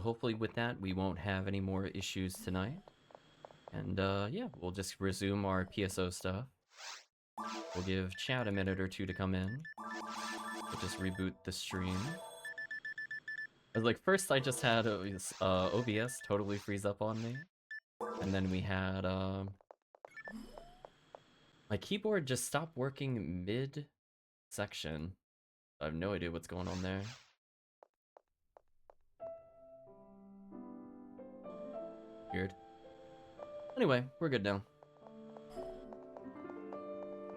hopefully with that, we won't have any more issues tonight. And yeah, we'll just resume our PSO stuff. We'll give chat a minute or two to come in. We'll just reboot the stream. Like, first I just had OBS totally freeze up on me. And then we had, my keyboard just stopped working mid-section. I have no idea what's going on there. Weird. Anyway, we're good now.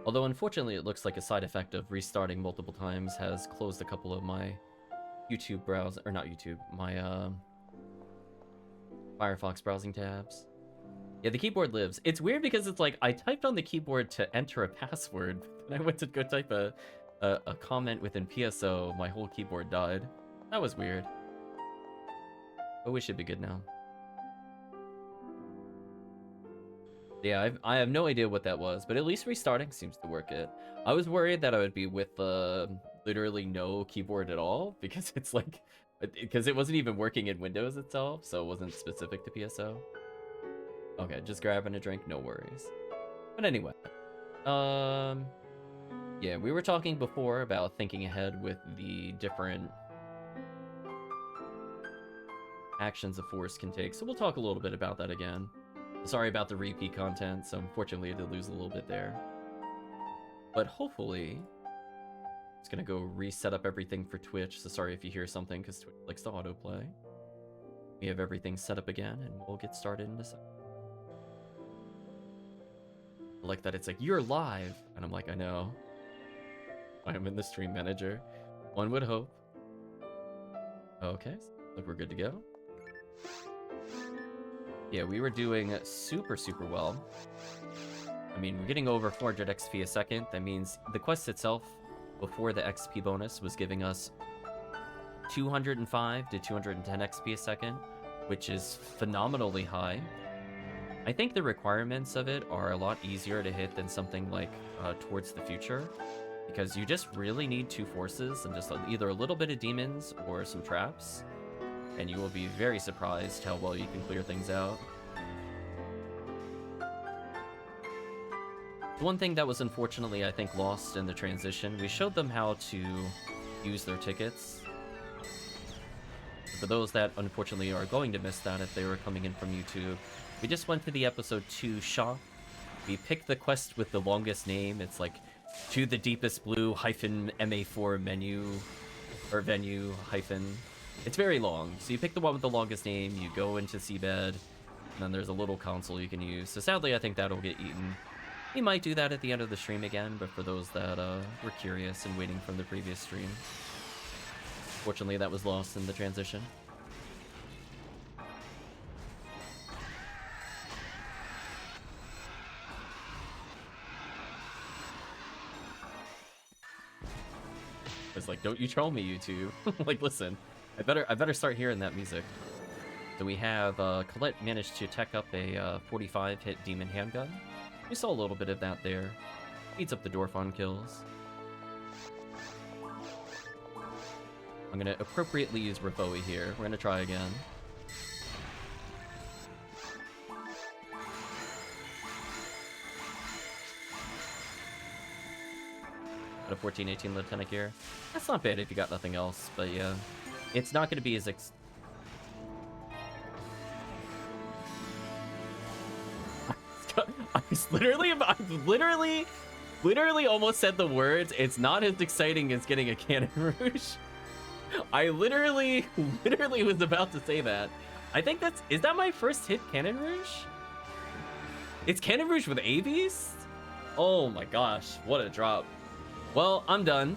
Although, unfortunately, it looks like a side effect of restarting multiple times has closed a couple of my YouTube browse, or not YouTube, my Firefox browsing tabs. Yeah, the keyboard lives. It's weird because it's like I typed on the keyboard to enter a password, and I went to go type a comment within PSO. My whole keyboard died. That was weird. But we should be good now. Yeah, I have no idea what that was, but at least restarting seems to work it. I was worried that I would be with literally no keyboard at all, because it's like, because it wasn't even working in Windows itself, so it wasn't specific to PSO. Okay, just grabbing a drink, no worries. But anyway, yeah, we were talking before about thinking ahead with the different actions a force can take, so we'll talk a little bit about that again. Sorry about the repeat content, so unfortunately I did lose a little bit there. But hopefully, it's gonna go reset up everything for Twitch, so sorry if you hear something, because Twitch likes to autoplay. We have everything set up again, and we'll get started in a second. I like that it's like, you're live! And I'm like, I know. I am in the stream manager. One would hope. Okay, look, we're good to go. Yeah, we were doing super well. I mean, we're getting over 400 XP a second. That means the quest itself, before the XP bonus, was giving us 205 to 210 XP a second, which is phenomenally high. I think the requirements of it are a lot easier to hit than something like Towards the Future, because you just really need two forces and just either a little bit of demons or some traps, and you will be very surprised how well you can clear things out. One thing that was unfortunately, I think, lost in the transition, we showed them how to use their tickets. For those that unfortunately are going to miss that if they were coming in from YouTube, we just went to the episode 2 shop. We picked the quest with the longest name. It's like, to the deepest blue -MA4 menu, or venue hyphen. It's very long, so you pick the one with the longest name, you go into Seabed, and then there's a little console you can use. So sadly, I think that'll get eaten. We might do that at the end of the stream again, but for those that were curious and waiting from the previous stream, fortunately that was lost in the transition. It's like, don't you troll me, YouTube. Like, listen, I better start hearing that music. So we have Colette managed to tech up a 45 hit demon handgun. We saw a little bit of that there. Eats up the dwarf on kills. I'm gonna appropriately use Raboe here. We're gonna try again. Got a 14-18 Lieutenant here. That's not bad if you got nothing else, but yeah. It's not gonna be as I literally almost said the words, it's not as exciting as getting a Cannon Rouge. I literally was about to say that. I think is that my first hit Cannon Rouge? It's Cannon Rouge with ABs? Oh my gosh, what a drop. Well, I'm done.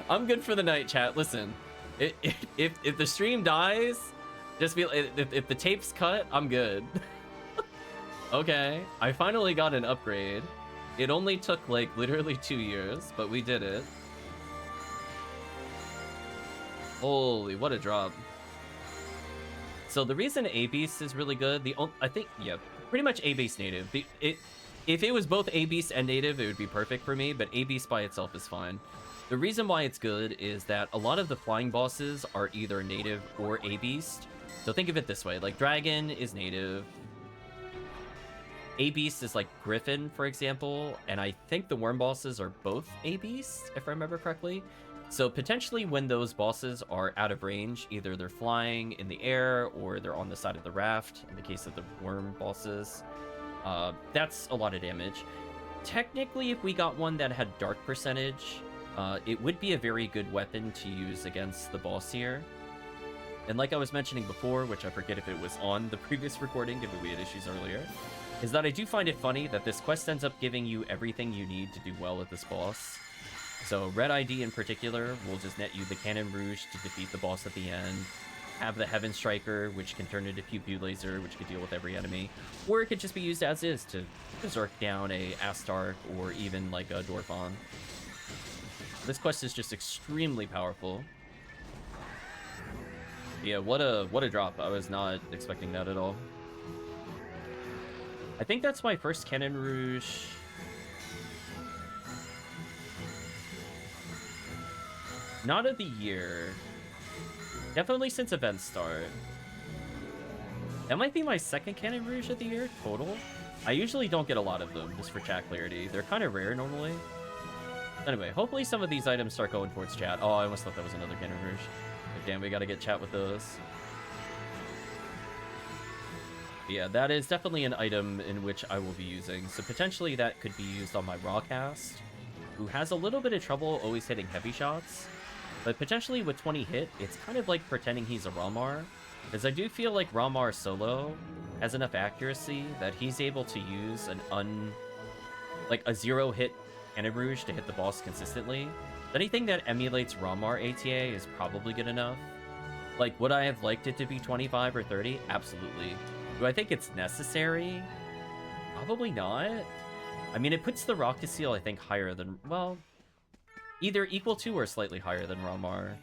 I'm good for the night, chat. Listen, if the stream dies, just be if the tape's cut, I'm good. Okay, I finally got an upgrade. It only took like literally 2 years, but we did it. Holy, what a drop. So the reason A-Beast is really good, I think, yeah, pretty much A-Beast native. If it was both A-Beast and native, it would be perfect for me, but A-Beast by itself is fine. The reason why it's good is that a lot of the flying bosses are either native or a beast. So think of it this way, like Dragon is native. A beast is like Griffin, for example, and I think the worm bosses are both a beast, if I remember correctly. So potentially when those bosses are out of range, either they're flying in the air or they're on the side of the raft, in the case of the worm bosses, that's a lot of damage. Technically, if we got one that had dark percentage, it would be a very good weapon to use against the boss here. And like I was mentioning before, which I forget if it was on the previous recording, given we had issues earlier, is that I do find it funny that this quest ends up giving you everything you need to do well at this boss. So Red ID in particular will just net you the Cannon Rouge to defeat the boss at the end, have the Heaven Striker, which can turn into Pew Pew Laser, which could deal with every enemy, or it could just be used as is to berserk down a Astark or even like a Dorphon. This quest is just extremely powerful. Yeah, what a drop. I was not expecting that at all. I think that's my first Cannon Rouge. Not of the year. Definitely since event start. That might be my second Cannon Rouge of the year total. I usually don't get a lot of them, just for chat clarity. They're kind of rare normally. Anyway, hopefully some of these items start going towards chat. Oh, I almost thought that was another Cannon Rouge. But damn, we gotta get chat with those. Yeah, that is definitely an item in which I will be using. So potentially that could be used on my Rawcast, who has a little bit of trouble always hitting heavy shots. But potentially with 20 hit, it's kind of like pretending he's a Ramar. Because I do feel like Ramar solo has enough accuracy that he's able to use a 0-hit Cannon Rouge to hit the boss consistently. Anything that emulates Ramar ATA is probably good enough. Like, would I have liked it to be 25 or 30? Absolutely. Do I think it's necessary? Probably not. I mean, it puts the Rocket Seal, I think, higher than, well, either equal to or slightly higher than Ramar.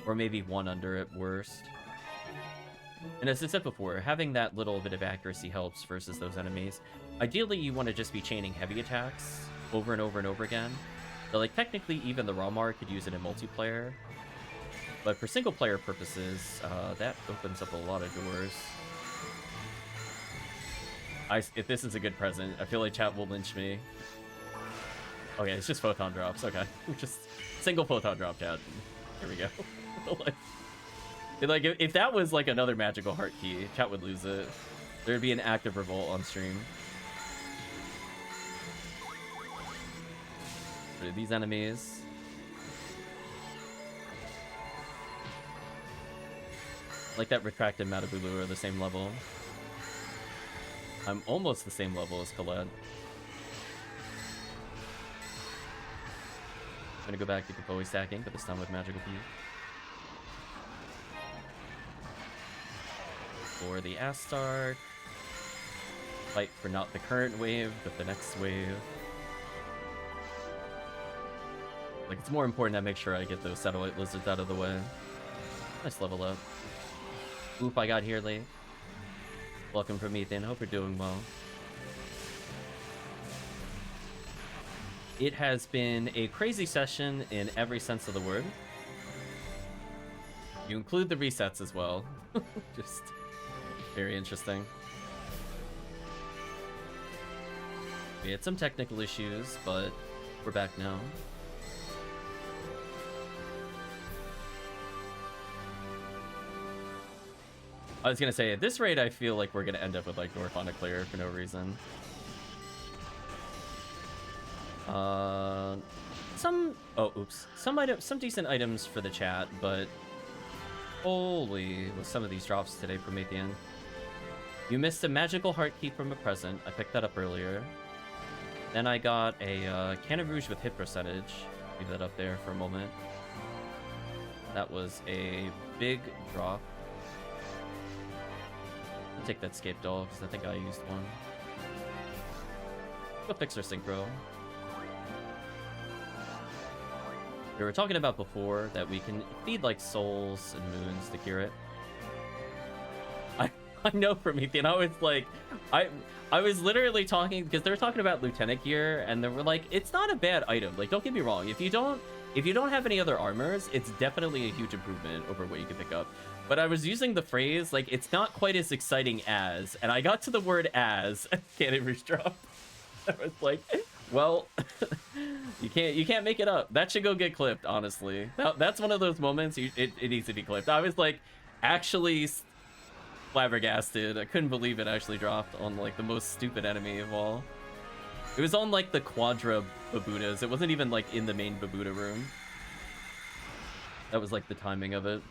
Or maybe one under at worst. And as I said before, having that little bit of accuracy helps versus those enemies. Ideally, you want to just be chaining heavy attacks over and over and over again. So, like, technically, even the Ramar could use it in multiplayer. But for single-player purposes, that opens up a lot of doors. If this is a good present, I feel like chat will lynch me. Okay, it's just photon drops. Okay, just single photon drop, chat. Here we go. Like, if that was like another magical heart key, chat would lose it. There'd be an active revolt on stream. These enemies. Like that retracted Matabulu are the same level. I'm almost the same level as Colette. I'm gonna go back to Kapoi stacking, but this time with Magical Key. For the Astark. Fight for not the current wave, but the next wave. Like, it's more important to make sure I get those satellite lizards out of the way. Nice level up. Oop, I got here late. Welcome Promethean, hope you're doing well. It has been a crazy session in every sense of the word. You include the resets as well. Just very interesting. We had some technical issues, but we're back now. I was gonna say, at this rate, I feel like we're gonna end up with like Dorphonic Clear for no reason. Some decent items for the chat, but holy, with some of these drops today, Promethean. You missed a magical heart key from a present. I picked that up earlier. Then I got a Cannon Rouge with hit percentage. Leave that up there for a moment. That was a big drop. I'll take that Scape Doll, because I think I used one. Go fix our synchro. We were talking about before that we can feed like souls and moons to cure it. I know, Promethean. I was like, I was literally talking because they were talking about Lieutenant gear, and they were like, it's not a bad item. Like, don't get me wrong. If you don't If you don't have any other armors, it's definitely a huge improvement over what you can pick up. But I was using the phrase, like, it's not quite as exciting as, and I got to the word as, Cannon Rouge drop. I was like, well, you can't make it up. That should go get clipped, honestly. That's one of those moments, it needs to be clipped. I was, like, actually flabbergasted. I couldn't believe it actually dropped on, like, the most stupid enemy of all. It was on, like, the Quadra Babutas. It wasn't even, like, in the main Babuta room. That was, like, the timing of it.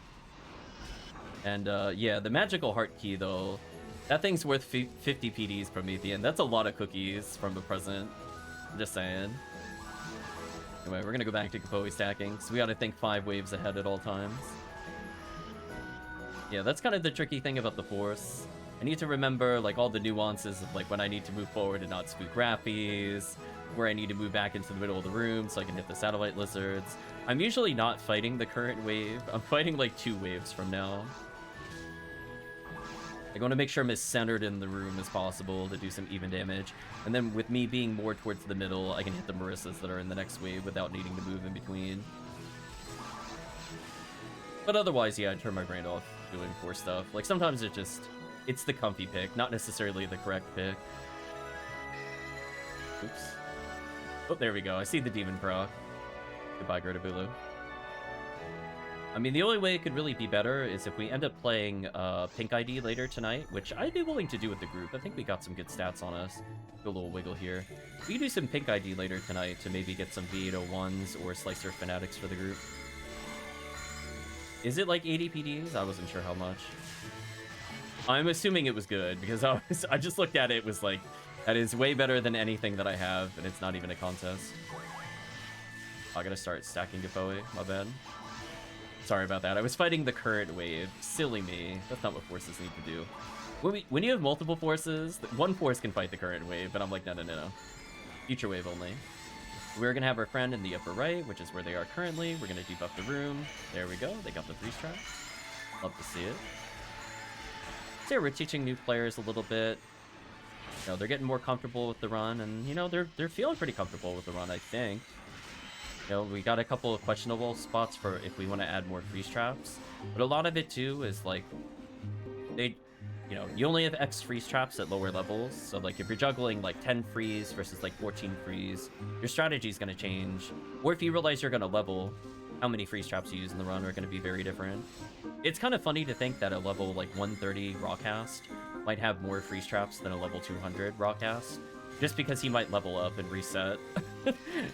And, yeah, the Magical Heart Key, though, that thing's worth 50 PDs Promethean. That's a lot of cookies from the present. I'm just saying. Anyway, we're gonna go back to Kapoe stacking, so we gotta think 5 waves ahead at all times. Yeah, that's kind of the tricky thing about the Force. I need to remember, like, all the nuances of, like, when I need to move forward and not spook Rappies, where I need to move back into the middle of the room so I can hit the satellite lizards. I'm usually not fighting the current wave. I'm fighting, like, 2 waves from now. I want to make sure I'm as centered in the room as possible to do some even damage. And then with me being more towards the middle, I can hit the Marissas that are in the next wave without needing to move in between. But otherwise, yeah, I turn my brain off doing Force stuff. Like, sometimes it's the comfy pick, not necessarily the correct pick. Oops. Oh, there we go. I see the Demon proc. Goodbye, Gertabulu. I mean, the only way it could really be better is if we end up playing Pink ID later tonight, which I'd be willing to do with the group. I think we got some good stats on us. Do a little wiggle here. We can do some Pink ID later tonight to maybe get some V801s or Slicer Fanatics for the group. Is it like 80 PDs? I wasn't sure how much. I'm assuming it was good, because I just looked at it, it was like, that is way better than anything that I have, and it's not even a contest. I gotta start stacking Kapoe, my bad. Sorry about that. I was fighting the current wave. Silly me. That's not what forces need to do. When you have multiple forces, one force can fight the current wave, but I'm like, no. Future wave only. We're gonna have our friend in the upper right, which is where they are currently. We're gonna debuff the room. There we go. They got the freeze trap. Love to see it. So we're teaching new players a little bit. You know, they're getting more comfortable with the run, and you know, they're feeling pretty comfortable with the run, I think. You know, we got a couple of questionable spots for if we want to add more freeze traps, but a lot of it too is like you know, you only have X freeze traps at lower levels, so like if you're juggling like 10 freeze versus like 14 freeze, your strategy is going to change. Or if you realize you're going to level, how many freeze traps you use in the run are going to be very different. It's kind of funny to think that a level like 130 Rawcast might have more freeze traps than a level 200 Rawcast, just because he might level up and reset.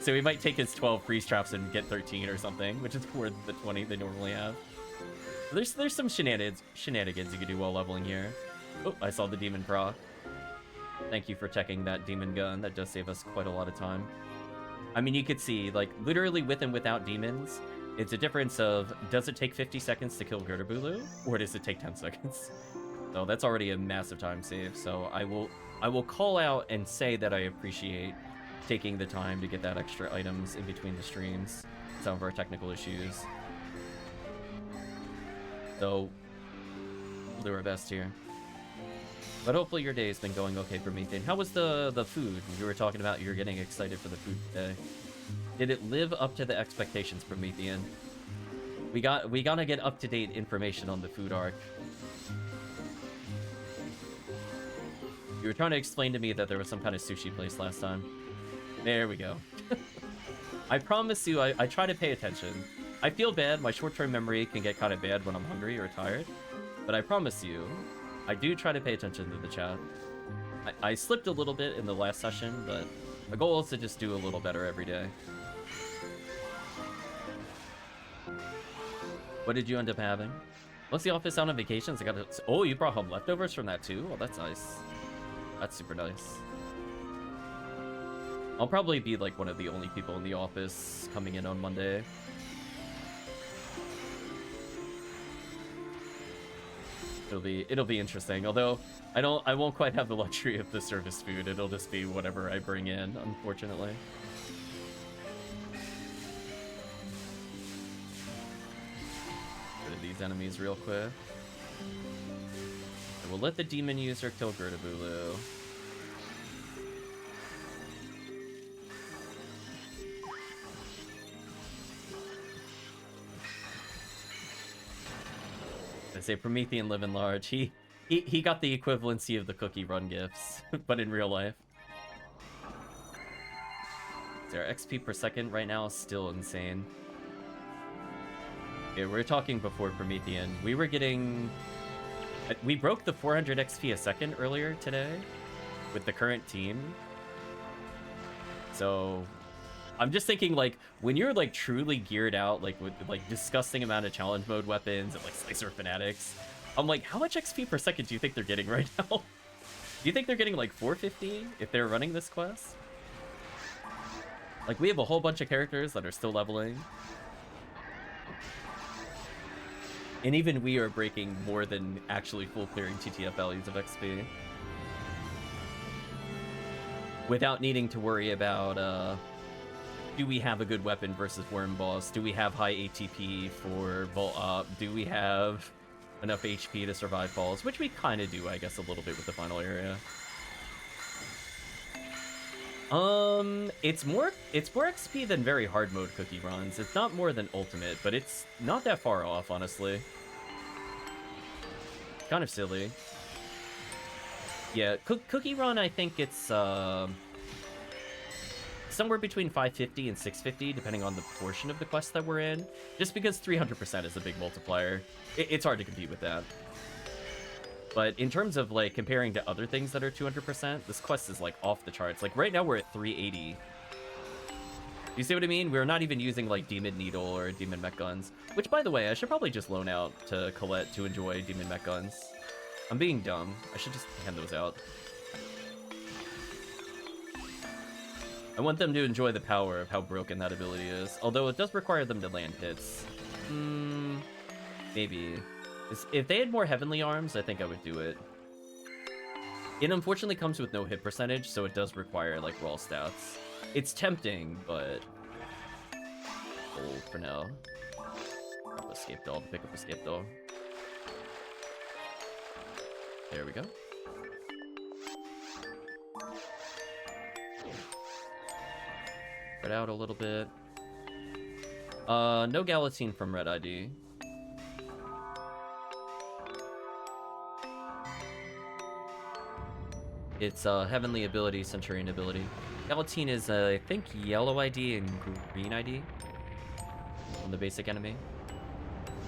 So he might take his 12 freeze traps and get 13 or something, which is more than the 20 they normally have. There's some shenanigans you can do while leveling here. Oh, I saw the demon proc. Thank you for checking that demon gun. That does save us quite a lot of time. I mean, you could see, like, literally with and without demons, it's a difference of, does it take 50 seconds to kill Gertabulu, or does it take 10 seconds? So that's already a massive time save. So I will call out and say that I appreciate taking the time to get that extra items in between the streams, some of our technical issues. So we'll do our best here. But hopefully your day has been going okay for me. How was the food? You were talking about you were getting excited for the food today. Did it live up to the expectations, Promethean? We gotta get up-to-date information on the food arc. You were trying to explain to me that there was some kind of sushi place last time. There we go. I promise you, I try to pay attention. I feel bad. My short-term memory can get kind of bad when I'm hungry or tired. But I promise you, I do try to pay attention to the chat. I slipped a little bit in the last session, but the goal is to just do a little better every day. What did you end up having? Once the office out on vacations, I got to... Oh, you brought home leftovers from that too? Oh, that's nice. That's super nice. I'll probably be like one of the only people in the office coming in on Monday. It'll be interesting. Although I won't quite have the luxury of the service food. It'll just be whatever I bring in, unfortunately. Rid of these enemies real quick. And we'll let the demon user kill Gertabulu. I say Promethean living large. He got the equivalency of the cookie run gifts, but in real life. Their XP per second right now is still insane. Yeah, we were talking before Promethean. We were getting... We broke the 400 XP a second earlier today with the current team. So I'm just thinking, like, when you're like truly geared out, like with like disgusting amount of challenge mode weapons and like slicer fanatics, I'm like, how much XP per second do you think they're getting right now? Do you think they're getting like 450 if they're running this quest? Like, we have a whole bunch of characters that are still leveling. And even we are breaking more than actually full clearing TTF values of XP. Without needing to worry about, do we have a good weapon versus Worm Boss? Do we have high ATP for Vault Up? Do we have enough HP to survive falls? Which we kind of do, I guess, a little bit with the final area. It's more XP than very hard mode cookie runs. It's not more than ultimate, but it's not that far off, honestly. Kind of silly. Yeah, cookie run, I think it's somewhere between 550 and 650, depending on the portion of the quest that we're in. Just because 300% is a big multiplier. It's hard to compete with that. But in terms of, like, comparing to other things that are 200%, this quest is, like, off the charts. Like, right now we're at 380. You see what I mean? We're not even using, like, Demon Needle or Demon Mech Guns. Which, by the way, I should probably just loan out to Colette to enjoy Demon Mech Guns. I'm being dumb. I should just hand those out. I want them to enjoy the power of how broken that ability is. Although it does require them to land hits. Maybe. If they had more Heavenly Arms, I think I would do it. It unfortunately comes with no hit percentage, so it does require, like, raw stats. It's tempting, but... Hold for now. Drop Escape Doll to pick up Escape Doll. There we go. Spread out a little bit. No Galatine from Red ID. It's Heavenly ability, Centurion ability. Galatine is, I think, yellow ID and green ID on the basic enemy.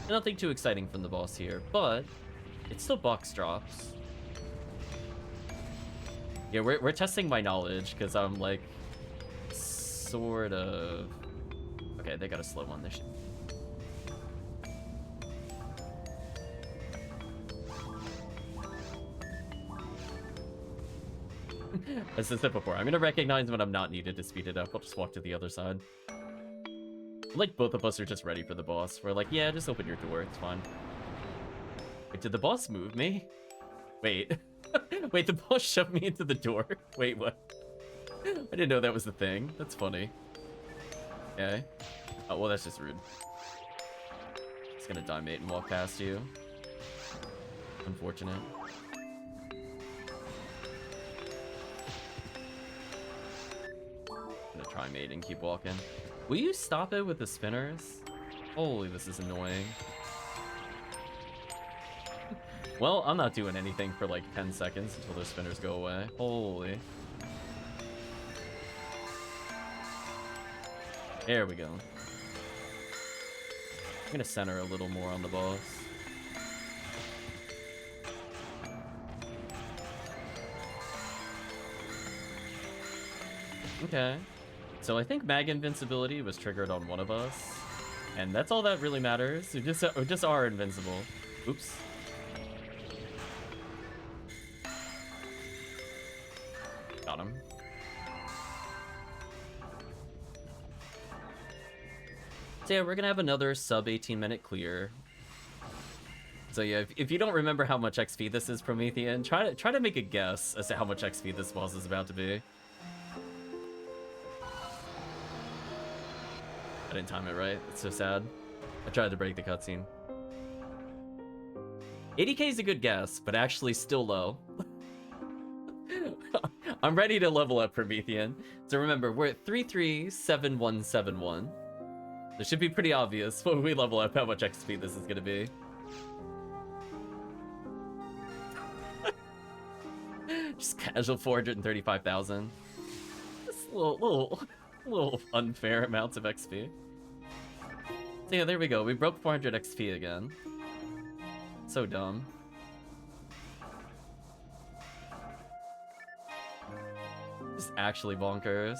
Nothing too exciting from the boss here, but it's still box drops. Yeah, we're testing my knowledge, because I'm, like, sort of... Okay, they got a slow one. They should... As I said before, I'm gonna recognize when I'm not needed to speed it up. I'll just walk to the other side. Like, both of us are just ready for the boss. We're like, yeah, just open your door, it's fine. Wait, did the boss move me? Wait. Wait, the boss shoved me into the door? Wait, what? I didn't know that was the thing. That's funny. Okay. Oh, well, that's just rude. It's gonna die, mate, and walk past you. Unfortunate. Try mate and keep walking. Will you stop it with the spinners? Holy, this is annoying. Well, I'm not doing anything for like 10 seconds until those spinners go away. Holy. There we go. I'm gonna center a little more on the boss. Okay. So I think mag invincibility was triggered on one of us, and that's all that really matters. We just are invincible. Oops. Got him. So yeah, we're gonna have another sub 18-minute clear. So yeah, if you don't remember how much XP this is, Promethean, try to make a guess as to how much XP this boss is about to be. I didn't time it right. It's so sad. I tried to break the cutscene. 80k is a good guess, but actually still low. I'm ready to level up Promethean. So remember, we're at 337171. It should be pretty obvious when we level up how much XP this is going to be. Just casual 435,000. Just little unfair amounts of XP. So yeah, there we go. We broke 400 XP again. So dumb. Just actually bonkers.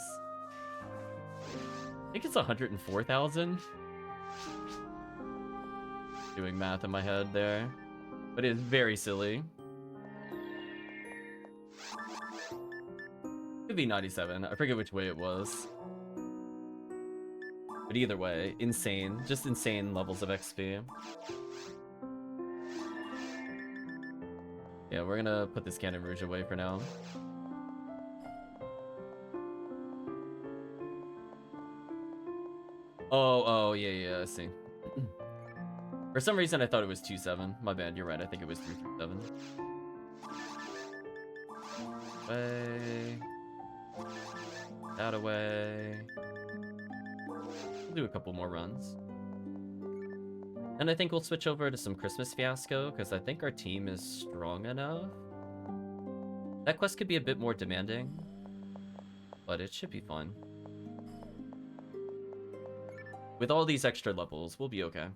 I think it's 104,000. Doing math in my head there. But it is very silly. Could be 97. I forget which way it was. But either way, insane. Just insane levels of XP. Yeah, we're gonna put this Cannon Rouge away for now. Oh, yeah, I see. For some reason, I thought it was 2-7. My bad, you're right. I think it was 3-7. Away. That away. We'll do a couple more runs. And I think we'll switch over to some Christmas Fiasco, because I think our team is strong enough. That quest could be a bit more demanding, but it should be fun. With all these extra levels, we'll be okay.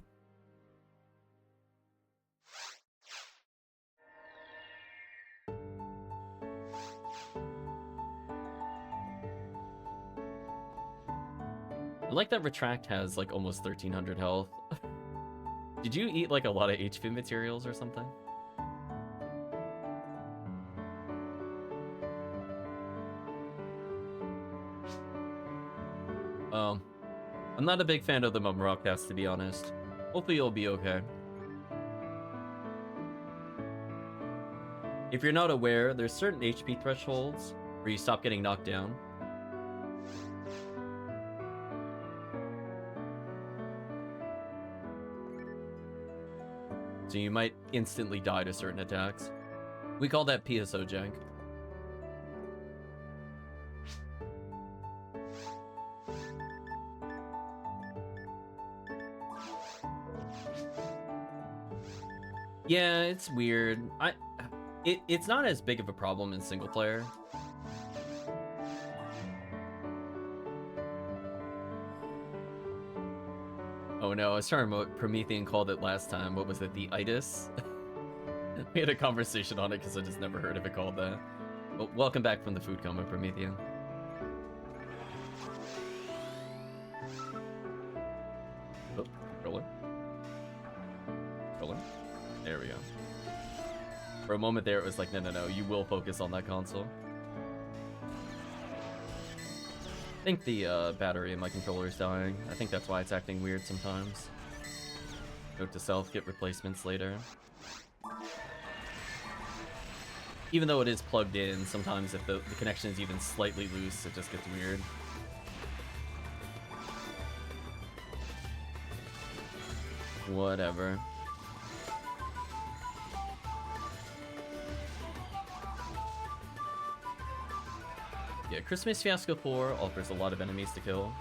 I like that Retract has like almost 1300 health. Did you eat like a lot of HP materials or something? I'm not a big fan of the Mumrockcast, to be honest. Hopefully you'll be okay. If you're not aware, there's certain HP thresholds where you stop getting knocked down. So you might instantly die to certain attacks. We call that PSO jank. Yeah, it's weird. It's not as big of a problem in single player. Oh no, I was trying to remember what Promethean called it last time. What was it, the itis? We had a conversation on it because I just never heard of it called that. Well, welcome back from the food coma, Promethean. Oh, controller. Controller. There we go. For a moment there, it was like, no, you will focus on that console. I think the battery in my controller is dying. I think that's why it's acting weird sometimes. Note to self, get replacements later. Even though it is plugged in, sometimes if the connection is even slightly loose, it just gets weird. Whatever. Yeah, Christmas Fiasco 4 offers a lot of enemies to kill.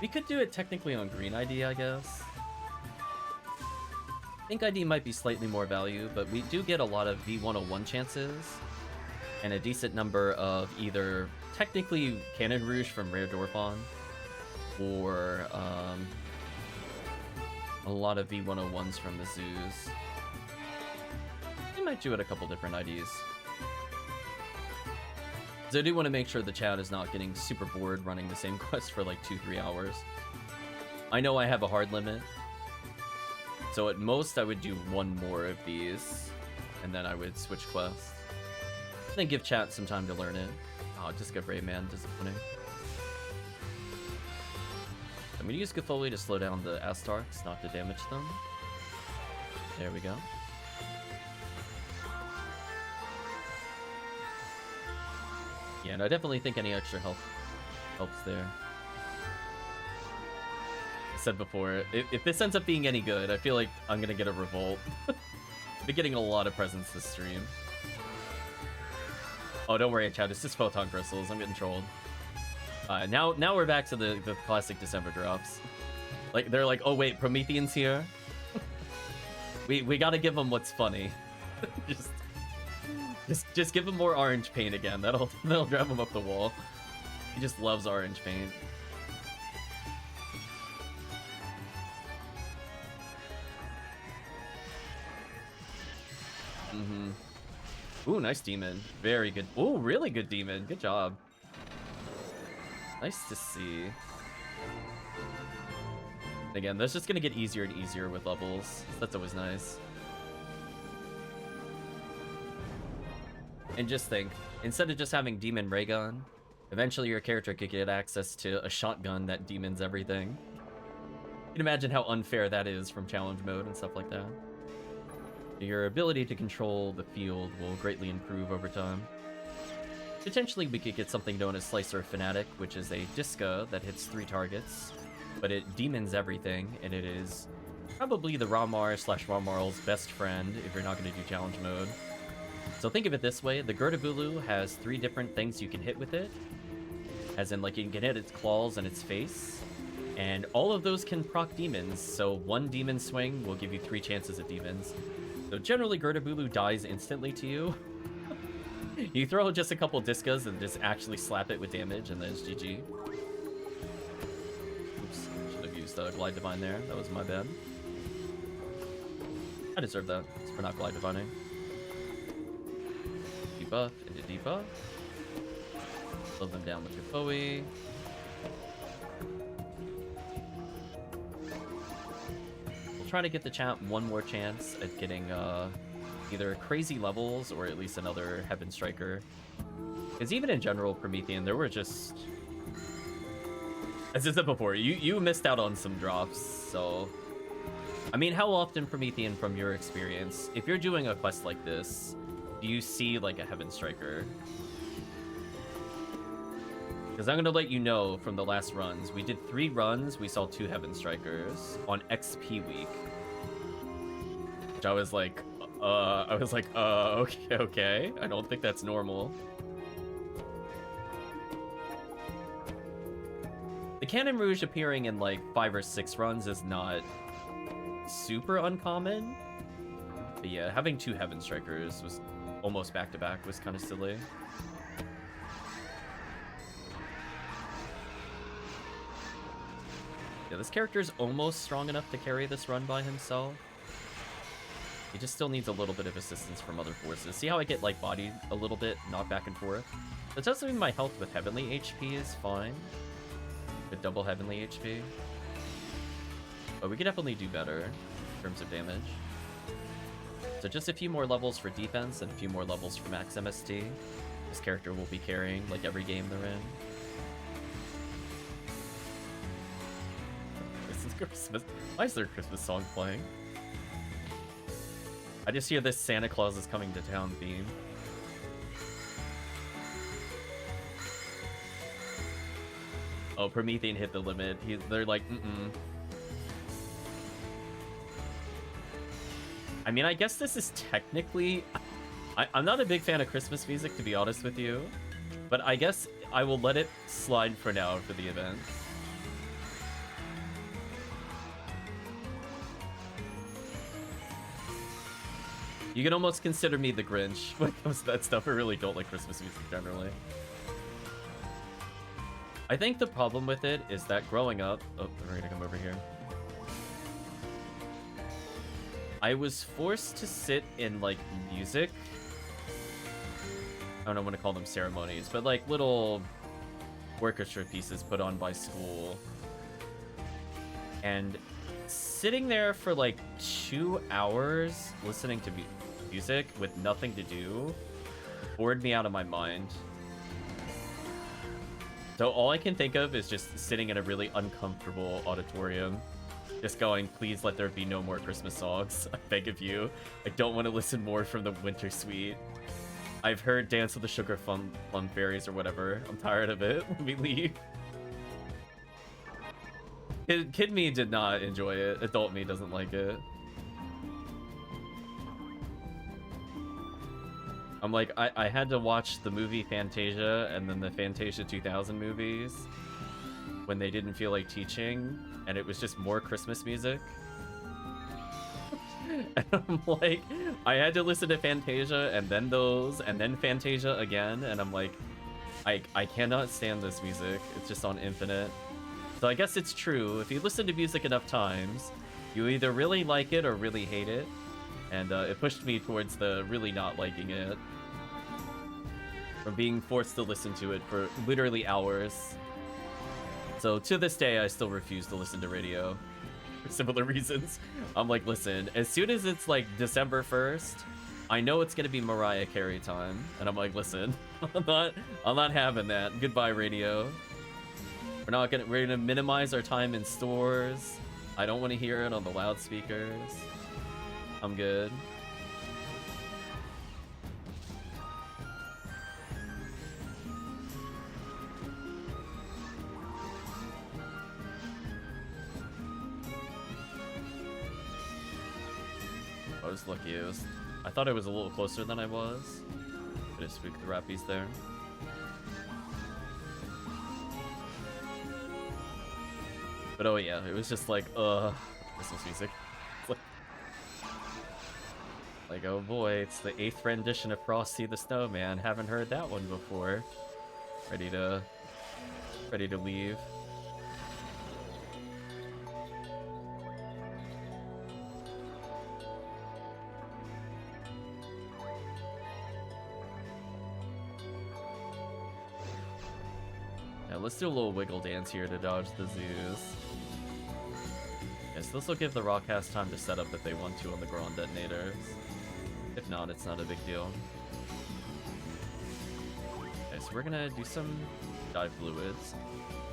We could do it technically on green ID, I guess. Pink ID might be slightly more value, but we do get a lot of V101 chances, and a decent number of either technically Cannon Rouge from Rare Dorphon, or a lot of V101s from the zoos. We might do it a couple different IDs. So I do want to make sure the chat is not getting super bored running the same quest for like 2-3 hours. I know I have a hard limit, so at most I would do one more of these, and then I would switch quests. Then give chat some time to learn it. Oh, just got Rayman, disappointing. I'm gonna use Gatholi to slow down the Astarks, not to damage them. There we go. Yeah, and I definitely think any extra help helps there. I said before, if this ends up being any good, I feel like I'm gonna get a revolt. I've been getting a lot of presents this stream. Oh, don't worry, chat. It's just photon crystals. I'm getting trolled. Now we're back to the classic December drops. Like they're like, oh wait, Promethean's here. we gotta give them what's funny. Just Just give him more orange paint again. That'll drive him up the wall. He just loves orange paint. Ooh, nice demon. Very good. Ooh, really good demon. Good job. Nice to see. Again, that's just gonna get easier and easier with levels. That's always nice. And just think, instead of just having demon ray gun, eventually your character could get access to a shotgun that demons everything. You can imagine how unfair that is from challenge mode and stuff like that. Your ability to control the field will greatly improve over time. Potentially we could get something known as Slicer Fanatic, which is a Disca that hits 3 targets, but it demons everything, and it is probably the Ramar/Ramarl's best friend if you're not going to do challenge mode. So think of it this way, the Gertabulu has 3 different things you can hit with it, as in like you can hit its claws and its face, and all of those can proc demons, so 1 demon swing will give you 3 chances at demons. So generally, Gertabulu dies instantly to you. You throw just a couple Discas and just actually slap it with damage, and then it's GG. Oops, should have used Glide Divine there. That was my bad. I deserve that for not Glide Divining. Debuff into debuff. Slow them down with your Foe. Try to get the chat one more chance at getting either crazy levels or at least another Heaven Striker. Because even in general, Promethean, there were just... As I said before, you missed out on some drops, so... I mean, how often, Promethean, from your experience, if you're doing a quest like this, do you see, like, a Heaven Striker? Because I'm going to let you know from the last runs, we did 3 runs, we saw 2 Heaven Strikers on XP week. Which I was like, okay, I don't think that's normal. The Cannon Rouge appearing in like 5 or 6 runs is not super uncommon. But yeah, having 2 Heaven Strikers was almost back-to-back was kind of silly. Yeah, this character is almost strong enough to carry this run by himself. He just still needs a little bit of assistance from other forces. See how I get, like, bodied a little bit, knocked back and forth? That doesn't mean my health with Heavenly HP is fine. With double Heavenly HP. But we could definitely do better in terms of damage. So just a few more levels for defense and a few more levels for max MST. This character will be carrying, like, every game they're in. Christmas. Why is there a Christmas song playing? I just hear this Santa Claus is coming to town theme. Oh, Promethean hit the limit. They're like, I mean, I guess this is technically... I'm not a big fan of Christmas music, to be honest with you. But I guess I will let it slide for now for the event. You can almost consider me the Grinch when it comes to that stuff. I really don't like Christmas music generally. I think the problem with it is that growing up... Oh, we're gonna come over here. I was forced to sit in, like, music. I don't know what to call them ceremonies, but, like, little orchestra pieces put on by school. And sitting there for, like, 2 hours listening to music with nothing to do bored me out of my mind. So all I can think of is just sitting in a really uncomfortable auditorium, just going, please let there be no more Christmas songs. I beg of you. I don't want to listen more from the Winter Suite. I've heard Dance with the Sugar Plum Fairies or whatever. I'm tired of it. Let me leave. Kid me did not enjoy it. Adult me doesn't like it. I'm like, I had to watch the movie Fantasia and then the Fantasia 2000 movies when they didn't feel like teaching, and it was just more Christmas music. And I'm like, I had to listen to Fantasia and then those and then Fantasia again, and I'm like, I cannot stand this music. It's just on infinite. So I guess it's true. If you listen to music enough times, you either really like it or really hate it. And it pushed me towards the really not liking it. From being forced to listen to it for literally hours. So to this day, I still refuse to listen to radio. For similar reasons. I'm like, listen, as soon as it's like December 1st, I know it's gonna be Mariah Carey time. And I'm like, listen, I'm not having that. Goodbye, radio. We're gonna minimize our time in stores. I don't want to hear it on the loudspeakers. I'm good. I was lucky. I thought I was a little closer than I was. Could have spooked the rappies there. But oh yeah, it was just like, Christmas music. Like, oh boy, it's the 8th rendition of Frosty the Snowman. Haven't heard that one before. Ready to leave. Yeah, let's do a little wiggle dance here to dodge the zoos. Yes, this will give the Rockcast time to set up if they want to on the ground detonators. If not, it's not a big deal. Okay, so we're gonna do some dive fluids.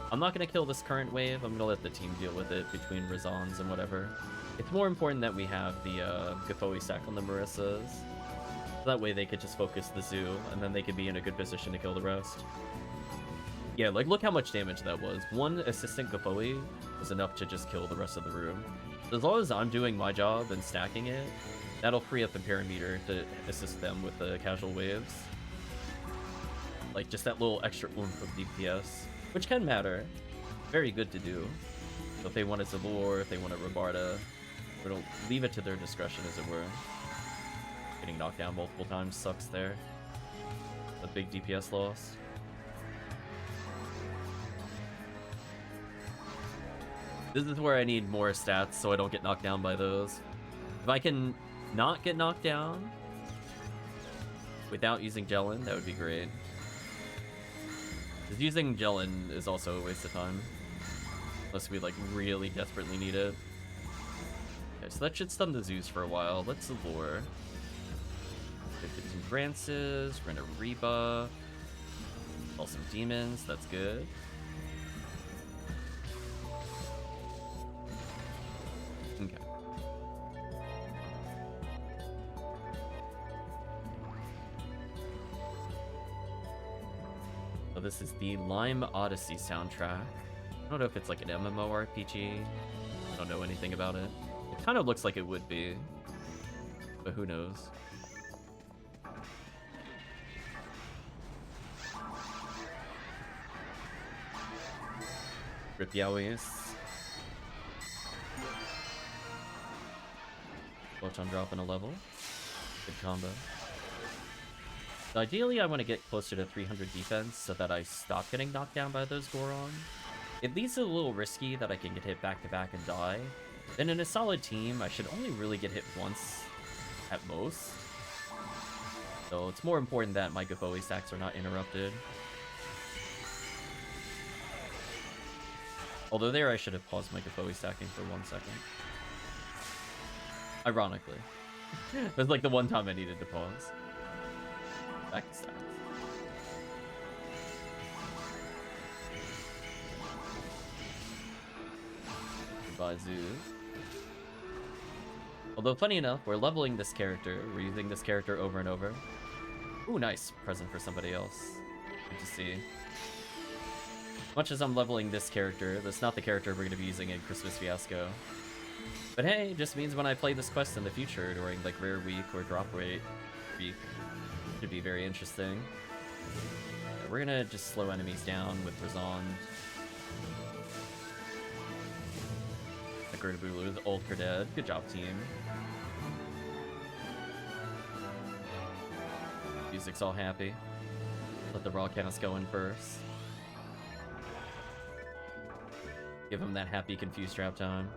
I'm not gonna kill this current wave. I'm gonna let the team deal with it between Razans and whatever. It's more important that we have the Gafoe stack on the Marissas. So that way they could just focus the zoo, and then they could be in a good position to kill the rest. Yeah, like, look how much damage that was. One assistant Gafoe was enough to just kill the rest of the room. So as long as I'm doing my job and stacking it, that'll free up the Parameter to assist them with the casual waves. Like, just that little extra oomph of DPS, which can matter. Very good to do. So if they want a Zabor, if they want a Rabarda, we'll leave it to their discretion, as it were. Getting knocked down multiple times sucks there. A big DPS loss. This is where I need more stats so I don't get knocked down by those. If I can not get knocked down without using Jellin, that would be great. Because using Jellin is also a waste of time. Unless we, like, really desperately need it. Okay, so that should stun the zoos for a while. Let's allure. Get some Francis, we're gonna rebuff. Call some demons, that's good. Okay. So this is the Lime Odyssey soundtrack. I don't know if it's like an MMORPG. I don't know anything about it. It kind of looks like it would be, but who knows? Rip Yowies. Photon dropping a level. Good combo. So ideally, I want to get closer to 300 defense so that I stop getting knocked down by those Goron. It leaves it a little risky that I can get hit back to back and die. Then in a solid team, I should only really get hit once at most. So it's more important that my Gafoe stacks are not interrupted. Although there, I should have paused my Gafoe stacking for 1 second. Ironically. It was like the one time I needed to pause. Back to stats. Goodbye, Zoo. Although, funny enough, we're leveling this character. We're using this character over and over. Ooh, nice. Present for somebody else. Good to see. Much as I'm leveling this character, that's not the character we're going to be using in Christmas Fiasco. But hey, it just means when I play this quest in the future during like Rare Week or Drop Rate Week, it should be very interesting. Yeah, we're gonna just slow enemies down with Razan. Agree with Old Dead. Good job, team. Music's all happy. Let the raw cast go in first. Give him that happy confused trap time.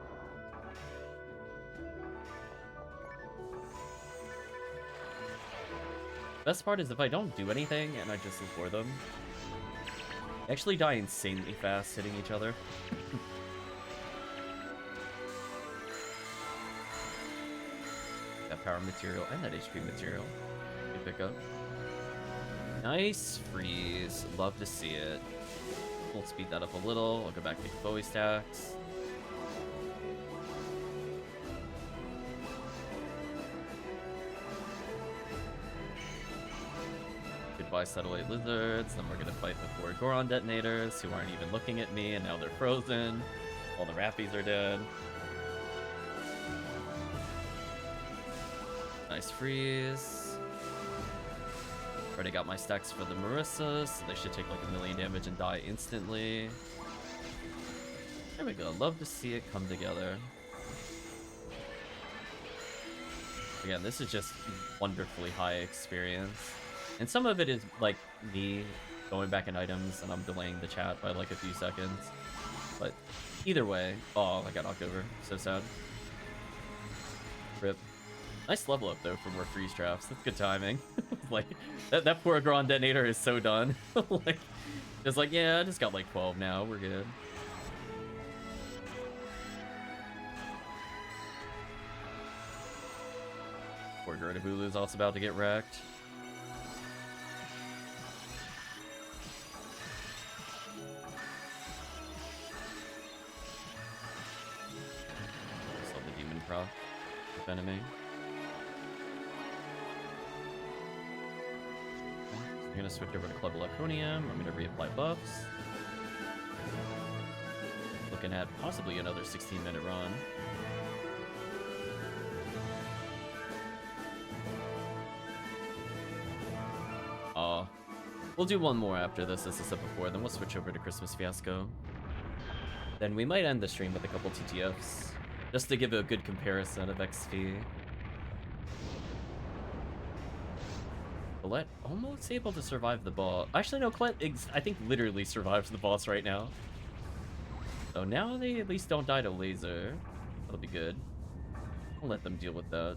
Best part is if I don't do anything and I just ignore them, they actually die insanely fast hitting each other. That power material and that HP material. Good pickup. Nice freeze. Love to see it. We'll speed that up a little. I'll go back to Bowie stacks. Goodbye, satellite lizards. Then we're gonna fight the 4 Goron detonators who aren't even looking at me, and now they're frozen. All the Rappies are dead. Nice freeze. Already got my stacks for the Marissa, so they should take like 1 million damage and die instantly. There we go. Love to see it come together. Again, this is just wonderfully high experience. And some of it is like me going back in items and I'm delaying the chat by like a few seconds. But either way, oh, I got knocked over. So sad. Rip. Nice level up though for more freeze traps. That's good timing. Like that poor Goron detonator is so done. Like just like, yeah, I just got like 12 now. We're good. Poor Gerda is also about to get wrecked. Just love the demon prop. Enemy. I'm gonna switch over to Club Electronium. I'm gonna reapply buffs. Looking at possibly another 16-minute run. We'll do one more after this, as I said before, then we'll switch over to Christmas Fiasco. Then we might end the stream with a couple TTFs, just to give a good comparison of XP. Colette almost able to survive the boss. Actually, no, Colette, I think, literally survives the boss right now. So now they at least don't die to laser. That'll be good. I'll let them deal with that.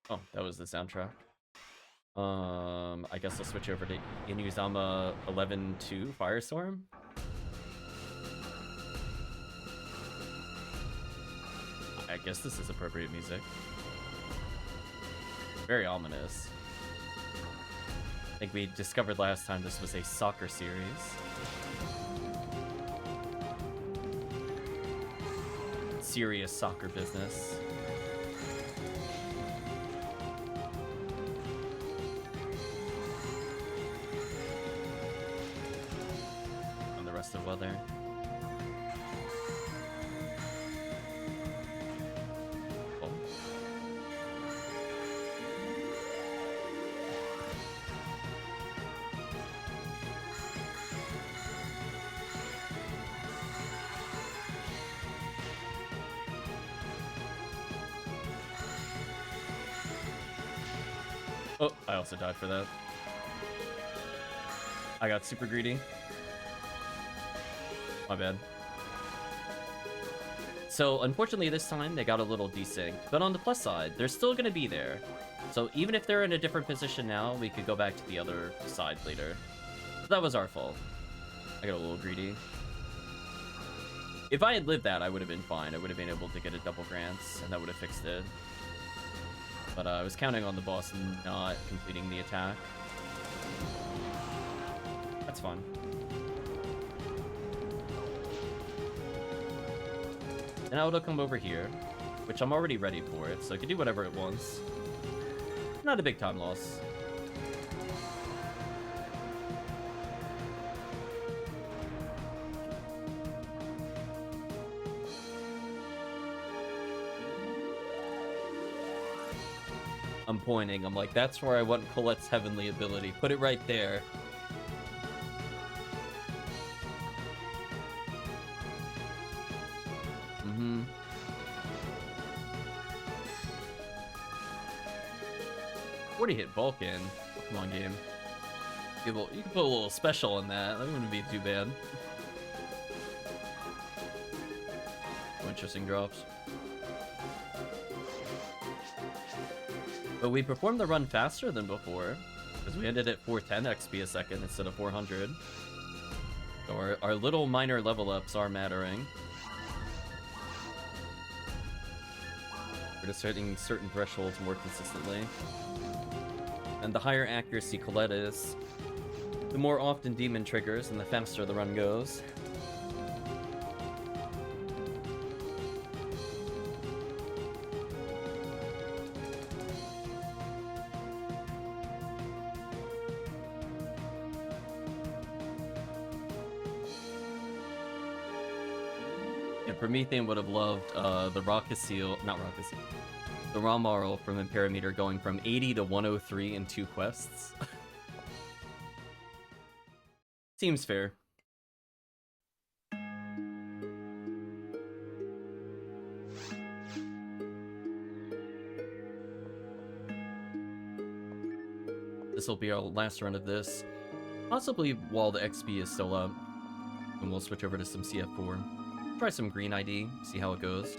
Oh, that was the soundtrack. I guess I'll switch over to Inuzama 11-2 Firestorm. I guess this is appropriate music. Very ominous. I think we discovered last time this was a soccer series. Serious soccer business. Of weather. Oh. Oh, I also died for that. I got super greedy. My bad. So unfortunately this time they got a little desynced, but on the plus side, they're still gonna be there. So even if they're in a different position now, we could go back to the other side later. So that was our fault. I got a little greedy. If I had lived that, I would have been fine. I would have been able to get a double grants, and that would have fixed it. But I was counting on the boss not completing the attack. That's fun. And now it'll come over here, which I'm already ready for it, so it can do whatever it wants. Not a big time loss. I'm pointing, I'm like, that's where I want Colette's heavenly ability. Put it right there. 40 hit Vulcan. Oh, come on, game. You can put a little special in that. That wouldn't be too bad. Oh, interesting drops. But we performed the run faster than before, because we ended at 410 XP a second instead of 400. So our little minor level ups are mattering. We're just hitting certain thresholds more consistently. And the higher accuracy Colette is, the more often Demon triggers and the faster the run goes. Promethean would have loved the the Ramarl from Imperameter going from 80 to 103 in 2 quests. Seems fair. This will be our last run of this, possibly while the XP is still up, and we'll switch over to some CF4. Try some green ID, see how it goes.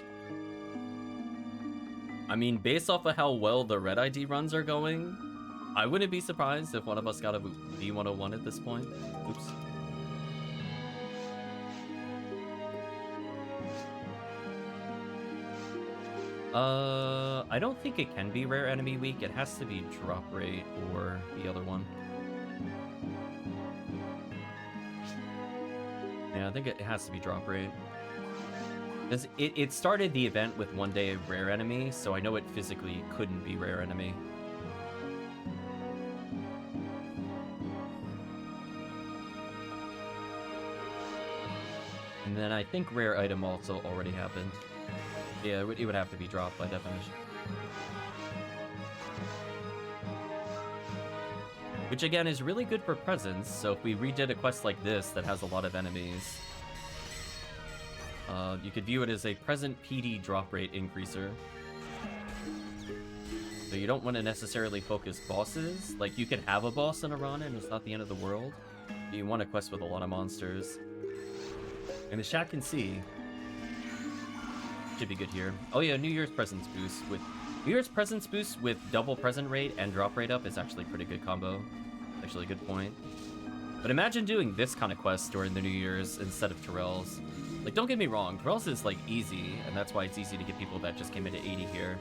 I mean, based off of how well the red ID runs are going, I wouldn't be surprised if one of us got a V101 at this point. Oops. I don't think it can be rare enemy week. It has to be drop rate or the other one. Yeah, I think it has to be drop rate. Because it started the event with 1 day of rare enemy, so I know it physically couldn't be rare enemy. And then I think rare item also already happened. Yeah, it would have to be dropped by definition. Which again is really good for presence, so if we redid a quest like this that has a lot of enemies, you could view it as a present PD drop rate increaser. So you don't want to necessarily focus bosses. Like, you could have a boss in a run and it's not the end of the world. But you want a quest with a lot of monsters. And the chat can see. Should be good here. Oh yeah, New Year's Presence boost with double present rate and drop rate up is actually a pretty good combo. Actually a good point. But imagine doing this kind of quest during the New Year's instead of Terrell's. Like, don't get me wrong, Terrell's is, like, easy, and that's why it's easy to get people that just came into 80 here.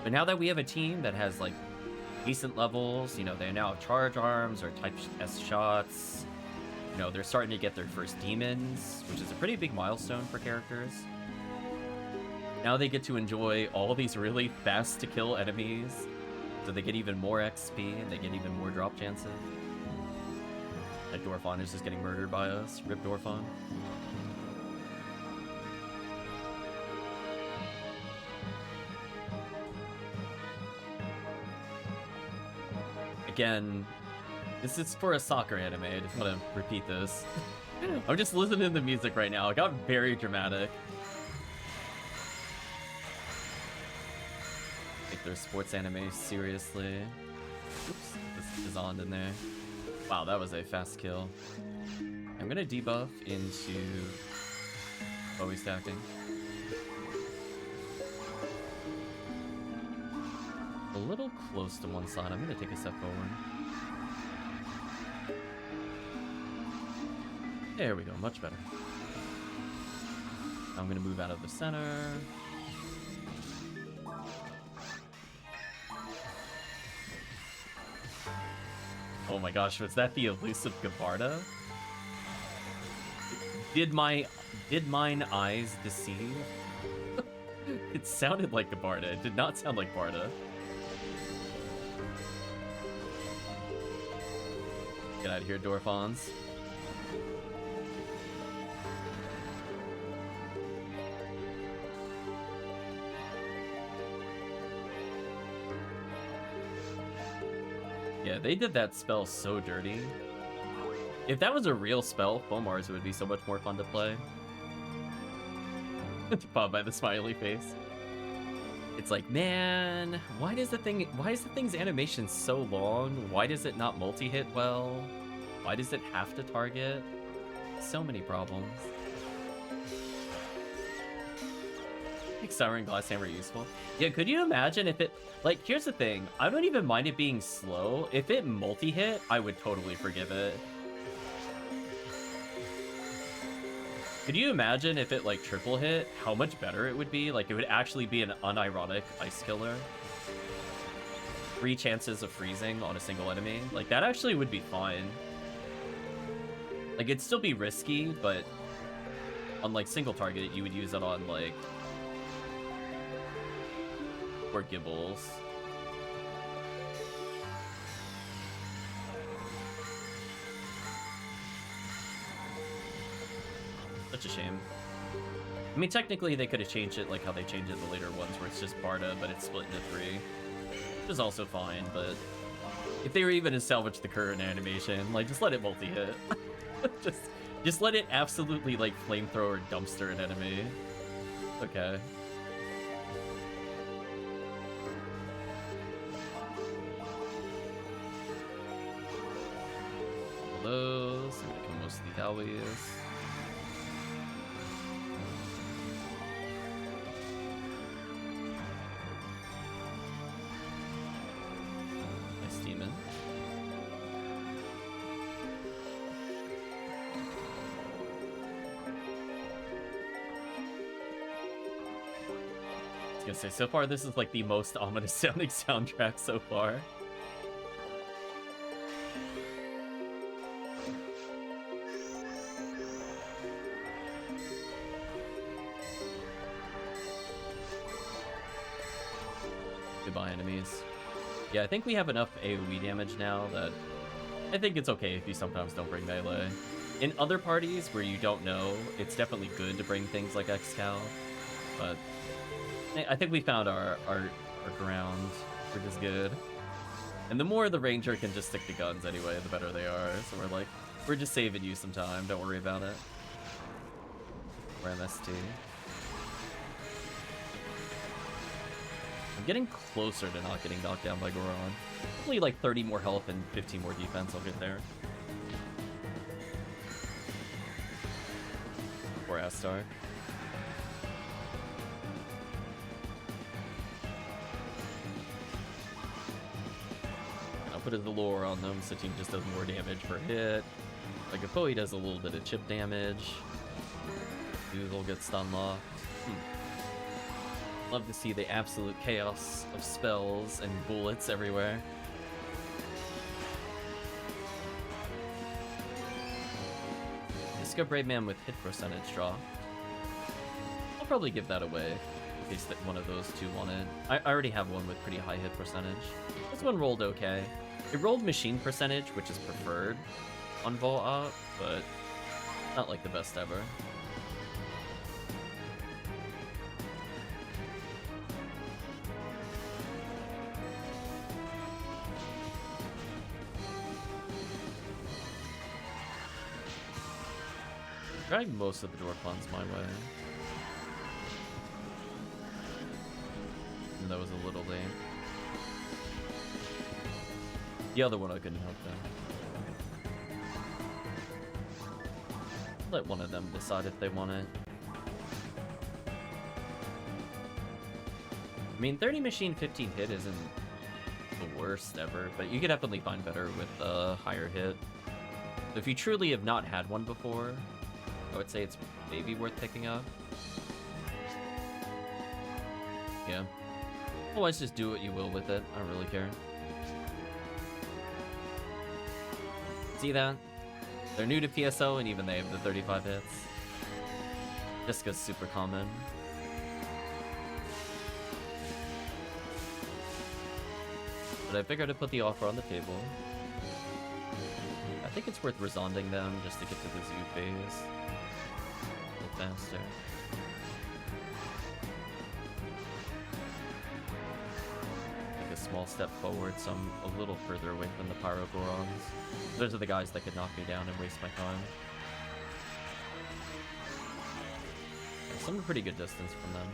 But now that we have a team that has, like, decent levels, you know, they now have charge arms or type S shots, you know, they're starting to get their first demons, which is a pretty big milestone for characters. Now they get to enjoy all these really fast-to-kill enemies, so they get even more XP, and they get even more drop chances. That Dorfon is just getting murdered by us. Rip Dorfon. Again, this is for a soccer anime. I just want to repeat this. I'm just listening to the music right now. It got very dramatic. Take their sports anime seriously. Oops, this is on in there. Wow, that was a fast kill. I'm gonna debuff into Bowie stacking. A little close to one side. I'm gonna take a step forward. There we go, much better. I'm gonna move out of the center. Oh my gosh, was that the elusive Gabarda? Did mine eyes deceive? It sounded like Gabarda. It did not sound like Barda. Get out of here, Dorfons. Yeah, they did that spell so dirty. If that was a real spell, Fomars would be so much more fun to play. Followed by the smiley face. It's like, man, why is the thing's animation so long? Why does it not multi-hit well? Why does it have to target? So many problems. Make Siren Glass Hammer useful. Yeah, could you imagine if it... Like, here's the thing. I don't even mind it being slow. If it multi-hit, I would totally forgive it. Could you imagine if it, like, triple hit, how much better it would be? Like, it would actually be an unironic ice killer. 3 chances of freezing on a single enemy. Like, that actually would be fine. Like, it'd still be risky, but on, like, single target, you would use it on, like... or Gibbles. Such a shame. I mean, technically, they could have changed it like how they changed it in the later ones, where it's just Barda, but it's split into 3. Which is also fine, but... if they were even to salvage the current animation, like, just let it multi-hit. just let it absolutely, like, flamethrower dumpster an enemy. Okay. Those, I'm gonna kill most of the Dowies. Nice demon. I was gonna say, so far this is like the most ominous sounding soundtrack so far. Goodbye, enemies. Yeah, I think we have enough AoE damage now that I think it's okay if you sometimes don't bring melee. In other parties where you don't know, it's definitely good to bring things like X-Cal, but I think we found our ground, which is good. And the more the ranger can just stick to guns anyway, the better they are. So we're like, we're just saving you some time, don't worry about it. We're MST. I'm getting closer to not getting knocked down by Goron. Only like 30 more health and 15 more defense, I'll get there. Poor Astar. I'll put the lore on them so team just does more damage per hit. Like if Poe does a little bit of chip damage. Google gets stun locked. Love to see the absolute chaos of spells and bullets everywhere. Disco Brave Man with hit percentage drop. I'll probably give that away in case that one of those two wanted. I already have one with pretty high hit percentage. This one rolled okay. It rolled machine percentage, which is preferred on Vault Op, but not like the best ever. Drag most of the door puns my way. And that was a little lame. The other one I couldn't help though. Let one of them decide if they want it. I mean, 30 machine, 15 hit isn't the worst ever, but you could definitely find better with a higher hit. If you truly have not had one before, I would say it's maybe worth picking up. Yeah. Otherwise, just do what you will with it. I don't really care. See that? They're new to PSO, and even they have the 35 hits. Jessica's super common. But I figured I'd put the offer on the table. I think it's worth resonding them just to get to the zoo phase. A little faster. Take a small step forward, so I'm a little further away from the Pyro Gorons. Those are the guys that could knock me down and waste my time. So I'm a pretty good distance from them.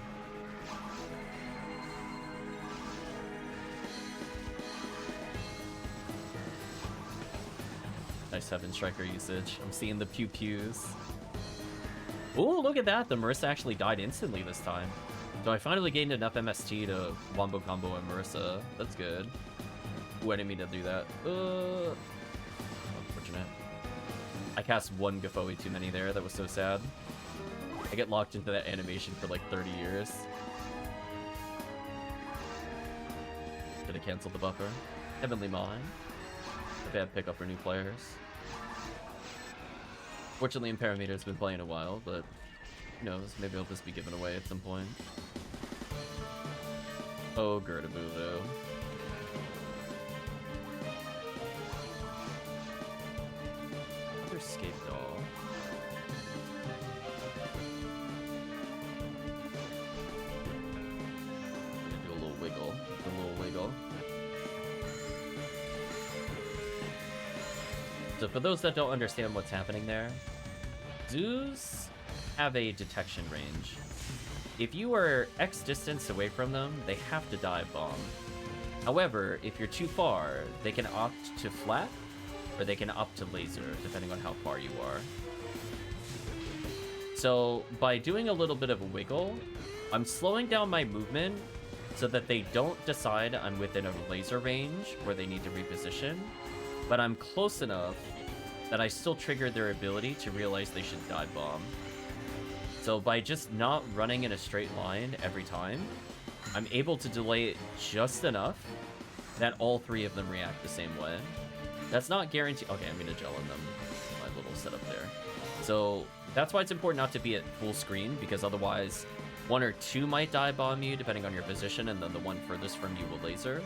Nice 7 striker usage. I'm seeing the pew-pews. Ooh, look at that. The Marissa actually died instantly this time. So I finally gained enough MST to wombo combo and Marissa. That's good. Ooh, I didn't mean to do that. Unfortunate. I cast one Gafoe too many there. That was so sad. I get locked into that animation for like 30 years. Should have canceled the buffer. Heavenly Mine. A bad pickup for new players. Fortunately, Imperameter's been playing a while, but who knows? Maybe I'll just be given away at some point. Oh, Gertabulu. Another Scape Doll. I'm gonna do a little wiggle. A little wiggle. So for those that don't understand what's happening there, zoos have a detection range. If you are X distance away from them, they have to dive bomb. However, if you're too far, they can opt to flat, or they can opt to laser, depending on how far you are. So by doing a little bit of a wiggle, I'm slowing down my movement so that they don't decide I'm within a laser range where they need to reposition, but I'm close enough that I still triggered their ability to realize they should dive bomb. So by just not running in a straight line every time, I'm able to delay it just enough that all three of them react the same way. That's not guaranteed. Okay, I'm gonna gel in them. My little setup there. So that's why it's important not to be at full screen, because otherwise one or two might dive bomb you depending on your position, and then the one furthest from you will laser.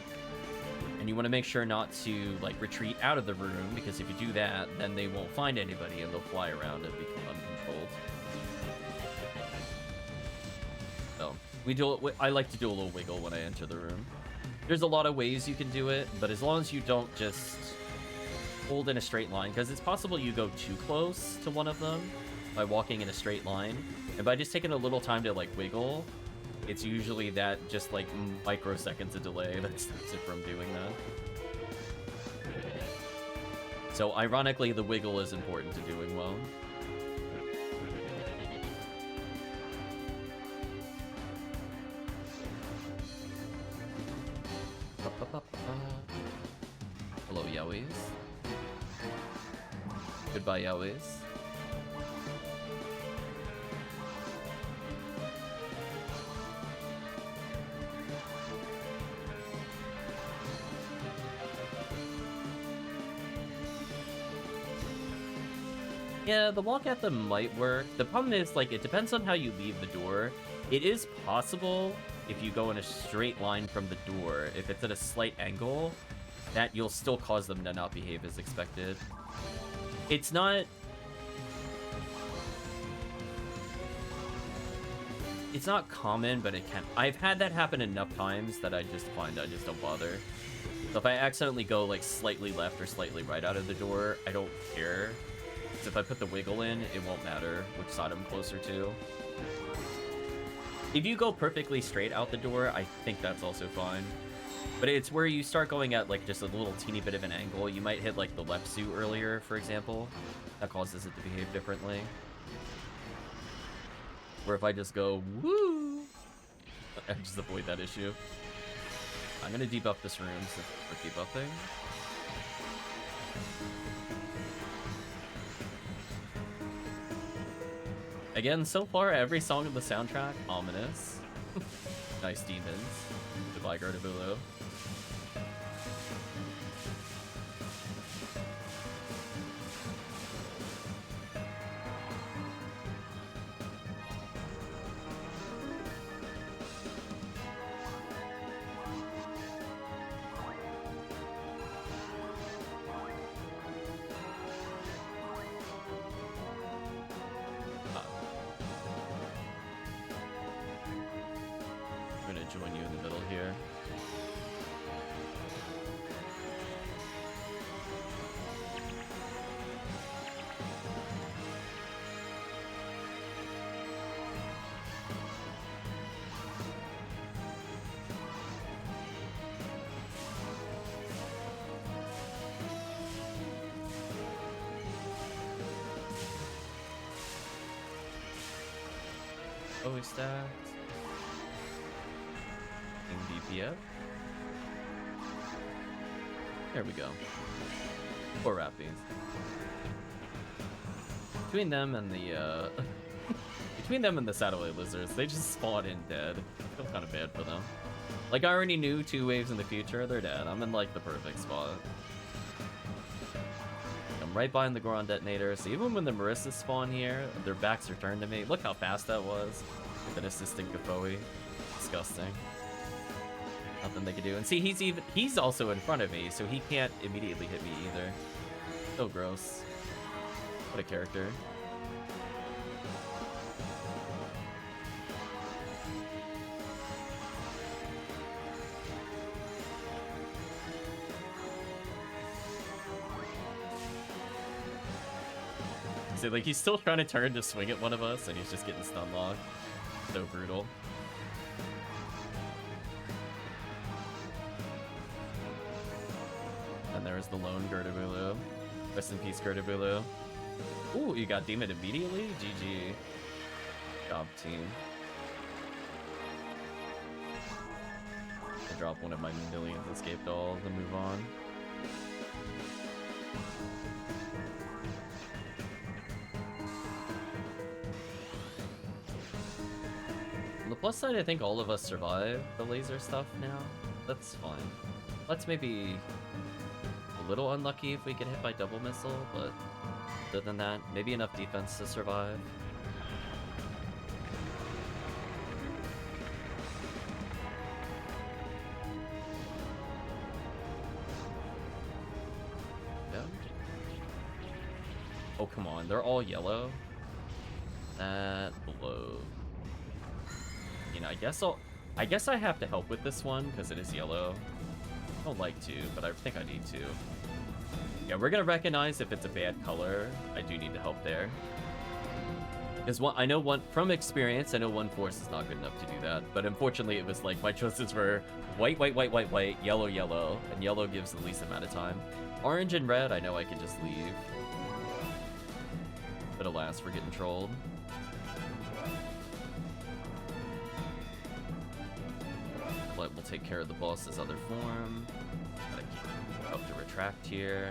And you want to make sure not to like retreat out of the room, because if you do that, then they won't find anybody and they'll fly around and become uncontrolled. So I like to do a little wiggle when I enter the room. There's a lot of ways you can do it, but as long as you don't just hold in a straight line, because it's possible you go too close to one of them by walking in a straight line, and by just taking a little time to like wiggle, it's usually that just like microseconds of delay that stops it from doing that. So ironically, the wiggle is important to doing well. Hello, Yowies. Goodbye, Yowies. Yeah, the walk at them might work. The problem is, like, it depends on how you leave the door. It is possible, if you go in a straight line from the door, if it's at a slight angle, that you'll still cause them to not behave as expected. It's not... It's not common, but it can... I've had that happen enough times that I just find I just don't bother. So if I accidentally go, like, slightly left or slightly right out of the door, I don't care. Because if I put the wiggle in, it won't matter which side I'm closer to. If you go perfectly straight out the door, I think that's also fine. But it's where you start going at, like, just a little teeny bit of an angle. You might hit, like, the left suit earlier, for example. That causes it to behave differently. Or if I just go, woo! I just avoid that issue. I'm gonna debuff this room for debuffing. Again, so far, every song of the soundtrack, ominous. Nice demons. Goodbye, Gertabulu. Join you in the middle here. Always stacked. King DPF. There we go. 4 Rappies. Between them and the between them and the satellite lizards, they just spawn in dead. I feel kind of bad for them. Like, I already knew 2 waves in the future, they're dead. I'm in like the perfect spot. I'm right behind the Goron detonator, so even when the Maristas spawn here, their backs are turned to me. Look how fast that was with an assistant Gafoe. Disgusting. Nothing they can do. And see, he's also in front of me, so he can't immediately hit me either. So gross. What a character. So, like, he's still trying to turn to swing at one of us, and he's just getting stun locked. So brutal. And there's the lone Gertabulu. Rest in peace, Gertabulu. Ooh, you got Demon immediately? GG. Job, team. I drop one of my millions escape dolls and move on. On the plus side, I think all of us survive the laser stuff now. That's fine. Let's maybe a little unlucky if we get hit by double missile, but other than that, maybe enough defense to survive. Yeah. Oh, come on. They're all yellow. That blows. You know, I guess I have to help with this one because it is yellow. I don't like to, but I think I need to. Yeah, we're gonna recognize if it's a bad color. I do need to help there. Because from experience, I know one force is not good enough to do that. But unfortunately, it was like my choices were white, white, white, white, white, yellow, yellow, and yellow gives the least amount of time. Orange and red, I know I can just leave. But alas, we're getting trolled. But we'll take care of the boss's other form. Gotta keep up to retract here.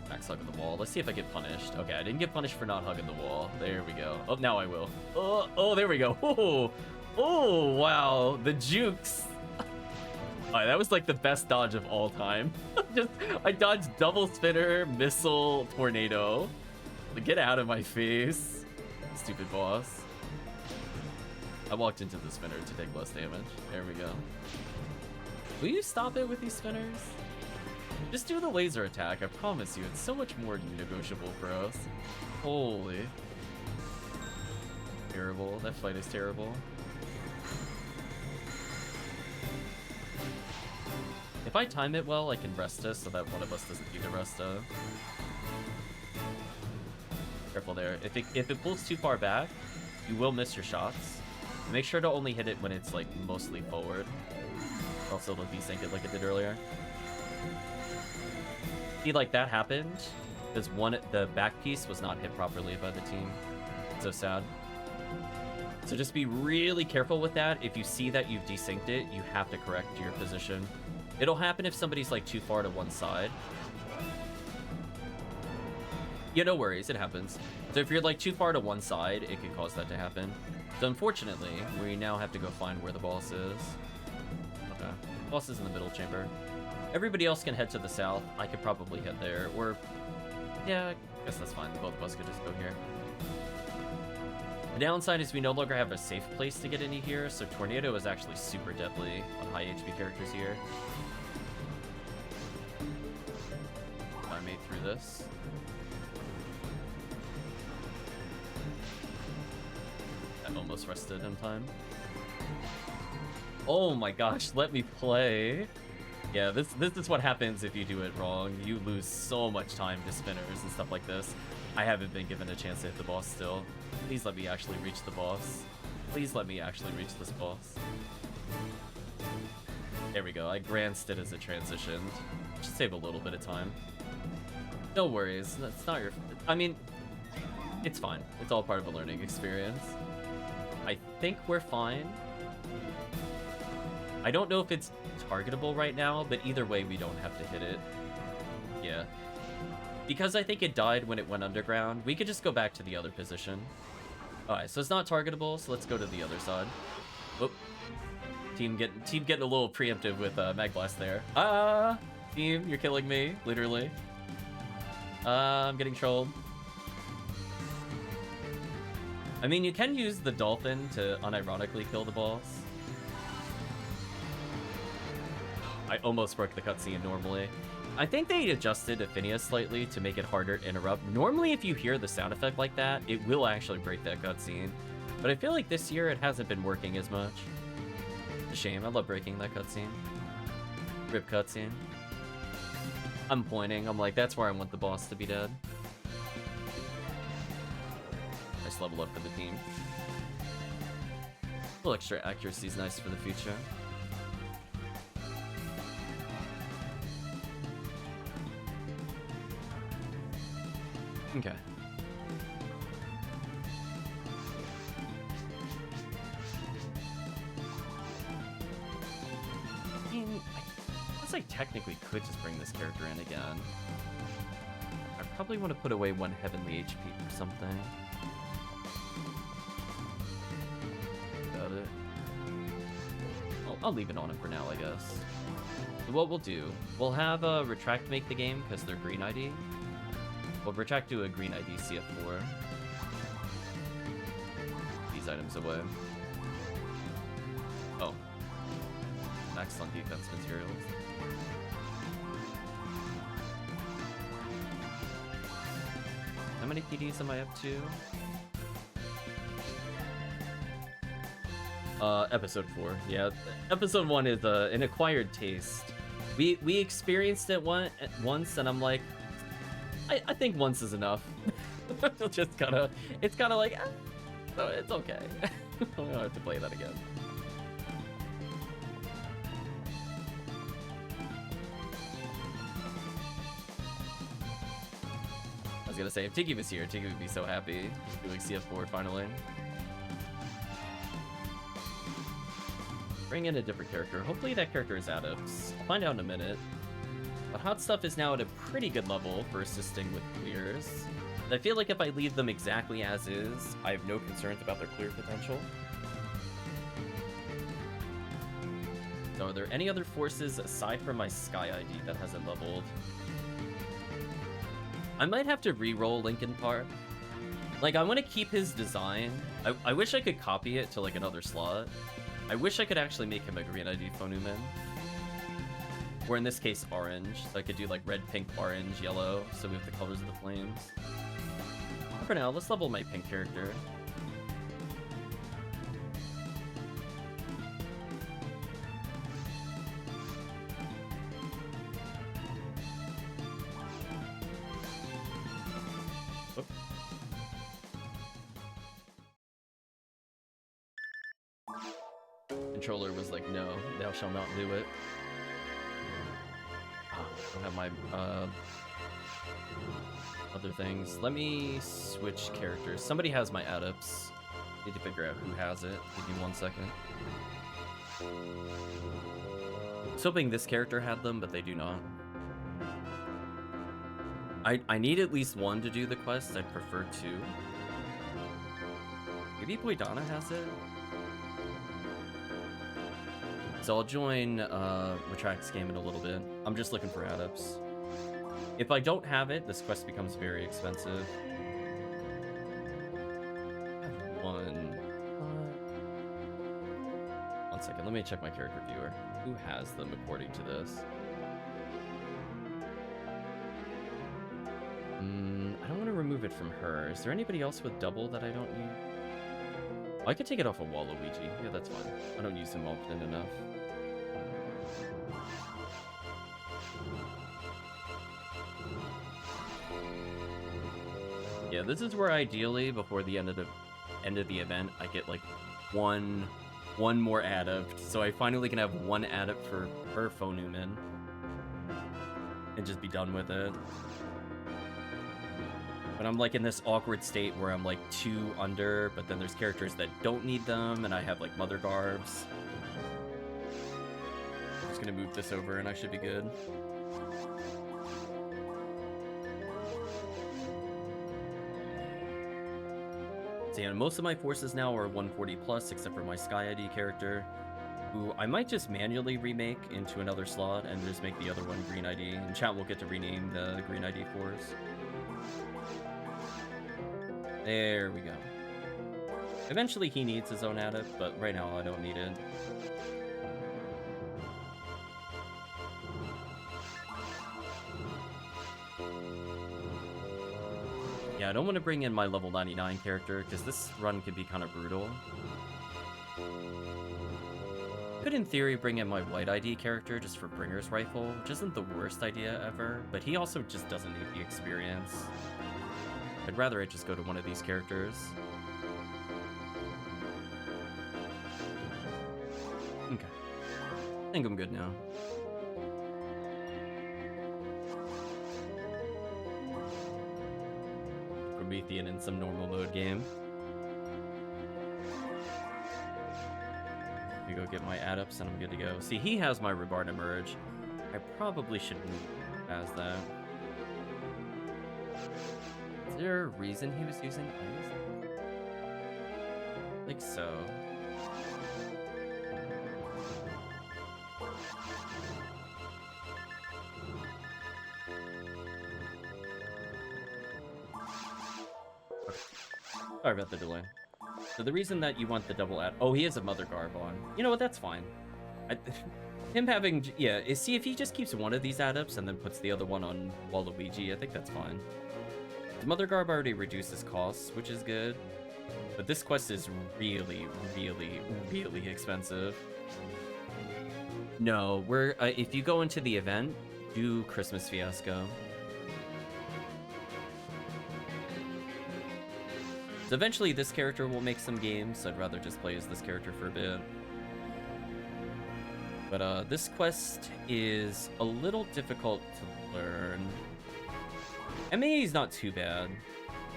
Max hug on the wall. Let's see if I get punished. Okay, I didn't get punished for not hugging the wall. There we go. Oh, now I will. Oh, there we go. Oh, wow. The jukes. Alright, that was like the best dodge of all time. I dodged double spinner, missile, tornado. Get out of my face. Stupid boss. I walked into the spinner to take less damage. There we go. Will you stop it with these spinners? Just do the laser attack. I promise you, it's so much more negotiable for us. Holy. Terrible. That fight is terrible. If I time it well, I can Resta so that one of us doesn't need to Resta. Careful there. If it pulls too far back, you will miss your shots. Make sure to only hit it when it's like mostly forward. Also, it'll desync it like it did earlier. See, like that happened because the back piece was not hit properly by the team. So sad. So just be really careful with that. If you see that you've desynced it, you have to correct your position. It'll happen if somebody's like too far to one side. Yeah, no worries, it happens. So if you're like too far to one side, it can cause that to happen. So unfortunately, we now have to go find where the boss is. Okay, boss is in the middle chamber. Everybody else can head to the south. I could probably head there, or yeah, I guess that's fine. Both of us could just go here. The downside is we no longer have a safe place to get into here, so Tornado is actually super deadly on high HP characters here. I made through this. I almost rested in time. Oh my gosh, let me play. Yeah, this is what happens if you do it wrong. You lose so much time to spinners and stuff like this. I haven't been given a chance to hit the boss still. Please let me actually reach the boss. Please let me actually reach this boss. There we go. I glanced it as it transitioned. Just save a little bit of time. No worries. That's not your... I mean, it's fine. It's all part of a learning experience. I think we're fine. I don't know if it's targetable right now, but either way, we don't have to hit it. Yeah. Because I think it died when it went underground, we could just go back to the other position. Alright, so it's not targetable, so let's go to the other side. Oh. Team getting a little preemptive with Mag Blast there. Team, you're killing me, literally. I'm getting trolled. I mean, you can use the dolphin to unironically kill the boss. I almost broke the cutscene normally. I think they adjusted Ephinea slightly to make it harder to interrupt. Normally, if you hear the sound effect like that, it will actually break that cutscene. But I feel like this year it hasn't been working as much. It's a shame. I love breaking that cutscene. Rip cutscene. I'm pointing. I'm like, that's where I want the boss to be dead. Nice level up for the team. A little extra accuracy is nice for the future. Okay. I mean, I guess I technically could just bring this character in again. I probably want to put away one heavenly HP or something. Got it. I'll leave it on him for now, I guess. So what we'll do, we'll have Retract make the game because they're green ID. We'll Retract to a green ID CF4. These items away. Oh. Excellent defense materials. How many PDs am I up to? Episode 4. Yeah, episode 1 is an acquired taste. We experienced it once, and I'm like, I think once is enough. Just kinda, it's kinda like, so it's okay. We don't have to play that again. I was gonna say, if Tiki was here, Tiki would be so happy doing CF4 finally. Bring in a different character. Hopefully that character is Adepts. I'll find out in a minute. But Hot Stuff is now at a pretty good level for assisting with clears. And I feel like if I leave them exactly as is, I have no concerns about their clear potential. So are there any other forces aside from my Sky ID that hasn't leveled? I might have to re-roll Linkin Park. Like, I want to keep his design. I wish I could copy it to, like, another slot. I wish I could actually make him a green ID Phonumen. Or in this case, orange. So I could do, like, red, pink, orange, yellow. So we have the colors of the flames. For now, let's level my pink character. Controller was like, no, thou shalt not do it. I don't have my other things. Let me switch characters. Somebody has my Adepts. Need to figure out who has it. Give me 1 second. I was hoping this character had them, but they do not. I need at least one to do the quest. I'd prefer 2. Maybe Boydana has it? So I'll join Retract's game in a little bit. I'm just looking for Adepts. If I don't have it, this quest becomes very expensive. One second, let me check my character viewer. Who has them according to this? I don't want to remove it from her. Is there anybody else with double that I don't use? Oh, I could take it off of Waluigi. Yeah, that's fine. I don't use him often enough. Yeah, this is where ideally, before the end of the event, I get like one more adept, so I finally can have one adept for her Phonumen and just be done with it. But I'm like in this awkward state where I'm like 2 under, but then there's characters that don't need them, and I have like Mother Garbs. I'm just gonna move this over and I should be good. So yeah, most of my forces now are 140 plus, except for my Sky ID character, who I might just manually remake into another slot and just make the other one Green ID. And chat will get to rename the Green ID force. There we go. Eventually he needs his own adept, but right now I don't need it. Yeah, I don't want to bring in my level 99 character, because this run could be kind of brutal. Could, in theory, bring in my White ID character just for Bringer's Rifle, which isn't the worst idea ever, but he also just doesn't need the experience. I'd rather it just go to one of these characters. Okay. I think I'm good now. Promethean in some normal mode game. We go get my adepts and I'm good to go. See, he has my Rebarn Emerge. I probably shouldn't as that. Is there a reason he was using ice? I think so. Sorry about the delay. So the reason that you want the double ad... Oh, he has a Mother Garb on. You know what? That's fine. Him having... Yeah, see, if he just keeps one of these adepts and then puts the other one on Waluigi, I think that's fine. The Mother Garb already reduces costs, which is good. But this quest is really, really, really expensive. No, we're... if you go into the event, do Christmas Fiasco. So eventually this character will make some games, so I'd rather just play as this character for a bit. But this quest is a little difficult to learn. MAE is not too bad.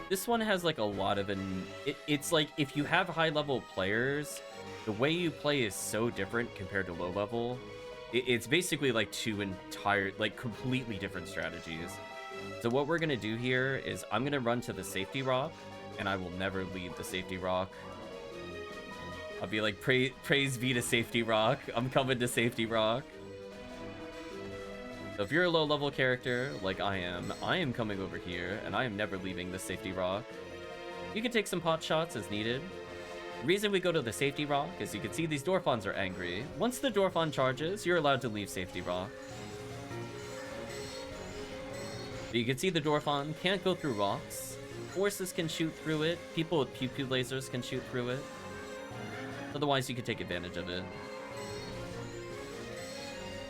This one has like a lot of it's like if you have high level players, the way you play is so different compared to low level. It's basically like two entire, like completely different strategies. So what we're gonna do here is I'm gonna run to the safety rock, and I will never leave the safety rock. I'll be like, praise be to safety rock. I'm coming to safety rock. So if you're a low-level character, like I am coming over here, and I am never leaving the safety rock. You can take some pot shots as needed. The reason we go to the safety rock is you can see these Dorphons are angry. Once the Dorphon charges, you're allowed to leave safety rock. So you can see the Dorphon can't go through rocks. Forces can shoot through it. People with pew-pew lasers can shoot through it. Otherwise, you can take advantage of it.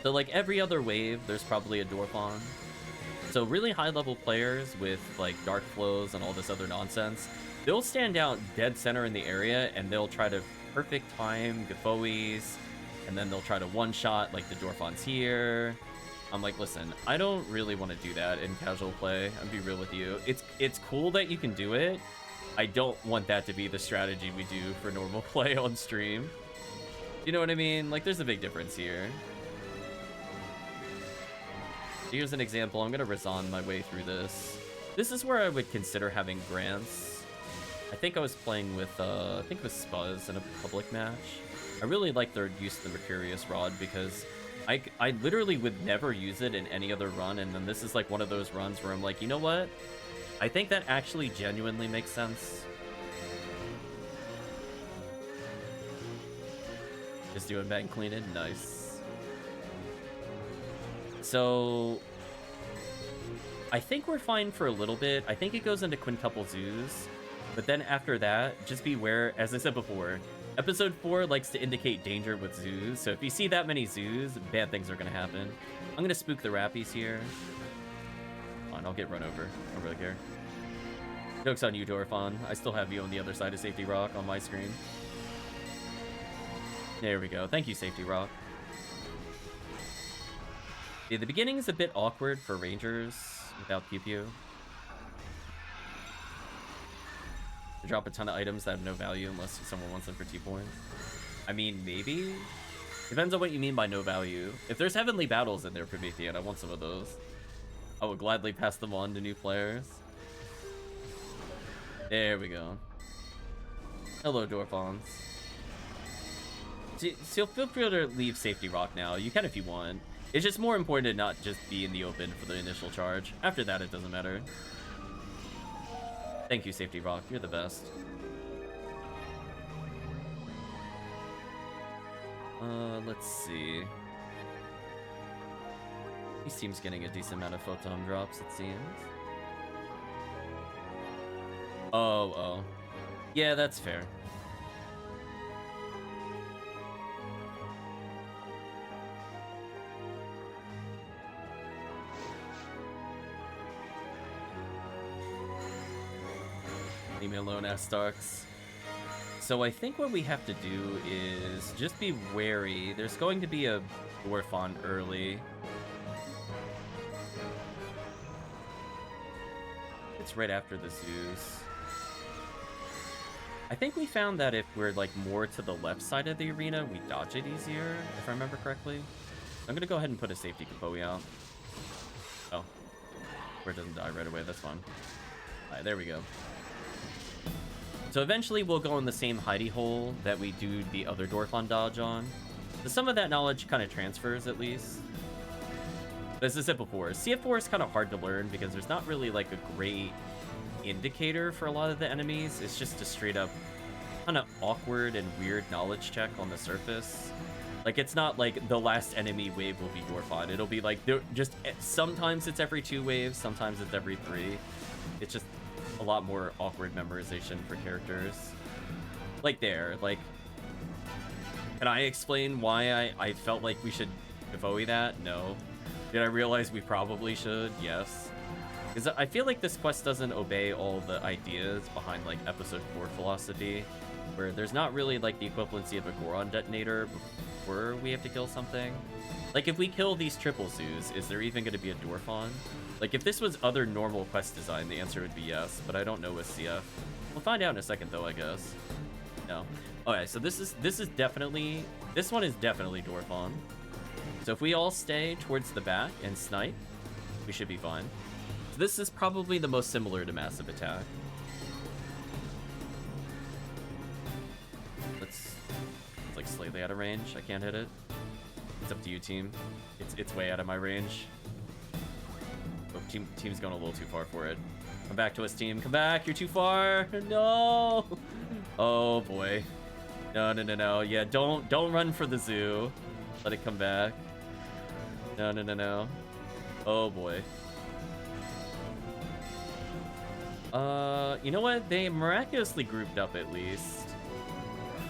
So, like, every other wave, there's probably a Dorphon. So really high-level players with, like, Dark Flows and all this other nonsense, they'll stand out dead center in the area, and they'll try to perfect time Gafoes, and then they'll try to one-shot, like, the Dorphons here. I'm like, listen, I don't really want to do that in casual play. I'll be real with you. It's cool that you can do it. I don't want that to be the strategy we do for normal play on stream. You know what I mean? Like, there's a big difference here. Here's an example. I'm going to Razan my way through this. This is where I would consider having grants. I think I was playing with, I think it was Spuzz in a public match. I really like their use of the Mercurius Rod because I literally would never use it in any other run, and then this is like one of those runs where I'm like, you know what? I think that actually genuinely makes sense. Just doing bank cleaning? Nice. So I think we're fine for a little bit. I think it goes into quintuple zoos, but then after that, just beware. As I said before, episode 4 likes to indicate danger with zoos, so if you see that many zoos, bad things are gonna happen. I'm gonna spook the Rappies here. Fine, I'll get run over. I don't really care. Joke's on you, Dorphon. I still have you on the other side of Safety Rock on my screen. There we go. Thank you, Safety Rock. Yeah, the beginning is a bit awkward for Rangers without Pew Pew. to drop a ton of items that have no value unless someone wants them for T points. I mean, maybe? Depends on what you mean by no value. If there's Heavenly Battles in there, Promethean, I want some of those. I would gladly pass them on to new players. There we go. Hello, Dorfons. So feel free to leave Safety Rock now. You can if you want. It's just more important to not just be in the open for the initial charge. After that, it doesn't matter. Thank you, Safety Rock. You're the best. Let's see. He seems getting a decent amount of photon drops, it seems. Oh. Yeah, that's fair. Leave me alone, Astarks. So I think what we have to do is just be wary. There's going to be a Dwarfon early. It's right after the Zeus. I think we found that if we're like more to the left side of the arena, we dodge it easier, if I remember correctly. I'm gonna go ahead and put a safety Kapoe out. Oh. Where it doesn't die right away, that's fine. Alright, there we go. So eventually we'll go in the same hidey hole that we do the other Dwarfon dodge on. So some of that knowledge kind of transfers, at least. But as I said before, CF4 is kind of hard to learn because there's not really like a great indicator for a lot of the enemies. It's just a straight up kind of awkward and weird knowledge check on the surface. Like, it's not like the last enemy wave will be Dwarfon. It'll be like, just sometimes it's every 2 waves, sometimes it's every 3. It's just a lot more awkward memorization for characters. Like there, like, can I explain why I felt like we should Kapoe that? No. Did I realize we probably should? Yes. Because I feel like this quest doesn't obey all the ideas behind like episode 4 philosophy, where there's not really like the equivalency of a Goron detonator before we have to kill something. Like, if we kill these triple zoos, is there even going to be a Dwarfon? Like, if this was other normal quest design, the answer would be yes, but I don't know with CF. We'll find out in a second, though, I guess. No. Okay, so this is definitely... This one is definitely Dwarfon. So if we all stay towards the back and snipe, we should be fine. So this is probably the most similar to Massive Attack. It's like slightly out of range. I can't hit it. It's up to you, team. It's way out of my range. Oh, team's going a little too far for it. Come back to us, team. Come back. You're too far. No. Oh boy. No. Yeah, don't run for the zoo. Let it come back. No. Oh boy. You know what? They miraculously grouped up at least.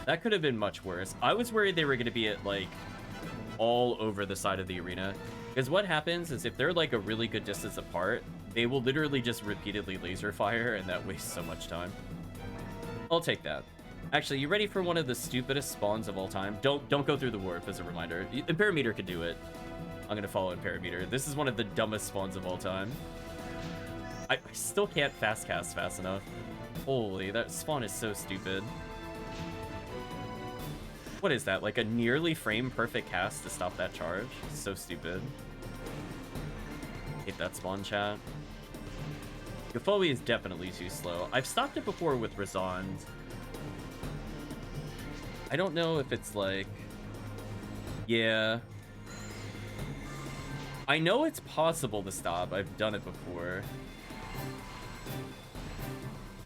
That could have been much worse. I was worried they were going to be at like all over the side of the arena. Because what happens is if they're like a really good distance apart, they will literally just repeatedly laser fire, and that wastes so much time. I'll take that. Actually, you ready for one of the stupidest spawns of all time? Don't go through the warp, as a reminder. Imperameter could do it. I'm gonna follow Imperameter. This is one of the dumbest spawns of all time. I still can't fast cast fast enough. Holy, that spawn is so stupid. What is that? Like a nearly frame perfect cast to stop that charge? So stupid. Hate that spawn, chat. Kapoe is definitely too slow. I've stopped it before with Razond. I don't know if it's like... Yeah. I know it's possible to stop. I've done it before.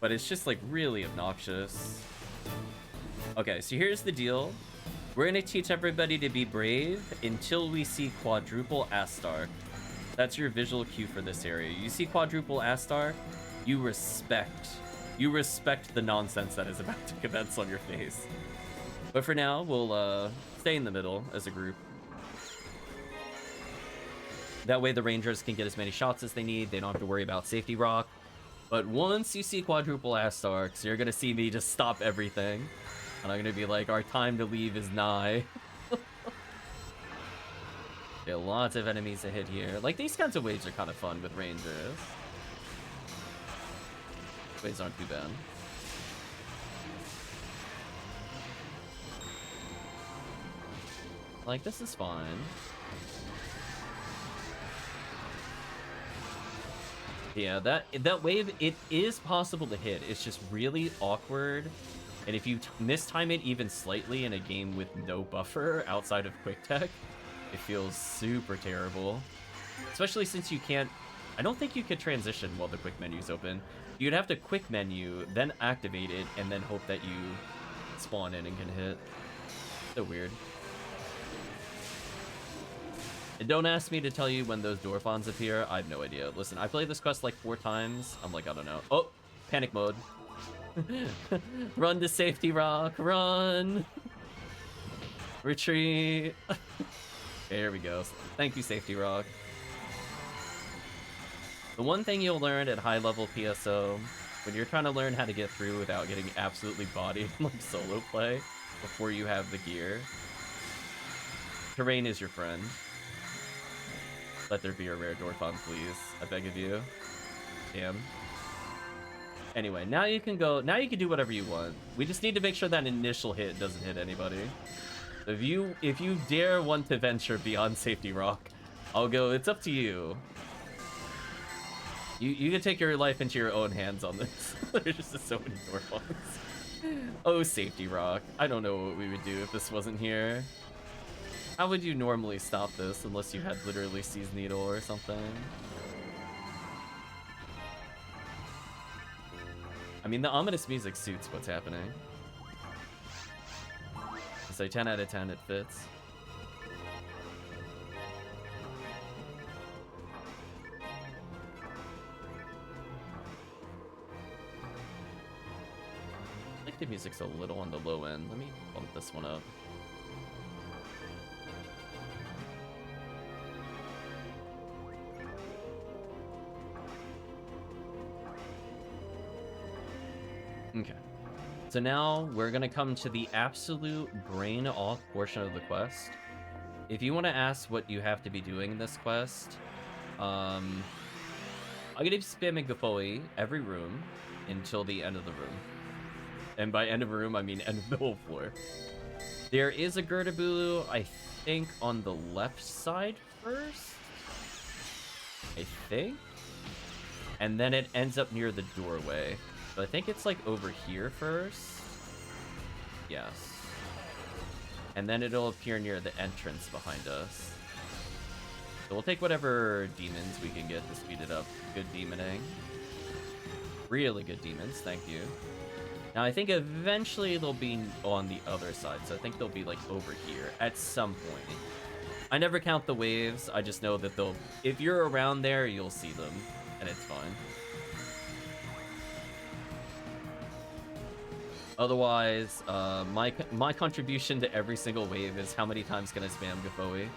But it's just like really obnoxious. Okay, so here's the deal. We're gonna teach everybody to be brave until we see quadruple Astar. That's your visual cue for this area. You see quadruple Astar, you respect the nonsense that is about to commence on your face. But for now, we'll stay in the middle as a group. That way the Rangers can get as many shots as they need. They don't have to worry about safety rock. But once you see quadruple Astarks, you're gonna see me just stop everything. And I'm gonna be like, our time to leave is nigh. Yeah, lots of enemies to hit here. Like, these kinds of waves are kind of fun with Rangers. Waves aren't too bad. Like, this is fine. Yeah, that wave, it is possible to hit. It's just really awkward. And if you mistime it even slightly in a game with no buffer outside of quick tech, it feels super terrible. Especially since you can't... I don't think you could transition while the quick menu's open. You'd have to quick menu, then activate it, and then hope that you spawn in and can hit. So weird. And don't ask me to tell you when those Dorphons appear. I have no idea. Listen, I played this quest like 4 times. I'm like, I don't know. Oh, panic mode. Run to safety rock, run. Retreat. There we go. Thank you, safety rock. The one thing you'll learn at high level PSO, when you're trying to learn how to get through without getting absolutely bodied in like solo play before you have the gear, terrain is your friend. Let there be a rare Dorphon, please. I beg of you. Damn. Anyway, now you can go. Now you can do whatever you want. We just need to make sure that initial hit doesn't hit anybody. If you dare want to venture beyond safety rock, I'll go. It's up to you. You can take your life into your own hands on this. There's just so many Dorphons. Oh, safety rock. I don't know what we would do if this wasn't here. How would you normally stop this unless you had literally Seized Needle or something? I mean, the ominous music suits what's happening. So 10 out of 10, it fits. I think the music's a little on the low end. Let me bump this one up. Okay. So now we're gonna come to the absolute brain off portion of the quest. If you want to ask what you have to be doing in this quest, I'm gonna be spamming Gafoi every room until the end of the room. And by end of room, I mean end of the whole floor. There is a Gertabulu, I think, on the left side first? I think? And then it ends up near the doorway. But I think it's like over here first. Yes. And then it'll appear near the entrance behind us. So we'll take whatever demons we can get to speed it up. Good demoning. Really good demons, thank you. Now I think eventually they'll be on the other side, so I think they'll be like over here at some point. I never count the waves, I just know that they'll... If you're around there, you'll see them, and it's fine. Otherwise, my contribution to every single wave is how many times can I spam Gafoi?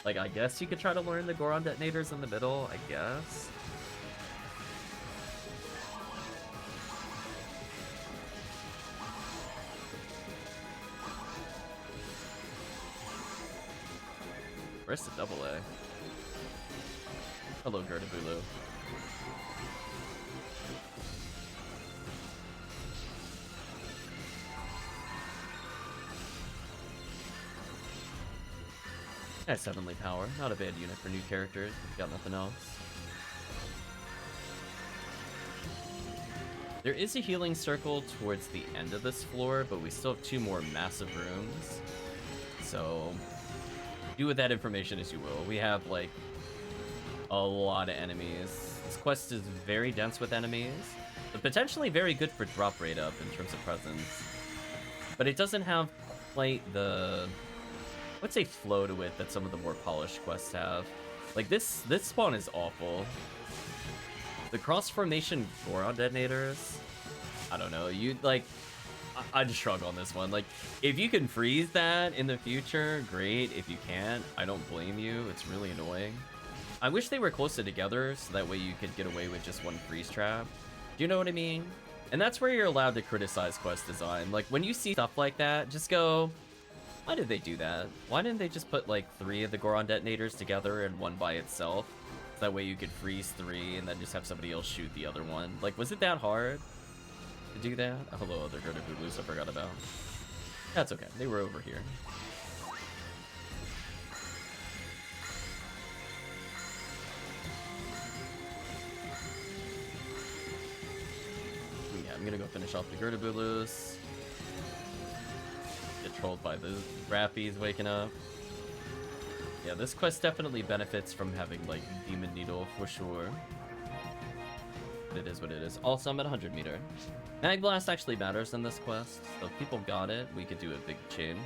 Like, I guess you could try to learn the Goron detonators in the middle, I guess. Where's the double A? Hello, Gertabulu. That's Heavenly Power. Not a bad unit for new characters. We've got nothing else. There is a healing circle towards the end of this floor, but we still have 2 more massive rooms. So... do with that information as you will. We have, like, a lot of enemies. This quest is very dense with enemies, but potentially very good for drop rate up in terms of presence. But it doesn't have quite the, let's say, flow to it that some of the more polished quests have. Like, this spawn is awful. The cross-formation Goron detonators, I don't know, I just shrug on this one. Like, if you can freeze that in the future, great. If you can't, I don't blame you. It's really annoying. I wish they were closer together, so that way you could get away with just one freeze trap. Do you know what I mean? And that's where you're allowed to criticize quest design. Like, when you see stuff like that, just go, why did they do that? Why didn't they just put, like, 3 of the Goron detonators together and one by itself? That way you could freeze 3 and then just have somebody else shoot the other one. Like, was it that hard to do that? Oh, hello, other Gerda-Booblus I forgot about. That's okay. They were over here. Yeah, I'm gonna go finish off the Gerda-Booblus. Get trolled by the Rappies waking up. Yeah, this quest definitely benefits from having, like, Demon Needle for sure. But it is what it is. Also, I'm at 100 meter. Mag Blast actually matters in this quest, so if people got it, we could do a big chain.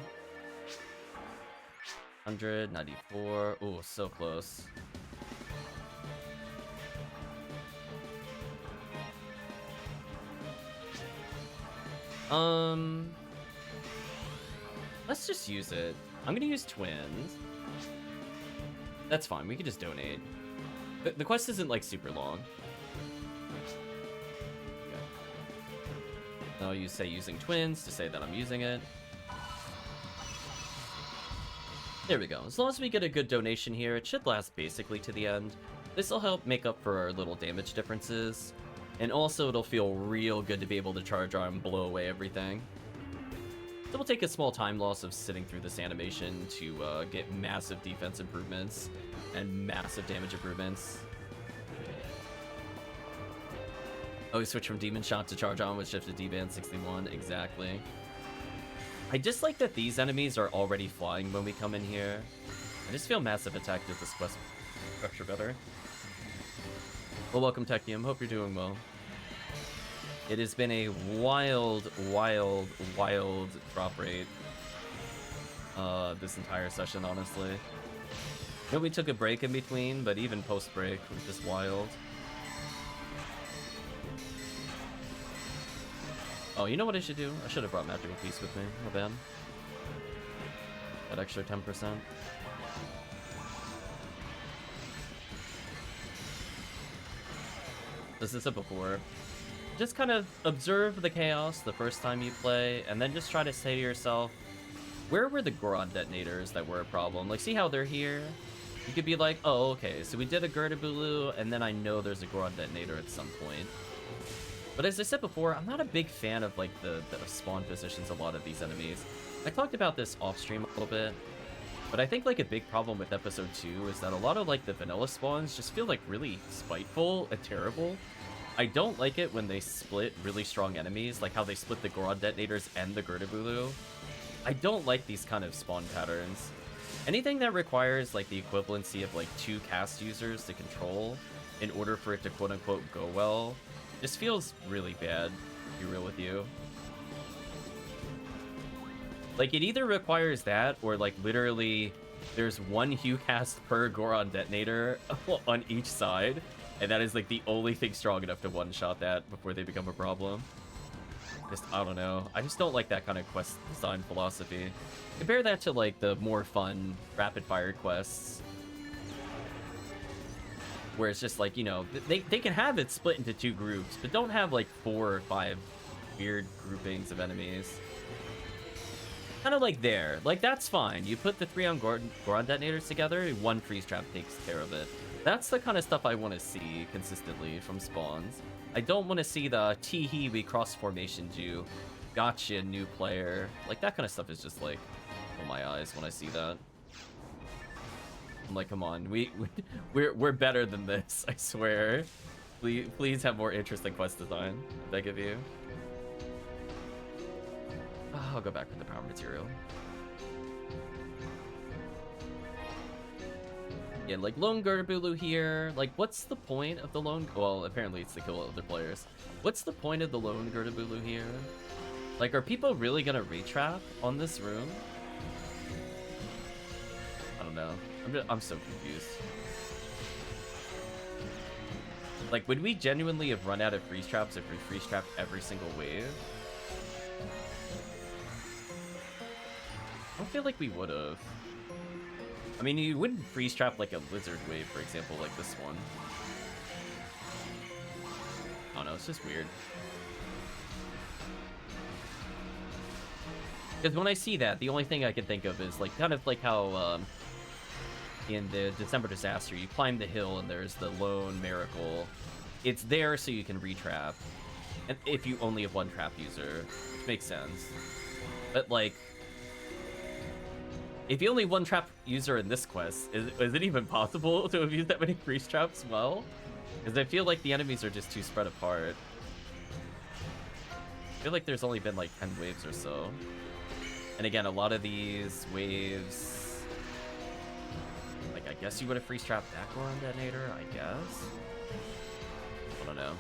100, 94. Ooh, so close. Let's just use it. I'm gonna use twins. That's fine, we can just donate. The quest isn't, like, super long. Okay. I'll say using twins to say that I'm using it. There we go. As long as we get a good donation here, it should last basically to the end. This will help make up for our little damage differences. And also, it'll feel real good to be able to charge arm and blow away everything. So we'll take a small time loss of sitting through this animation to get massive defense improvements and massive damage improvements. Oh, we switched from Demon Shot to Charge On with shift to D-Band 61, exactly. I just like that these enemies are already flying when we come in here. I just feel massive attack does this quest structure better. Well, welcome Techium, hope you're doing well. It has been a wild, wild, wild drop rate this entire session, honestly. I know we took a break in between, but even post-break was just wild. Oh, you know what I should do? I should have brought Magical Piece with me. My bad. That extra 10%. As I said before, just kind of observe the chaos the first time you play, and then just try to say to yourself, where were the Goron detonators that were a problem? Like, see how they're here? You could be like, oh, okay, so we did a Gerda-Bulu, and then I know there's a Goron detonator at some point. But as I said before, I'm not a big fan of, like, the spawn positions of a lot of these enemies. I talked about this off-stream a little bit, but I think, like, a big problem with episode 2 is that a lot of, like, the vanilla spawns just feel, like, really spiteful and terrible. I don't like it when they split really strong enemies, like how they split the Goron detonators and the Gerda-Bulu. I don't like these kind of spawn patterns. Anything that requires, like, the equivalency of, like, 2 cast users to control in order for it to quote-unquote go well just feels really bad, to be real with you. Like, it either requires that, or, like, literally there's 1 Hue cast per Goron detonator on each side, and that is, like, the only thing strong enough to one-shot that before they become a problem. Just, I don't know. I just don't like that kind of quest design philosophy. Compare that to, like, the more fun rapid-fire quests, where it's just, like, you know, they can have it split into 2 groups, but don't have, like, 4 or 5 weird groupings of enemies. Kind of like there. Like, that's fine. You put the 3 on Goron detonators together, 1 freeze trap takes care of it. That's the kind of stuff I want to see consistently from spawns. I don't want to see the tee-hee, we cross formations you, gotcha, new player. Like, that kind of stuff is just like, oh my eyes when I see that. I'm like, come on, we're better than this, I swear. Please have more interesting quest design, I beg of you. Oh, I'll go back with the power material. Yeah, like, lone Gerda-Bulu here. Like, what's the point of the lone... Well, apparently it's to kill other players. What's the point of the lone Gerda-Bulu here? Like, are people really gonna retrap on this room? I don't know. I'm so confused. Like, would we genuinely have run out of freeze traps if we freeze trapped every single wave? I don't feel like we would have. I mean, you wouldn't freeze trap like a lizard wave, for example, like this one. I don't know, it's just weird. Because when I see that, the only thing I can think of is, like, kind of like how in the December Disaster, you climb the hill and there's the lone miracle. It's there so you can retrap. And if you only have one trap user, which makes sense. But like, if you only one trap user in this quest, is it even possible to have used that many freeze traps well? Because I feel like the enemies are just too spread apart. I feel like there's only been like 10 waves or so. And again, a lot of these waves, like I guess you would have freeze trapped that Goron detonator, I guess. I don't know.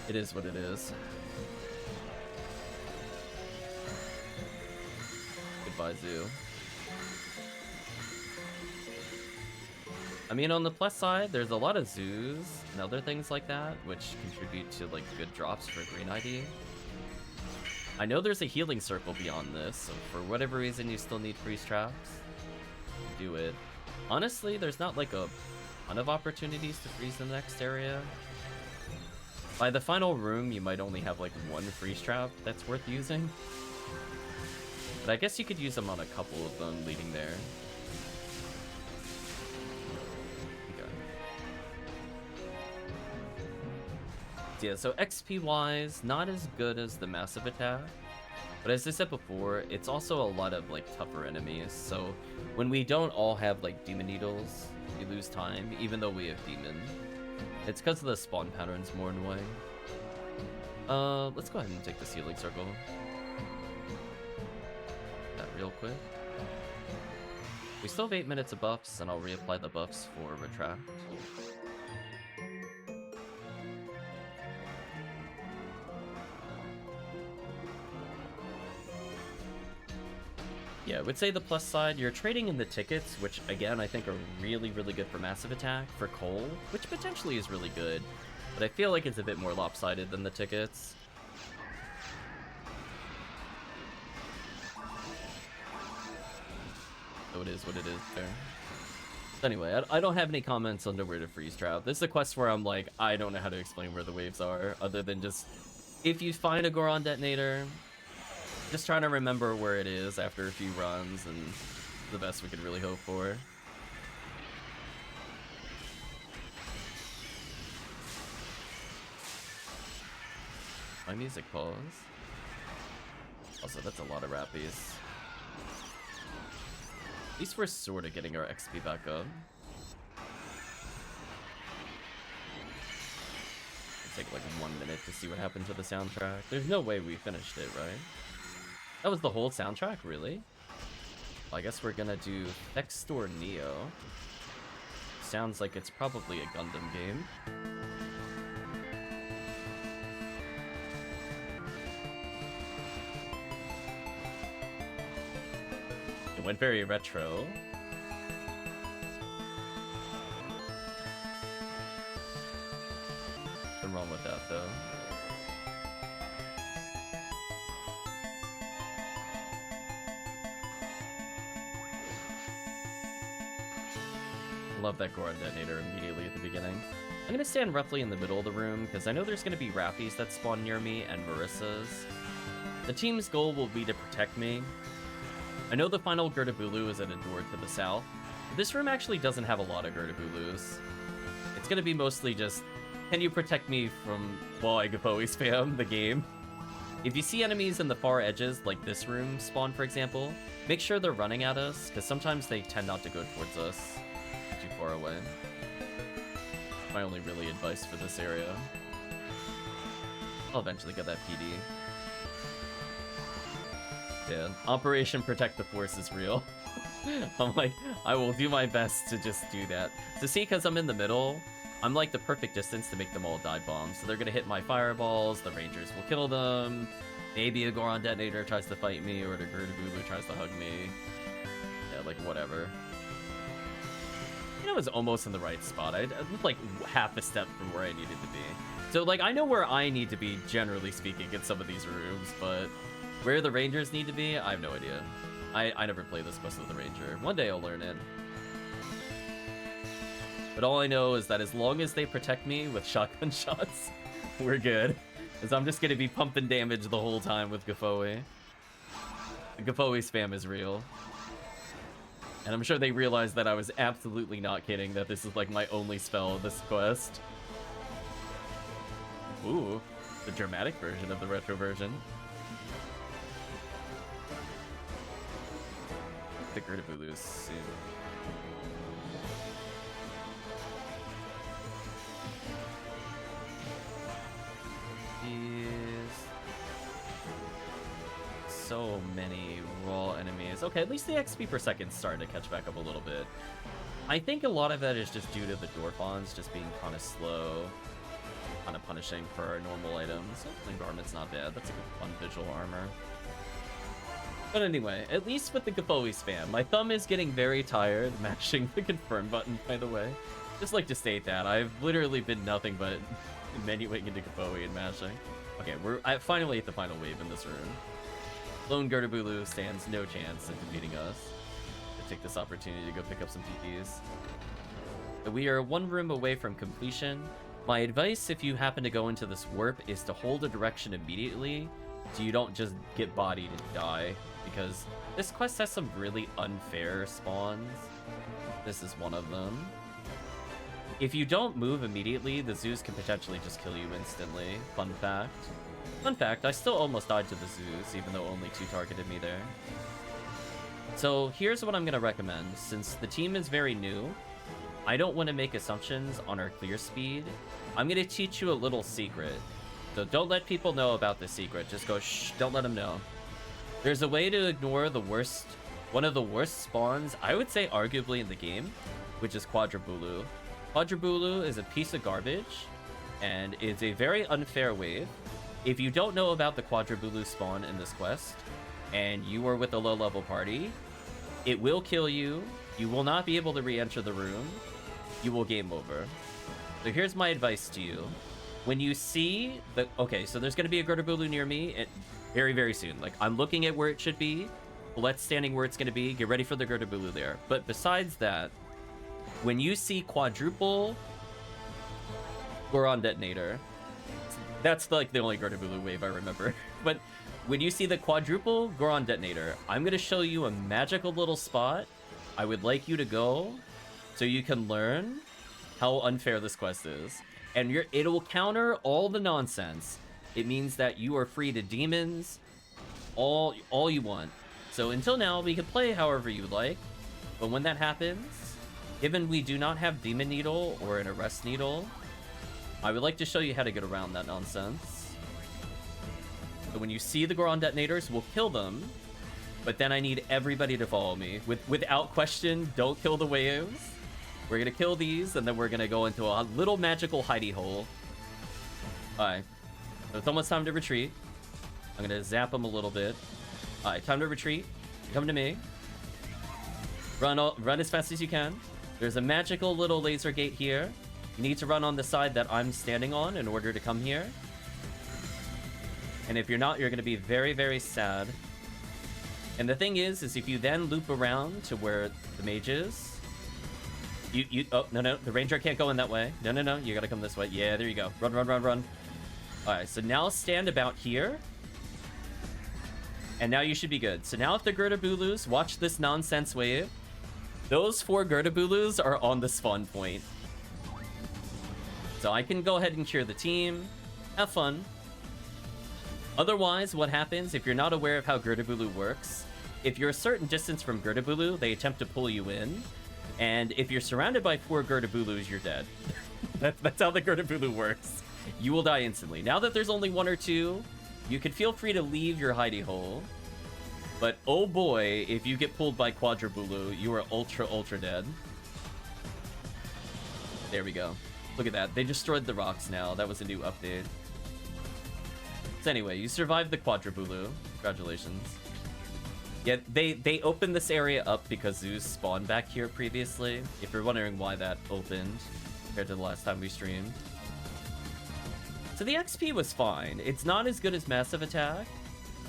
It is what it is. Goodbye, Zoo. I mean, on the plus side, there's a lot of zoos and other things like that, which contribute to like good drops for green ID. I know there's a healing circle beyond this, so for whatever reason you still need freeze traps, do it. Honestly, there's not like a ton of opportunities to freeze in the next area. By the final room, you might only have like one freeze trap that's worth using. But I guess you could use them on a couple of them leading there. Yeah, so XP wise, not as good as the massive attack, but as I said before, it's also a lot of like tougher enemies. So when we don't all have like demon needles, we lose time, even though we have demon. It's because of the spawn patterns more annoying. Let's go ahead and take this healing circle. That real quick. We still have 8 minutes of buffs, and I'll reapply the buffs for retract. Yeah, I would say the plus side, you're trading in the tickets, which again I think are really, really good for massive attack, for coal, which potentially is really good, but I feel like it's a bit more lopsided than the tickets. So it is what it is there. So anyway, I don't have any comments on where to freeze trap. This is a quest where I'm like, I don't know how to explain where the waves are, other than just, if you find a Goron detonator, just trying to remember where it is after a few runs, and the best we could really hope for. My music pause. Also, that's a lot of rappies. At least we're sort of getting our XP back up. It'll take like 1 minute to see what happened to the soundtrack. There's no way we finished it, right? That was the whole soundtrack, really? Well, I guess we're gonna do Next Door Neo. Sounds like it's probably a Gundam game. It went very retro. Nothing wrong with that, though. Love that Goron detonator immediately at the beginning. I'm gonna stand roughly in the middle of the room because I know there's gonna be Rappies that spawn near me and Marissas. The team's goal will be to protect me. I know the final Gertabulu is at a door to the south, but this room actually doesn't have a lot of Gertabulus. It's gonna be mostly just, can you protect me from, well, I could always spam the game. If you see enemies in the far edges, like this room spawn for example, make sure they're running at us, because sometimes they tend not to go towards us too far away. My only really advice for this area. I'll eventually get that PD. Yeah, Operation Protect the Force is real. I'm like, I will do my best to just do that. So see, because I'm in the middle, I'm like the perfect distance to make them all dive bombs. So they're gonna hit my fireballs, the Rangers will kill them, maybe a Goron detonator tries to fight me, or the Gertabulu tries to hug me. Yeah, like whatever. You know, I was almost in the right spot. I was like half a step from where I needed to be. So like, I know where I need to be, generally speaking, in some of these rooms, but where the Rangers need to be, I have no idea. I never played this quest with the Ranger. One day I'll learn it. But all I know is that as long as they protect me with shotgun shots, we're good. Because I'm just going to be pumping damage the whole time with Gafoe. The Gafoe spam is real. And I'm sure they realized that I was absolutely not kidding, that this is like my only spell of this quest. Ooh, the dramatic version of the retro version. The Gertabulu soon. So many raw enemies. Okay, at least the XP per second starting to catch back up a little bit. I think a lot of that is just due to the Dorphons just being kind of slow, kind of punishing for our normal items. Opening garment's not bad. That's a good fun visual armor. But anyway, at least with the Gafoe spam, my thumb is getting very tired mashing the confirm button, by the way. Just like to state that. I've literally been nothing but menuing into Gafoe and mashing. Okay, I finally hit the final wave in this room. Lone Gertabulu stands no chance of defeating us. To take this opportunity to go pick up some TPs. We are one room away from completion. My advice, if you happen to go into this warp, is to hold a direction immediately so you don't just get bodied and die. Because this quest has some really unfair spawns. This is one of them. If you don't move immediately, the Zeus can potentially just kill you instantly. Fun fact. Fun fact, I still almost died to the Zeus, even though only 2 targeted me there. So here's what I'm going to recommend. Since the team is very new, I don't want to make assumptions on our clear speed. I'm going to teach you a little secret. So don't let people know about this secret. Just go shh, don't let them know. There's a way to ignore the worst, one of the worst spawns, I would say arguably in the game, which is Quadrabulu. Quadrabulu is a piece of garbage, and it's a very unfair wave. If you don't know about the Quadrabulu spawn in this quest, and you are with a low-level party, it will kill you, you will not be able to re-enter the room, you will game over. So here's my advice to you. When you see the... Okay, so there's going to be a Gertabulu near me very, very soon. Like, I'm looking at where it should be, Colette's standing where it's going to be, get ready for the Gertabulu there. But besides that, when you see quadruple Goron Detonator, that's like the only Gertabulu wave I remember. But when you see the quadruple Goron Detonator, I'm going to show you a magical little spot I would like you to go so you can learn how unfair this quest is. And it will counter all the nonsense. It means that you are free to demons all you want. So until now, we can play however you like. But when that happens, given we do not have Demon Needle or an Arrest Needle, I would like to show you how to get around that nonsense. So when you see the Goron Detonators, we'll kill them. But then I need everybody to follow me. Without question, don't kill the waves. We're going to kill these, and then we're going to go into a little magical hidey hole. Alright. So it's almost time to retreat. I'm going to zap them a little bit. Alright, time to retreat. Come to me. Run as fast as you can. There's a magical little laser gate here. You need to run on the side that I'm standing on in order to come here. And if you're not, you're going to be very, very sad. And the thing is if you then loop around to where the mage is... Oh, no, the ranger can't go in that way. No, you gotta come this way. Yeah, there you go. Run. Alright, so now stand about here. And now you should be good. So now if the Gertabulus, watch this nonsense wave. Those 4 Gertabulus are on the spawn point. So I can go ahead and cure the team. Have fun. Otherwise, what happens, if you're not aware of how Gertabulu works, if you're a certain distance from Gertabulu, they attempt to pull you in. And if you're surrounded by 4 Gertabulus, you're dead. That's how the Gertabulu works. You will die instantly. Now that there's only 1 or 2, you can feel free to leave your hidey hole. But oh boy, if you get pulled by Quadrabulu, you are ultra dead. There we go. Look at that. They destroyed the rocks now. That was a new update. So anyway, you survived the Quadrabulu. Congratulations. Yeah, they opened this area up because Zeus spawned back here previously. If you're wondering why that opened compared to the last time we streamed. So the XP was fine. It's not as good as Massive Attack,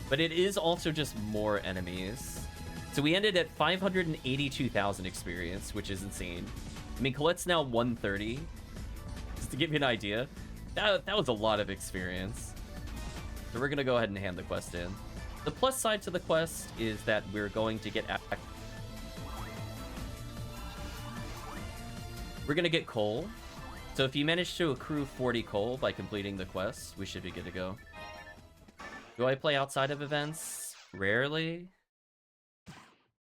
but it is also just more enemies. So we ended at 582,000 experience, which is insane. I mean, Colette's now 130. Just to give you an idea, that was a lot of experience. So we're gonna go ahead and hand the quest in. The plus side to the quest is that we're going to get We're gonna get coal. So if you manage to accrue 40 coal by completing the quest, we should be good to go. Do I play outside of events? Rarely.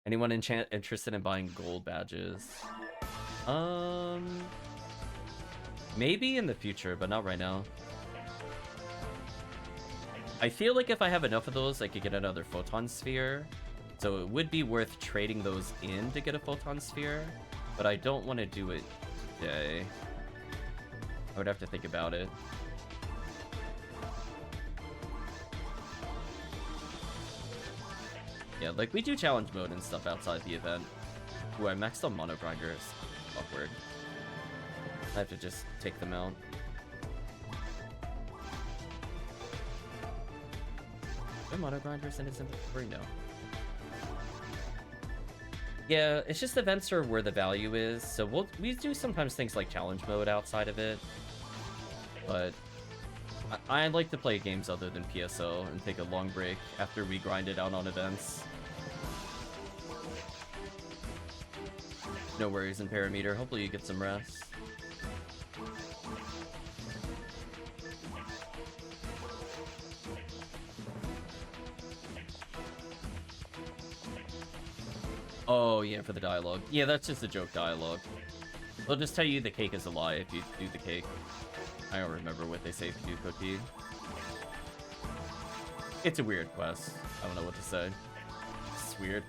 Anyone interested in buying gold badges? Maybe in the future, but not right now. I feel like if I have enough of those, I could get another photon sphere. So it would be worth trading those in to get a photon sphere, but I don't want to do it today. I would have to think about it. Yeah, like we do challenge mode and stuff outside the event. Ooh, I maxed out mono grinders. Awkward. I have to just take them out. Are mono grinders in his inventory? No. Yeah, it's just events are where the value is. So we do sometimes things like challenge mode outside of it. But I like to play games other than PSO and take a long break after we grind it out on events. No worries in Parameter. Hopefully you get some rest. Oh, yeah, for the dialogue. Yeah, that's just a joke dialogue. They'll just tell you the cake is a lie if you do the cake. I don't remember what they say if you do cookie. It's a weird quest. I don't know what to say. It's weird.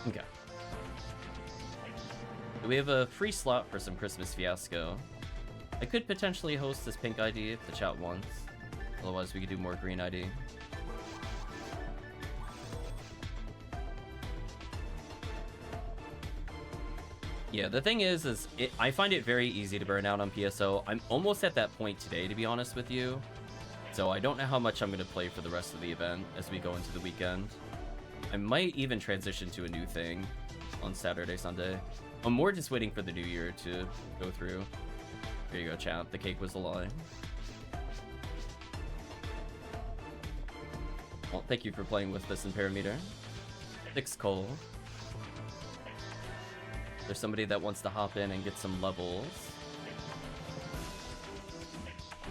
Okay. We have a free slot for some Christmas Fiasco. I could potentially host this pink ID if the chat wants. Otherwise, we could do more green ID. Yeah, the thing is I find it very easy to burn out on PSO. I'm almost at that point today, to be honest with you. So I don't know how much I'm going to play for the rest of the event as we go into the weekend. I might even transition to a new thing on Saturday, Sunday. I'm more just waiting for the new year to go through. There you go, chat. The cake was a lie. Well, thank you for playing with this in Parameter. 6 coal. There's somebody that wants to hop in and get some levels.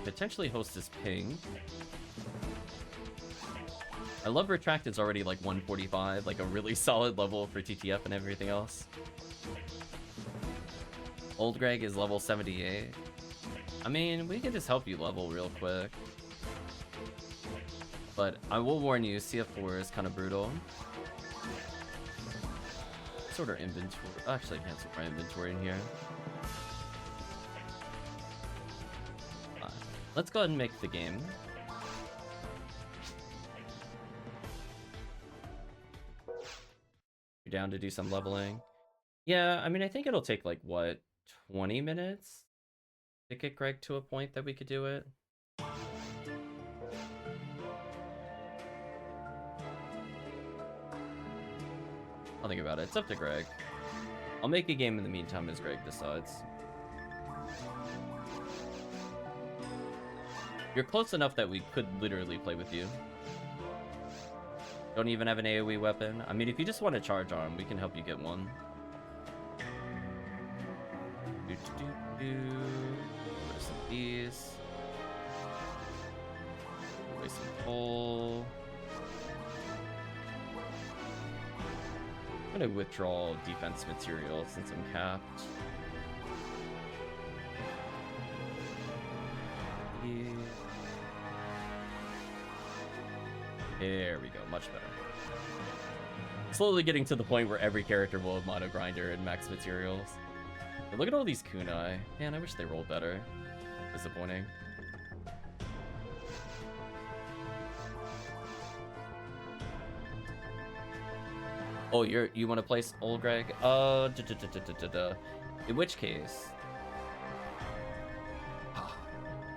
Potentially host this ping. I love Retract is already like 145, like a really solid level for TTF and everything else. OooldGreeeg is level 78. I mean, we can just help you level real quick. But I will warn you, CF4 is kind of brutal. Sort of inventory. Actually, I can't sort my inventory in here. Let's go ahead and make the game. You're down to do some leveling? Yeah, I mean, I think it'll take like, what, 20 minutes to get Greg to a point that we could do it? I'll think about it. It's up to Greg. I'll make a game in the meantime as Greg decides. You're close enough that we could literally play with you. Don't even have an AoE weapon. I mean, if you just want to charge arm, we can help you get one. Put some of these. Waste some coal. I'm gonna withdraw defense material since I'm capped. There we go, much better. Slowly getting to the point where every character will have mono grinder and max materials. But look at all these kunai. Man, I wish they rolled better. Disappointing. Oh, you want to place OooldGreeeg? In which case,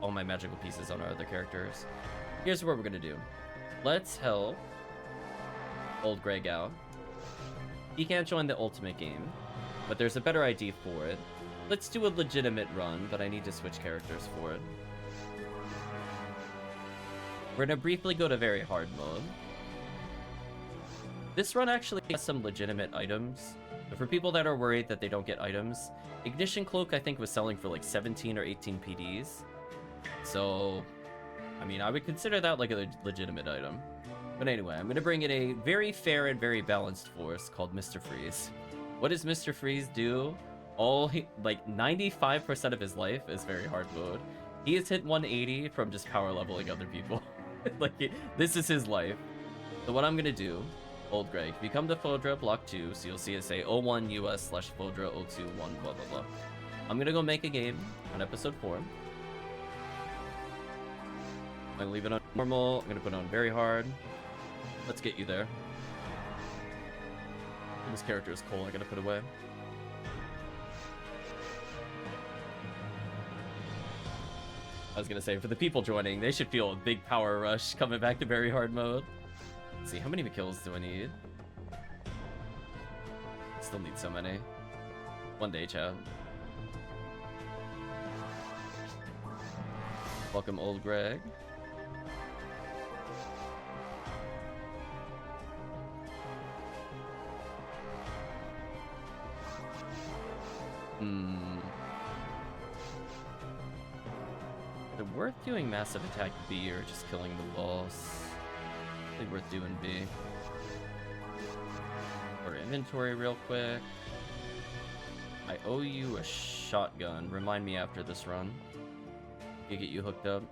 all my magical pieces on our other characters. Here's what we're gonna do. Let's help OooldGreeeg out. He can't join the ultimate game, but there's a better idea for it. Let's do a legitimate run, but I need to switch characters for it. We're gonna briefly go to very hard mode. This run actually has some legitimate items for people that are worried that they don't get items, Ignition Cloak I think was selling for like 17 or 18 PDs. So, I mean, I would consider that like a legitimate item. But anyway, I'm going to bring in a very fair and very balanced force called Mr. Freeze. What does Mr. Freeze do? Like 95% of his life is very hard mode. He has hit 180 from just power leveling other people. Like, this is his life. So what I'm going to do, OooldGreeeg, become the Fodra block 2, so you'll see it say 01 US / Fodra 021 blah blah blah. I'm going to go make a game on episode 4. I'm going to leave it on normal. I'm going to put it on very hard. Let's get you there. This character is cool. I gotta put away. I was gonna say, for the people joining, they should feel a big power rush coming back to very hard mode. Let's see, how many kills do I need? Still need so many. One day, chat. Welcome, OooldGreeeg. Is it worth doing massive attack B or just killing the boss? I think worth doing B. Or inventory real quick. I owe you a shotgun. Remind me after this run. To get you hooked up.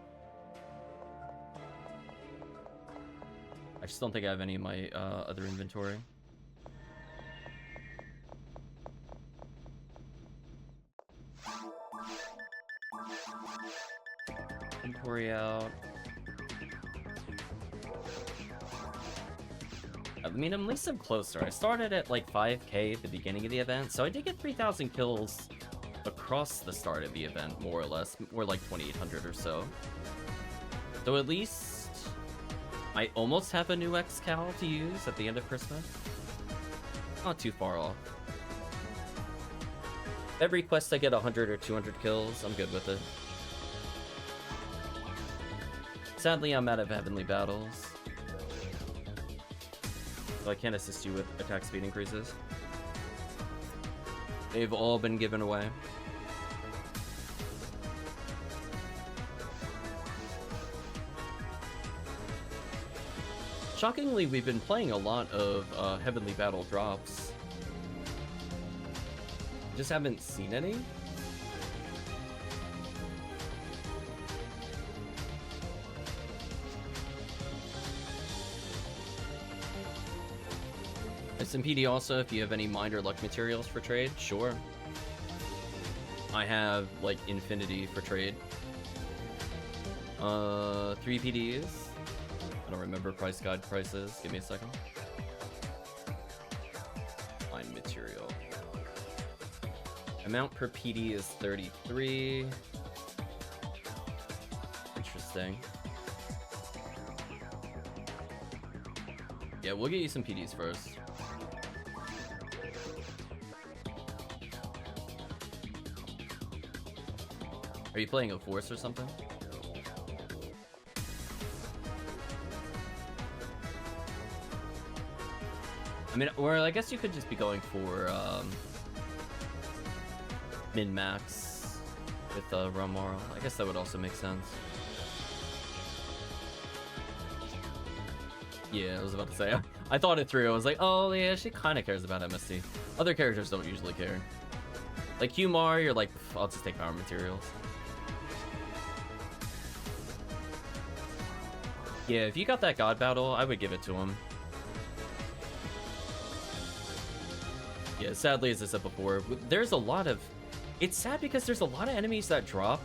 I just don't think I have any of my other inventory. Inventory out. I mean, at least I'm closer. I started at like 5k at the beginning of the event, so I did get 3,000 kills across the start of the event, more or less. More like 2,800 or so. So at least I almost have a new X-Cal to use at the end of Christmas. Not too far off. Every quest I get 100 or 200 kills, I'm good with it. Sadly, I'm out of Heavenly Battles, so I can't assist you with attack speed increases. They've all been given away. Shockingly, we've been playing a lot of Heavenly Battle drops. Just haven't seen any. SMP also, if you have any mind or luck materials for trade, sure. I have like infinity for trade. 3 PDs. I don't remember price guide prices. Give me a second. Find material. Amount per PD is 33. Interesting. Yeah, we'll get you some PDs first. Are you playing a force or something? I mean, or I guess you could just be going for min-max with Romaro. I guess that would also make sense. Yeah, I was about to say. I thought it through. I was like, oh yeah, she kind of cares about MST. Other characters don't usually care. Like Humar, you're like, I'll just take power materials. Yeah, if you got that God battle, I would give it to him. Yeah, sadly, as I said before, there's a lot of... It's sad because there's a lot of enemies that drop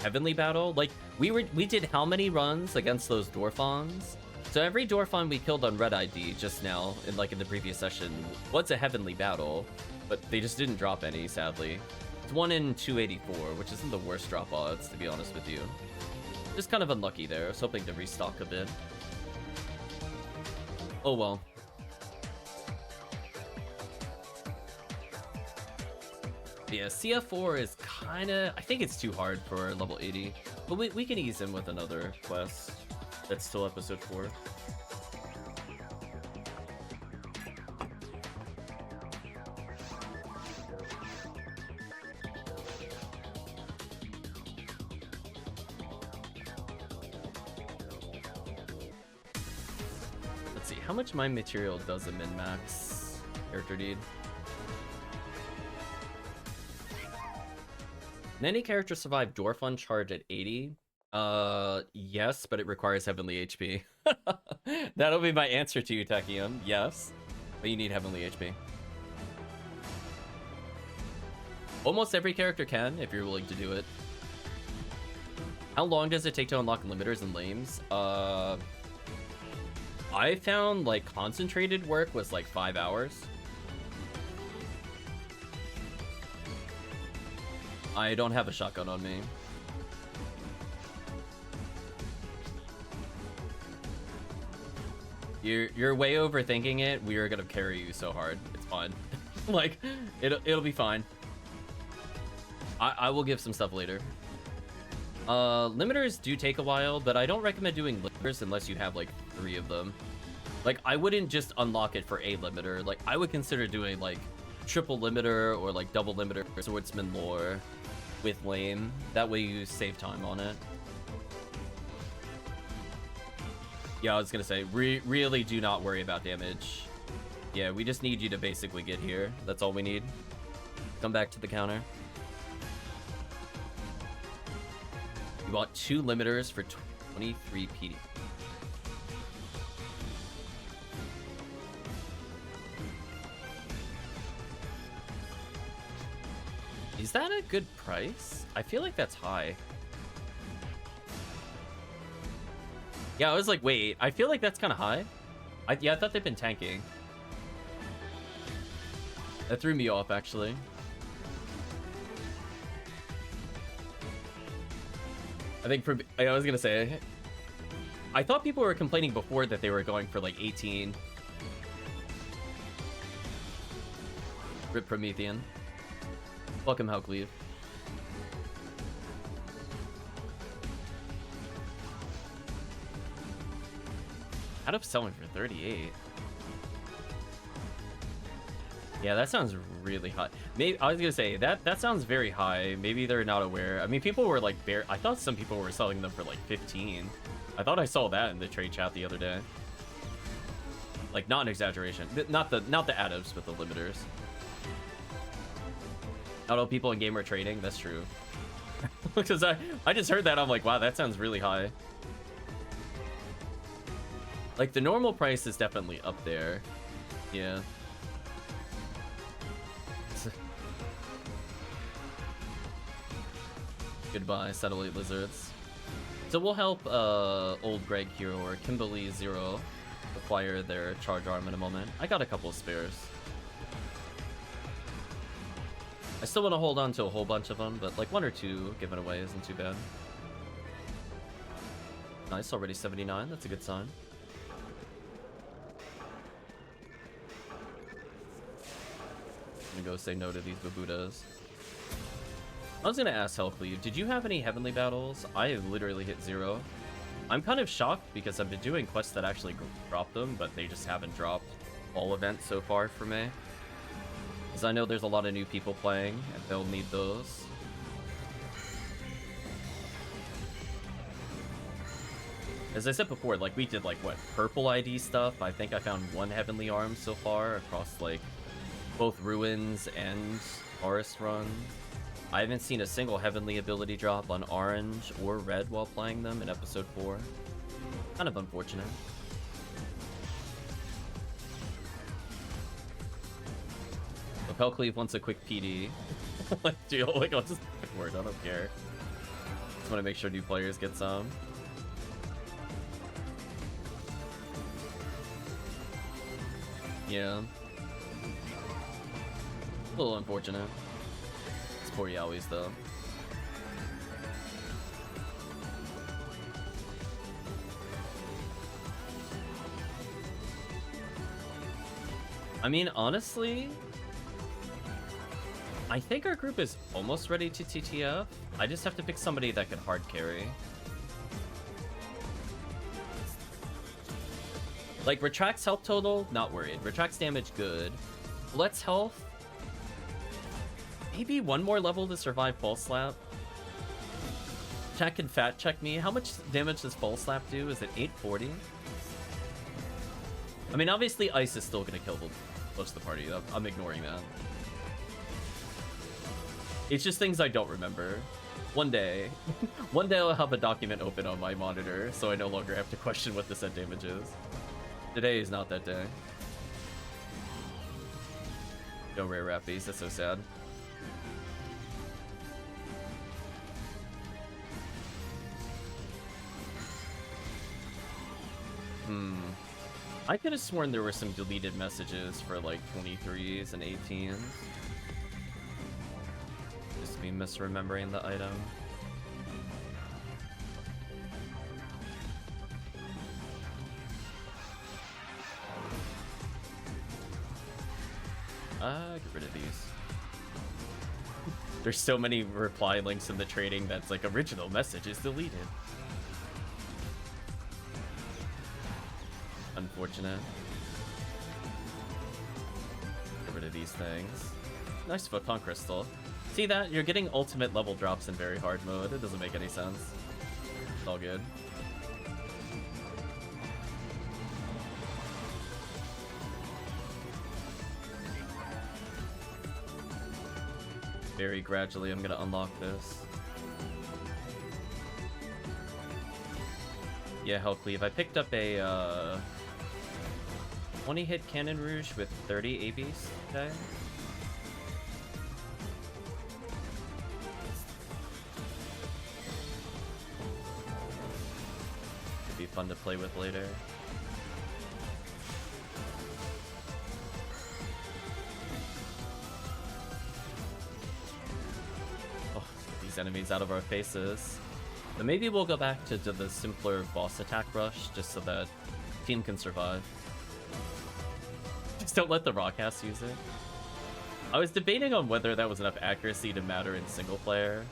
Heavenly Battle. Like, we did how many runs against those Dorphons? So every Dorphon we killed on Red ID just now, in the previous session, was a Heavenly Battle, but they just didn't drop any, sadly. It's 1 in 284, which isn't the worst drop odds, to be honest with you. Just kind of unlucky there. I was hoping to restock a bit. Oh well. Yeah, CF4 is kind of... I think it's too hard for level 80. But we can ease in with another quest. That's still episode 4. see, how much my material does a min-max character need? Can any character survive Dwarf charge at 80? Yes, but it requires heavenly HP. That'll be my answer to you, Takium. Yes, but you need heavenly HP. Almost every character can, if you're willing to do it. How long does it take to unlock limiters and lames? I found, like, concentrated work was, like, 5 hours. I don't have a shotgun on me. You're way overthinking it. We are gonna carry you so hard. It's fine. Like, it'll be fine. I will give some stuff later. Limiters do take a while, but I don't recommend doing limiters unless you have like 3 of them. Like, I wouldn't just unlock it for a limiter. Like, I would consider doing like triple limiter or like double limiter for swordsman lore with lame. That way you save time on it. Yeah, I was gonna say, really do not worry about damage. Yeah, we just need you to basically get here. That's all we need. Come back to the counter. You bought 2 limiters for 23 PD. Is that a good price? I feel like that's high. Yeah, I was like, wait, I feel like that's kind of high. Yeah, I thought they've been tanking. That threw me off, actually. I was gonna say, I thought people were complaining before that they were going for like 18. Rip Promethean. Welcome, Hellcleave. Out of selling for 38. Yeah, that sounds really high. Maybe I was gonna say that sounds very high. Maybe they're not aware. I mean, people were like I thought some people were selling them for like 15. I thought I saw that in the trade chat the other day. Like, not an exaggeration. Not the additives, but the limiters. Not all people in game are trading. That's true. Because I just heard that. I'm like, wow, that sounds really high. Like, the normal price is definitely up there. Yeah. Goodbye, satellite lizards. So we'll help OooldGreeeg here or Kimberly Zero acquire their charge arm in a moment. I got a couple of spares. I still want to hold on to a whole bunch of them, but like 1 or 2 given away isn't too bad. Nice, already 79. That's a good sign. I'm gonna go say no to these babudas. I was gonna ask Hellcleave, did you have any heavenly battles? I have literally hit 0. I'm kind of shocked because I've been doing quests that actually drop them, but they just haven't dropped all events so far for me. Because I know there's a lot of new people playing, and they'll need those. As I said before, like, we did, like, what, purple ID stuff? I think I found 1 heavenly arm so far across, like, both ruins and forest run. I haven't seen a single heavenly ability drop on orange or red while playing them in episode 4. Kind of unfortunate. If Hellcleave wants a quick PD, like, I'll just word. I don't care. Just want to make sure new players get some. Yeah. A little unfortunate. It's poor Yowies, though. I mean, honestly, I think our group is almost ready to TTF. I just have to pick somebody that can hard carry. Like, retracts health total, not worried. Retracts damage, good. Let's health. Maybe 1 more level to survive False Slap. Chat can fat check me. How much damage does False Slap do? Is it 840? I mean, obviously, Ice is still gonna kill most of the party. I'm ignoring that. It's just things I don't remember. One day I'll have a document open on my monitor, so I no longer have to question what the set damage is. Today is not that day. No rare rappies, that's so sad. I could have sworn there were some deleted messages for like 23s and 18s. Just me misremembering the item. Get rid of these. There's so many reply links in the trading that's like original message is deleted. Unfortunate. Get rid of these things. Nice Photon Crystal. See that? You're getting ultimate level drops in very hard mode. It doesn't make any sense. It's all good. Very gradually, I'm gonna unlock this. Yeah, Hellcleave. I picked up a 20-hit Cannon Rouge with 30 ABs today. Could be fun to play with later. Oh, these enemies out of our faces. But maybe we'll go back to the simpler boss attack rush, just so that team can survive. Just don't let the Rockcast use it. I was debating on whether that was enough accuracy to matter in single player.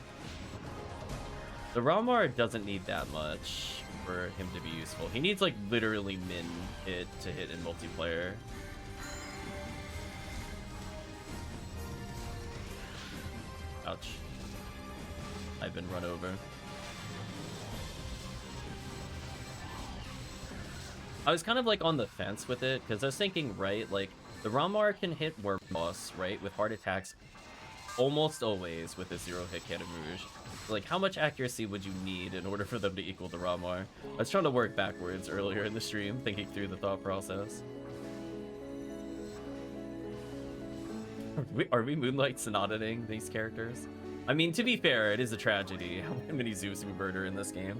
The Ramar doesn't need that much for him to be useful. He needs like literally min hit to hit in multiplayer. Ouch. I've been run over. I was kind of like on the fence with it, because I was thinking, right, like, the Ramar can hit Worm Boss, right, with hard attacks almost always with a 0-hit Cannon Rouge. Like, how much accuracy would you need in order for them to equal the Ramar? I was trying to work backwards earlier in the stream, thinking through the thought process. Are we Moonlight Sonataing these characters? I mean, to be fair, it is a tragedy how many Zeus we murder in this game.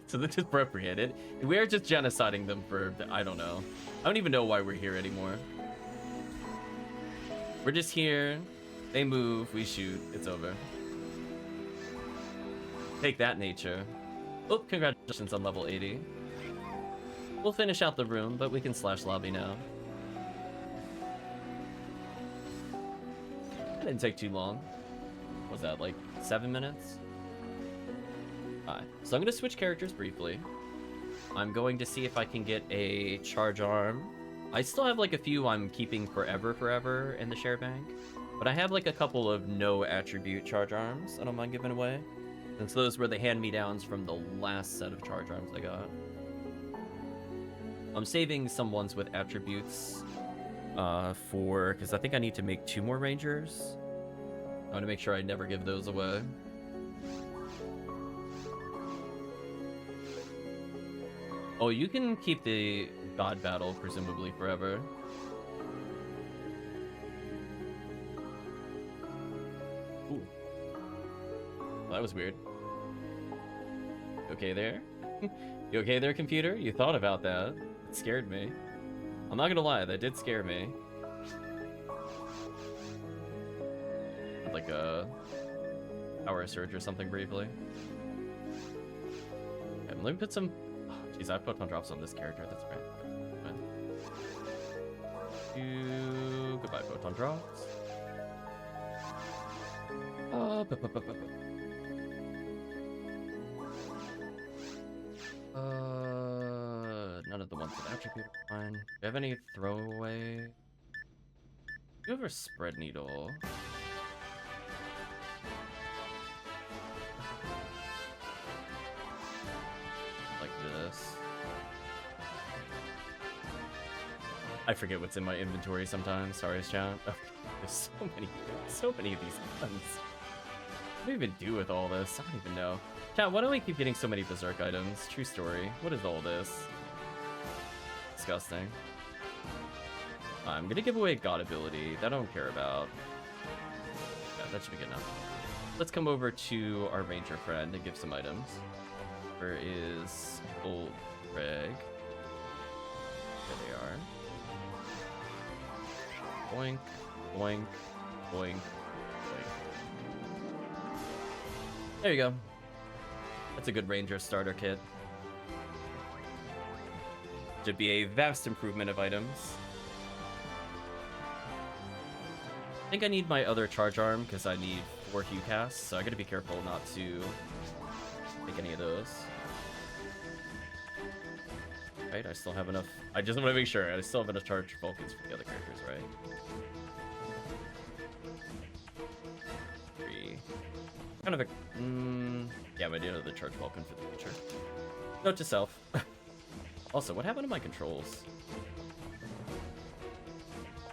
So that's appropriate. We're just genociding them for, I don't know. I don't even know why we're here anymore. We're just here. They move, we shoot, it's over. Take that, nature. Oh, congratulations on level 80. We'll finish out the room, but we can slash lobby now. That didn't take too long. What was that, like 7 minutes? Alright, so I'm going to switch characters briefly. I'm going to see if I can get a charge arm. I still have like a few I'm keeping forever in the share bank. But I have like a couple of no attribute charge arms I don't mind giving away. Since those were the hand-me-downs from the last set of charge arms I got. I'm saving some ones with attributes because I think I need to make 2 more rangers. I want to make sure I never give those away. Oh, you can keep the God Battle, presumably, forever. Ooh. Well, that was weird. You okay there? You okay there, computer? You thought about that. It scared me. I'm not gonna lie, that did scare me. Like a power surge or something briefly. Okay, let me put some... Jeez, I put on drops on this character. That's great. Goodbye, photon drops. None of the ones with attribute are fine. Do you have any throwaway? Do you have a spread needle? I forget what's in my inventory sometimes. Sorry, chat. Oh, there's so many of these guns. What do I even do with all this? I don't even know. Chat, why do we keep getting so many berserk items? True story. What is all this? Disgusting. I'm gonna give away God ability. That I don't care about. Yeah, that should be good enough. Let's come over to our ranger friend and give some items. Where is OooldGreeeg? There they are. Boink, boink, boink, boink. There you go. That's a good ranger starter kit. Should be a vast improvement of items. I think I need my other charge arm because I need 4 Hue casts, so I gotta be careful not to take any of those. Right, I still have enough. I just want to make sure I still have enough charge Vulcans for the other characters, right? 3. Kind of a. Yeah, I do another charge Vulcan for the future. Note to self. Also, what happened to my controls?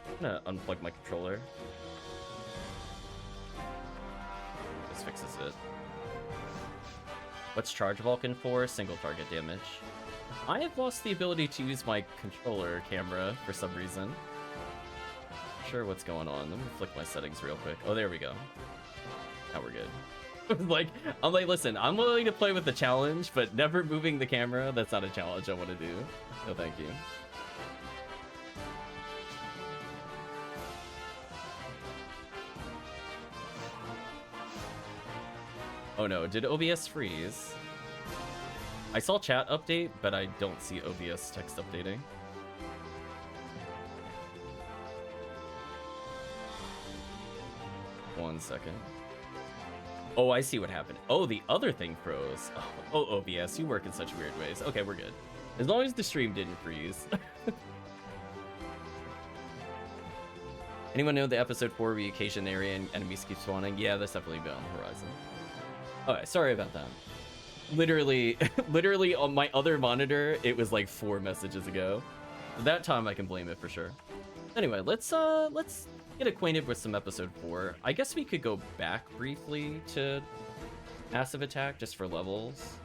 I'm gonna unplug my controller. This fixes it. What's charge Vulcan for? Single target damage. I have lost the ability to use my controller camera for some reason. Not sure what's going on. Let me flick my settings real quick. Oh, there we go. Now we're good. I'm like, listen, I'm willing to play with the challenge, but never moving the camera, that's not a challenge I want to do. No, thank you. Oh no, did OBS freeze? I saw chat update, but I don't see OBS text updating. One second. Oh, I see what happened. Oh, the other thing froze. Oh, OBS, you work in such weird ways. Okay, we're good. As long as the stream didn't freeze. Anyone know the episode 4 re-occasion area and enemies keep spawning? Yeah, that's definitely been on the horizon. Okay, sorry about that. Literally on my other monitor, it was like 4 messages ago. That time I can blame it for sure. Anyway, let's get acquainted with some episode 4. I guess we could go back briefly to Massive Attack just for levels.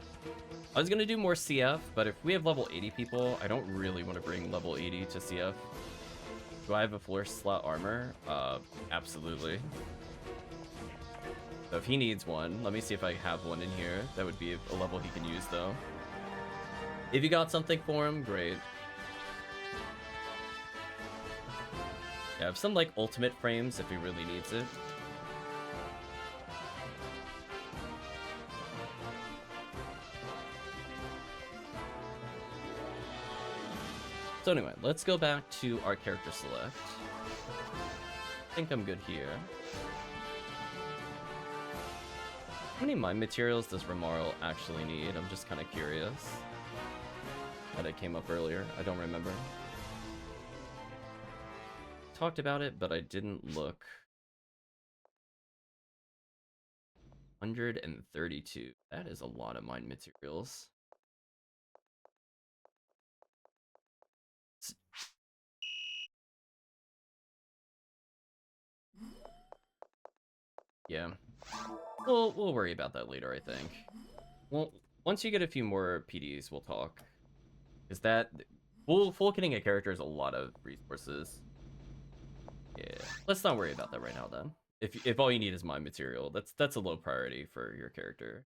I was gonna do more CF, but if we have level 80 people, I don't really want to bring level 80 to CF. Do I have a floor slot armor? Absolutely. So if he needs one, let me see if I have one in here. That would be a level he can use though. If you got something for him, great. Yeah, I have some like ultimate frames if he really needs it. So anyway, let's go back to our character select. I think I'm good here. How many mine materials does Romarl actually need? I'm just kind of curious. That it came up earlier. I don't remember. Talked about it, but I didn't look. 132. That is a lot of mine materials. Yeah. We'll worry about that later, I think. Well, once you get a few more PDs, we'll talk. Is that full getting a character is a lot of resources. Yeah, let's not worry about that right now then. If all you need is mine material, that's a low priority for your character.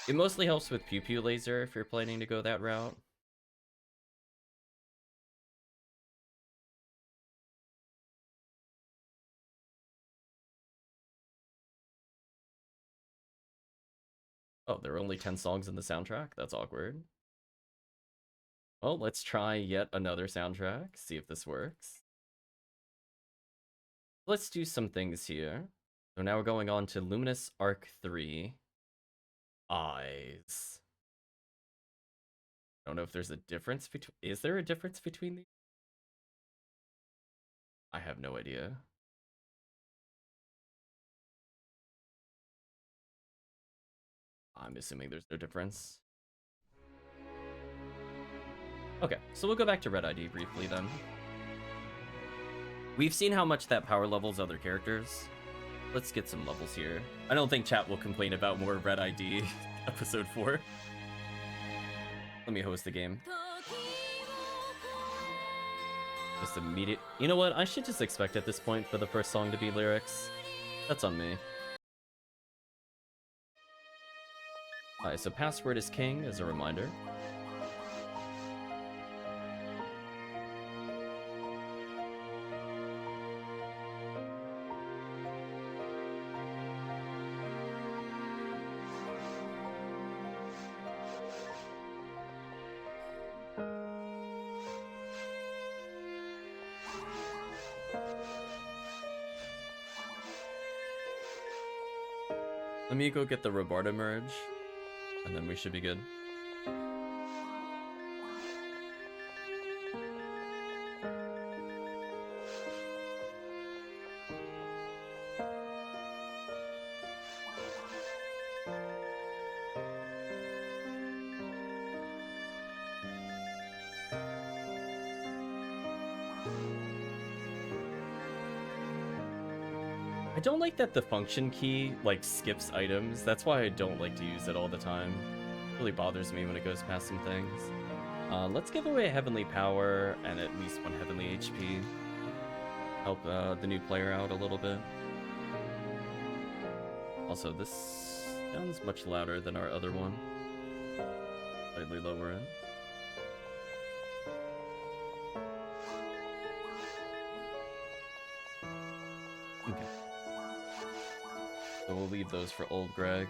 It mostly helps with Pew Pew Laser if you're planning to go that route. Oh, there are only 10 songs in the soundtrack? That's awkward. Well, let's try yet another soundtrack, see if this works. Let's do some things here. So now we're going on to Luminous Arc 3. Eyes. I don't know if there's a difference between... Is there a difference between these? I have no idea. I'm assuming there's no difference. Okay, so we'll go back to Red ID briefly then. We've seen how much that power levels other characters. Let's get some levels here. I don't think chat will complain about more Red ID episode 4. Let me host the game. Just immediate. You know what? I should just expect at this point for the first song to be lyrics. That's on me. Alright, so password is king as a reminder. Let me go get the Robarda merge, and then we should be good. I don't like that the function key, like, skips items. That's why I don't like to use it all the time. It really bothers me when it goes past some things. Let's give away a Heavenly Power and at least one Heavenly HP. Help the new player out a little bit. Also, this sounds much louder than our other one. Slightly lower end. Okay. So we'll leave those for OooldGreeeg.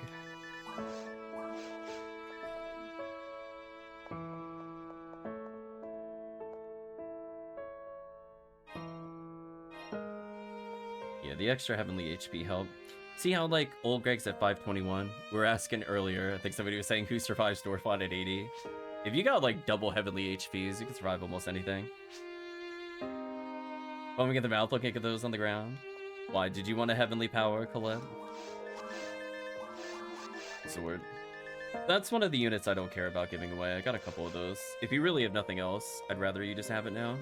Yeah, the extra Heavenly HP help. See how, like, OooldGreeeg's at 521? We were asking earlier, I think somebody was saying who survives Dwarfon at 80. If you got, like, double Heavenly HPs, you can survive almost anything. When we get the mouth, look at those on the ground. Why, did you want a Heavenly Power, Colette? What's the word? That's one of the units I don't care about giving away. I got a couple of those. If you really have nothing else, I'd rather you just have it now.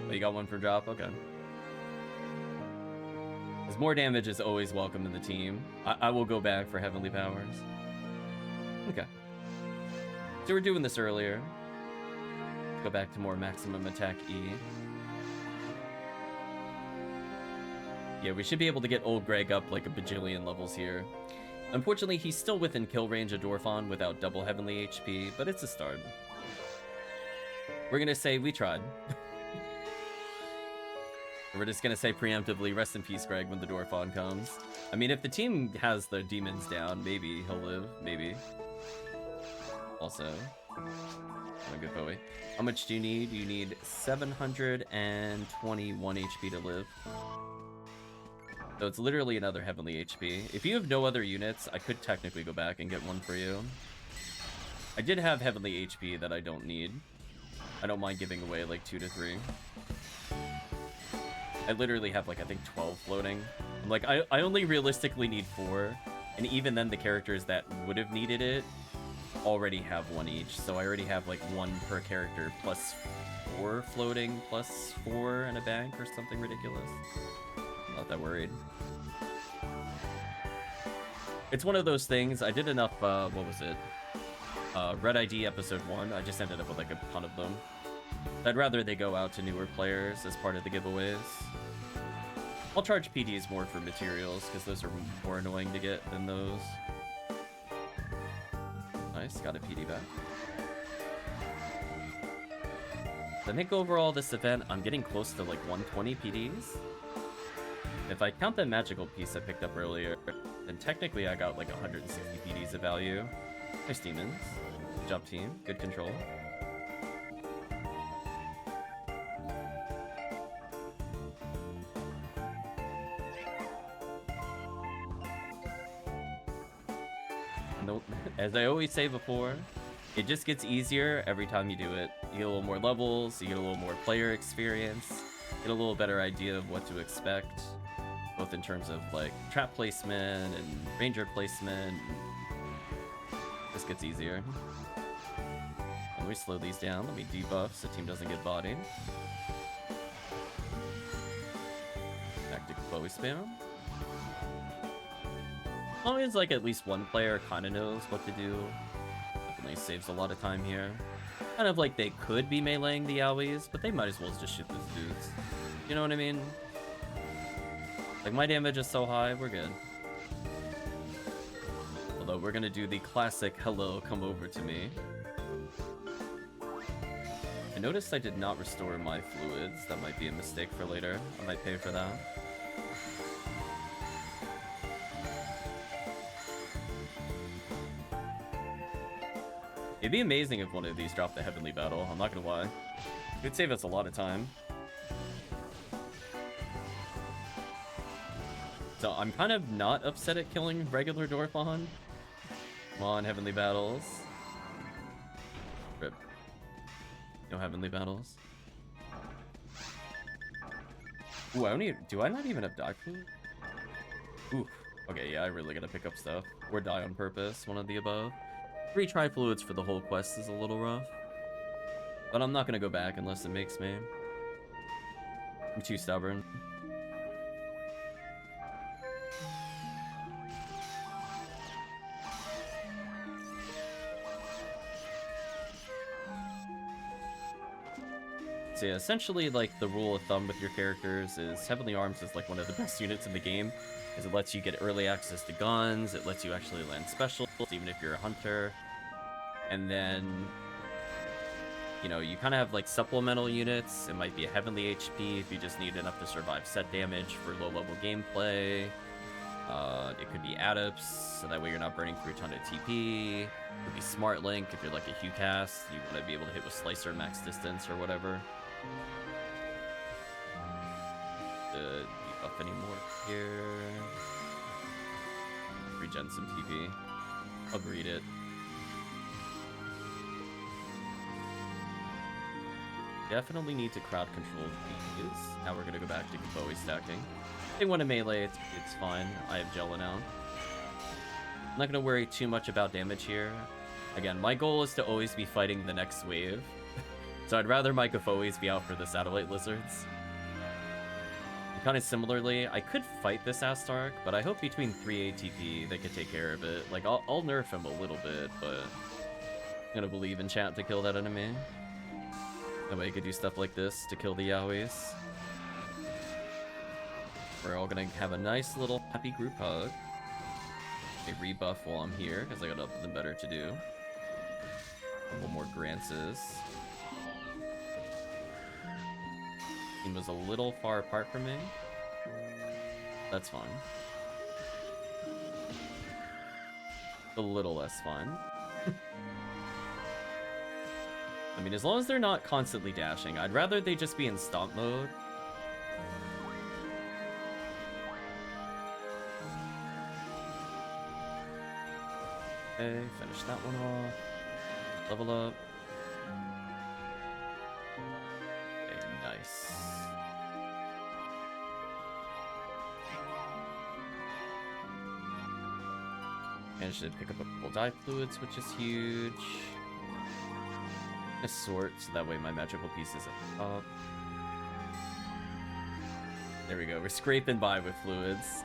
Oh, you got one for drop? Okay. Because more damage is always welcome in the team. I will go back for Heavenly Powers. Okay. So we're doing this earlier. Go back to more maximum attack E. Yeah, we should be able to get OooldGreeeg up like a bajillion levels here. Unfortunately, he's still within kill range of Dwarfon without double Heavenly HP, but it's a start. We're gonna say we tried. We're just gonna say preemptively, rest in peace, Greg, when the Dwarfon comes. I mean, if the team has the demons down, maybe he'll live, maybe. Also, a good Bowie. How much do you need? You need 721 HP to live. So it's literally another Heavenly HP. If you have no other units, I could technically go back and get one for you. I did have Heavenly HP that I don't need. I don't mind giving away like 2 to 3. I literally have like, I think 12 floating. I'm like, I only realistically need 4. And even then the characters that would have needed it already have 1 each. So I already have like 1 per character plus 4 floating plus 4 in a bank or something ridiculous. Not that worried. It's one of those things. I did enough, what was it? Red ID episode 1. I just ended up with like a ton of them. I'd rather they go out to newer players as part of the giveaways. I'll charge PDs more for materials because those are more annoying to get than those. Nice, got a PD back. I think overall this event, I'm getting close to like 120 PDs. If I count that magical piece I picked up earlier, then technically I got like 160 PDs of value. Nice demons. Good job, team. Good control. Nope. As I always say before, it just gets easier every time you do it. You get a little more levels, you get a little more player experience, get a little better idea of what to expect, both in terms of like trap placement and ranger placement, just gets easier. Let me slow these down. Let me debuff so team doesn't get bodied. Tactic bow spam. As long as like at least one player kind of knows what to do, definitely saves a lot of time here. Kind of like they could be meleeing the owies, but they might as well just shoot those dudes. You know what I mean? Like my damage is so high, we're good. Although we're gonna do the classic hello, come over to me. I noticed I did not restore my fluids. That might be a mistake for later. I might pay for that. It'd be amazing if one of these dropped the Heavenly Battle, I'm not gonna lie. It would save us a lot of time. So I'm kind of not upset at killing regular Dorphon. Come on, Heavenly Battles. Rip. No Heavenly Battles. Ooh, do I not even have die food? Ooh, okay, yeah, I really gotta pick up stuff. Or die on purpose, one of the above. 3 tri-fluids for the whole quest is a little rough. But I'm not gonna go back unless it makes me. I'm too stubborn. So yeah, essentially, like, the rule of thumb with your characters is Heavenly Arms is like one of the best units in the game, because it lets you get early access to guns, it lets you actually land specials, even if you're a hunter. And then, you know, you kind of have like supplemental units. It might be a Heavenly HP if you just need enough to survive set damage for low-level gameplay. It could be Adepts, so that way you're not burning through a ton of TP. It could be Smart Link if you're like a Hugh cast, you want to be able to hit with Slicer max distance or whatever. Debuff any more here. Regen some TP. I'll greet it. Definitely need to crowd control these. Now we're gonna go back to Bowie stacking. If they want to melee, it's fine. I have Jello now. I'm not gonna worry too much about damage here. Again, my goal is to always be fighting the next wave. So I'd rather my Gofoes be out for the satellite lizards. Kind of similarly, I could fight this Astark, but I hope between 3 ATP they could take care of it. Like, I'll nerf him a little bit, but I'm gonna believe in chat to kill that enemy. That way you could do stuff like this to kill the Yowies. We're all gonna have a nice little happy group hug. A rebuff while I'm here, because I got nothing better to do. A couple more Grances. Team was a little far apart from me. That's fine. A little less fun. I mean, as long as they're not constantly dashing, I'd rather they just be in stomp mode. Okay, finish that one off. Level up. Okay, nice. Managed to pick up a couple die fluids, which is huge. A sort, so that way my magical piece is up. There we go, we're scraping by with fluids.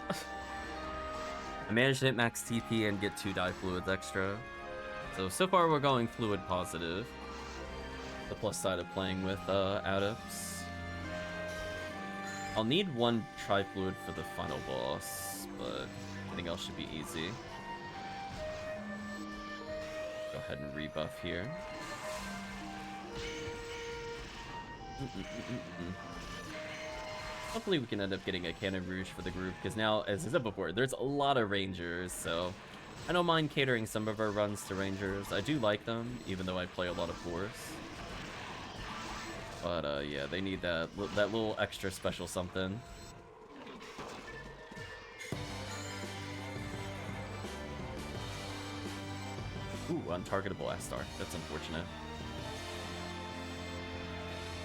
I managed to hit max TP and get 2 die fluids extra. So far we're going fluid positive. The plus side of playing with Adepts. I'll need 1 tri-fluid for the final boss, but everything else should be easy. Go ahead and rebuff here. Hopefully we can end up getting a Cannon Rouge for the group, because now, as I said before, there's a lot of Rangers, so I don't mind catering some of our runs to Rangers. I do like them, even though I play a lot of Force. But yeah, they need that little extra special something. Ooh, untargetable Astar. That's unfortunate.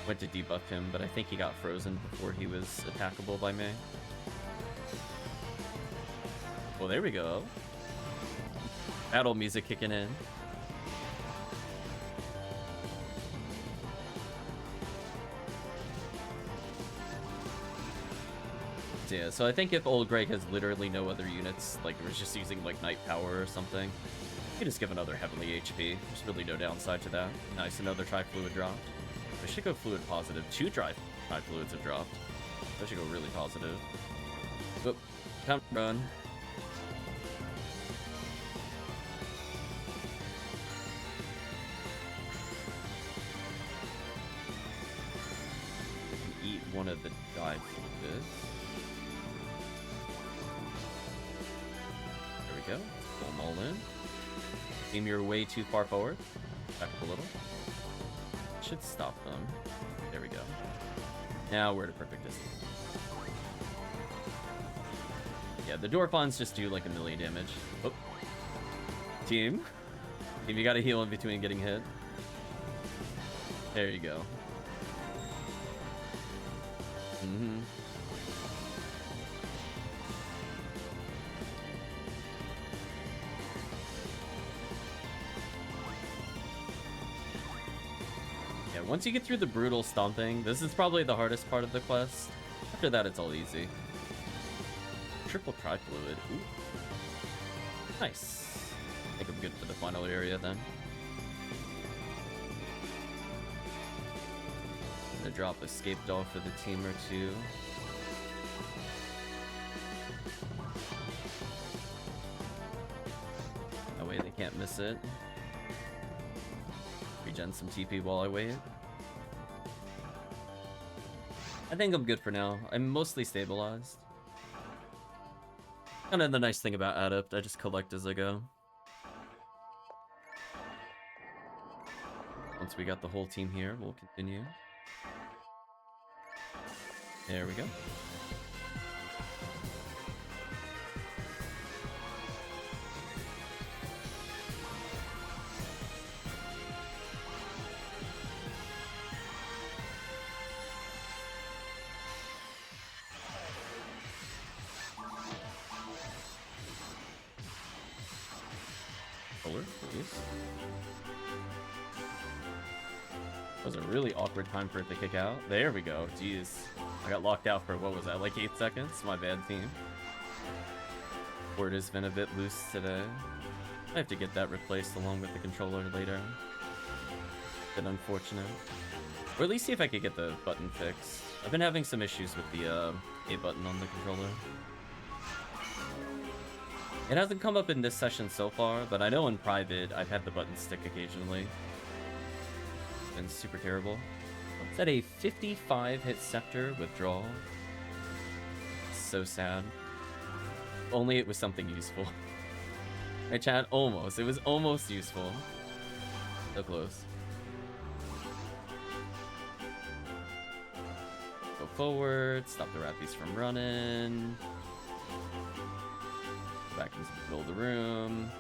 Went to debuff him, but I think he got frozen before he was attackable by me. Well, there we go. Battle music kicking in. Yeah, so I think if OooldGreeeg has literally no other units, like it was just using like Night Power or something, you could just give another Heavenly HP. There's really no downside to that. Nice, another Tri-Fluid dropped. I should go Fluid Positive. 2 Tri-Fluids have dropped. I should go really positive. Whoop. Time to run. Eat one of the dry fluids. There we go. Pull them all in. Aim your way too far forward. Back up a little. Should stop them. There we go. Now we're at a perfect distance. Yeah, the Dwarfons just do like 1,000,000 damage. Oh. Team, you gotta heal in between getting hit. There you go. Yeah, once you get through the brutal stomping, this is probably the hardest part of the quest. After that, it's all easy. Triple Tri-Fluid. Ooh. Nice. I think I'm good for the final area then. Gonna drop Escape Doll for the team or two. That way they can't miss it. Regen some TP while I wait. I think I'm good for now. I'm mostly stabilized. Kind of the nice thing about Adept, I just collect as I go. Once we got the whole team here, we'll continue. There we go. Please. That was a really awkward time for it to kick out. There we go. Jeez. I got locked out for, what was that, like 8 seconds? My bad, team. Word has been a bit loose today. I have to get that replaced along with the controller later. Bit unfortunate. Or at least see if I could get the button fixed. I've been having some issues with the A button on the controller. It hasn't come up in this session so far, but I know in private I've had the button stick occasionally. It's been super terrible. Is that a 55 hit Scepter withdrawal? So sad. Only it was something useful. My chat, almost. It was almost useful. So close. Go forward, stop the Rappies from running. Back into the middle of the room.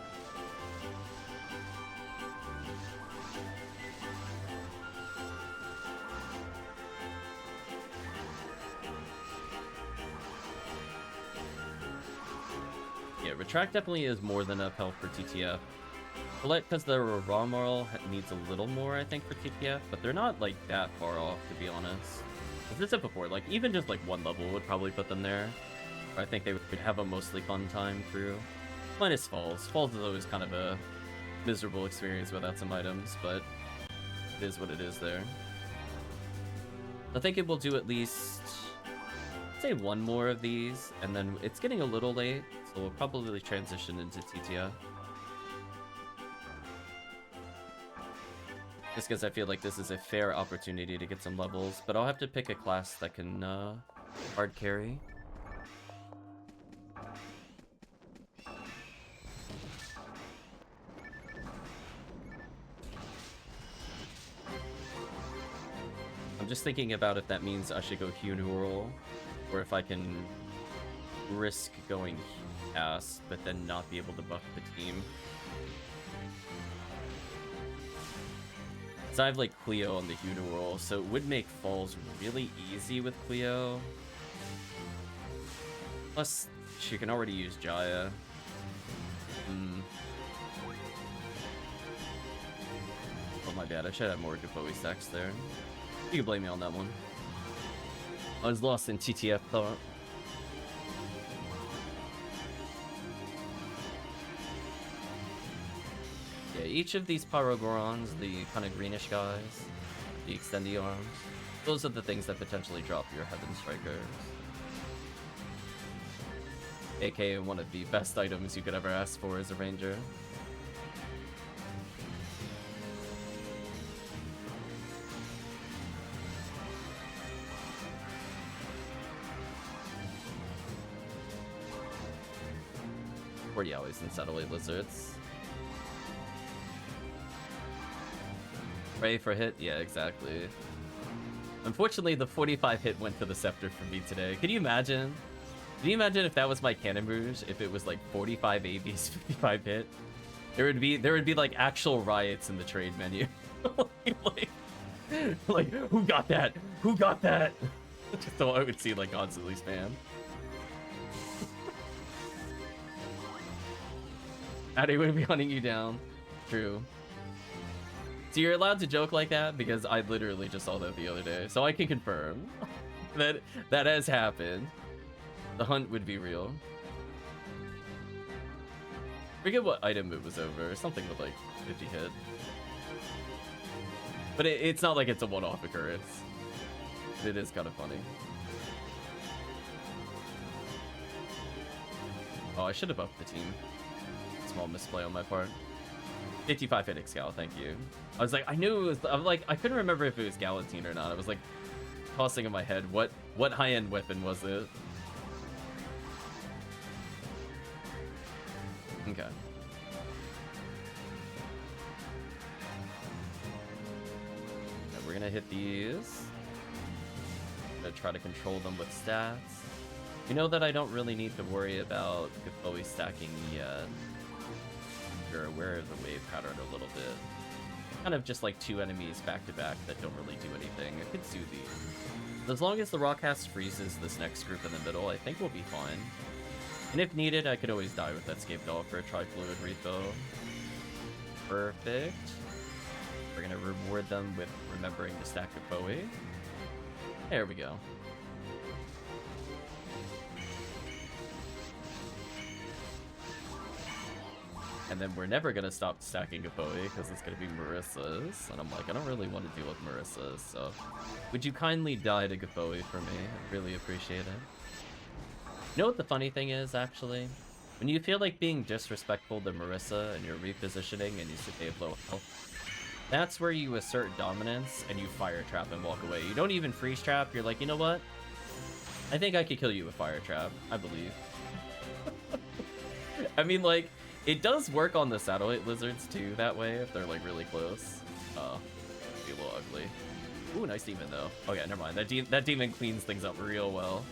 Yeah, Retract definitely is more than enough health for TTF. Collect, because the raw moral needs a little more, I think, for TTF, but they're not like that far off, to be honest. As I said before, like even just like 1 level would probably put them there. I think they would have a mostly fun time through. Minus Falls. Falls is always kind of a miserable experience without some items, but it is what it is there. I think it will do at least, say, 1 more of these, and then it's getting a little late, so we'll probably transition into TTF. Just because I feel like this is a fair opportunity to get some levels, but I'll have to pick a class that can hard carry. I'm just thinking about if that means I should go Funeral, or if I can risk going Cast, but then not be able to buff the team. So I have like Cleo on the Funeral, so it would make Falls really easy with Cleo. Plus, she can already use Jaya. Oh my bad, I should have more Defoe stacks there. You can blame me on that one. I was lost in TTF thought. each of these Pyrogorons, the kind of greenish guys, the extendy arms, those are the things that potentially drop your Heaven Strikers. AKA one of the best items you could ever ask for as a ranger. Always and satellite lizards. Pray for hit? Yeah, exactly. Unfortunately, the 45 hit went to the scepter for me today. Can you imagine? Can you imagine if that was my Cannon Rouge? If it was like 45 ABs, 55 hit? There would be like actual riots in the trade menu. like, who got that? Who got that? Just so I would see like constantly spam. Addy would be hunting you down. True. So you're allowed to joke like that because I literally just saw that the other day. So I can confirm that that has happened. The hunt would be real. Forget what item move was over. Something with like 50 hit. But it's not like it's a one-off occurrence. It is kind of funny. Oh, I should have upped the team. Small misplay on my part. 55 hit Excal, thank you. I was like, I knew it was, I couldn't remember if it was Galantine or not. I was like tossing in my head, what high-end weapon was it? Okay. And we're gonna hit these. Gonna try to control them with stats. You know that I don't really need to worry about Giphoe stacking yet. You're aware of the wave pattern a little bit. Kind of just like two enemies back to back that don't really do anything. It could soothe these. As long as the Rockcast freezes this next group in the middle, I think we'll be fine. And if needed, I could always die with that Scape Doll for a Trifluid Repo. Perfect. We're gonna reward them with remembering to stack Giphoe. There we go. And then we're never going to stop stacking Giphoe because it's going to be Marissa's. And I'm like, I don't really want to deal with Marissa's. So would you kindly die to Giphoe for me? I'd really appreciate it. You know what the funny thing is, actually? When you feel like being disrespectful to Marissa and you're repositioning and you sit there low health, that's where you assert dominance and you fire trap and walk away. You don't even freeze trap. You're like, you know what? I think I could kill you with fire trap. I believe. I mean, like, it does work on the satellite lizards too, that way, if they're like really close. It'd be a little ugly. Ooh, nice demon though. Okay, never mind. That demon cleans things up real well.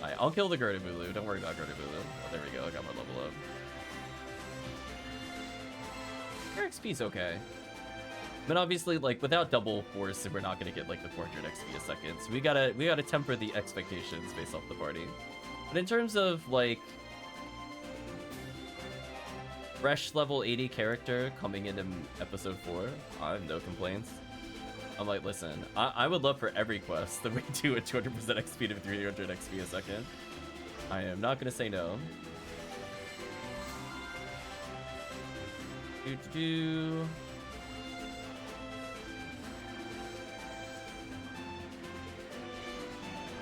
Alright, I'll kill the Gerdabulu. Don't worry about Gerdabulu. Oh, there we go. I got my level up. Your XP's okay. But obviously, like, without double force, we're not gonna get like the 400 XP a second. So we gotta temper the expectations based off the party. But in terms of like fresh level 80 character coming into episode 4, I have no complaints. I'm like, listen, I would love for every quest that we do a 200% XP to 300 XP a second. I am not gonna say no.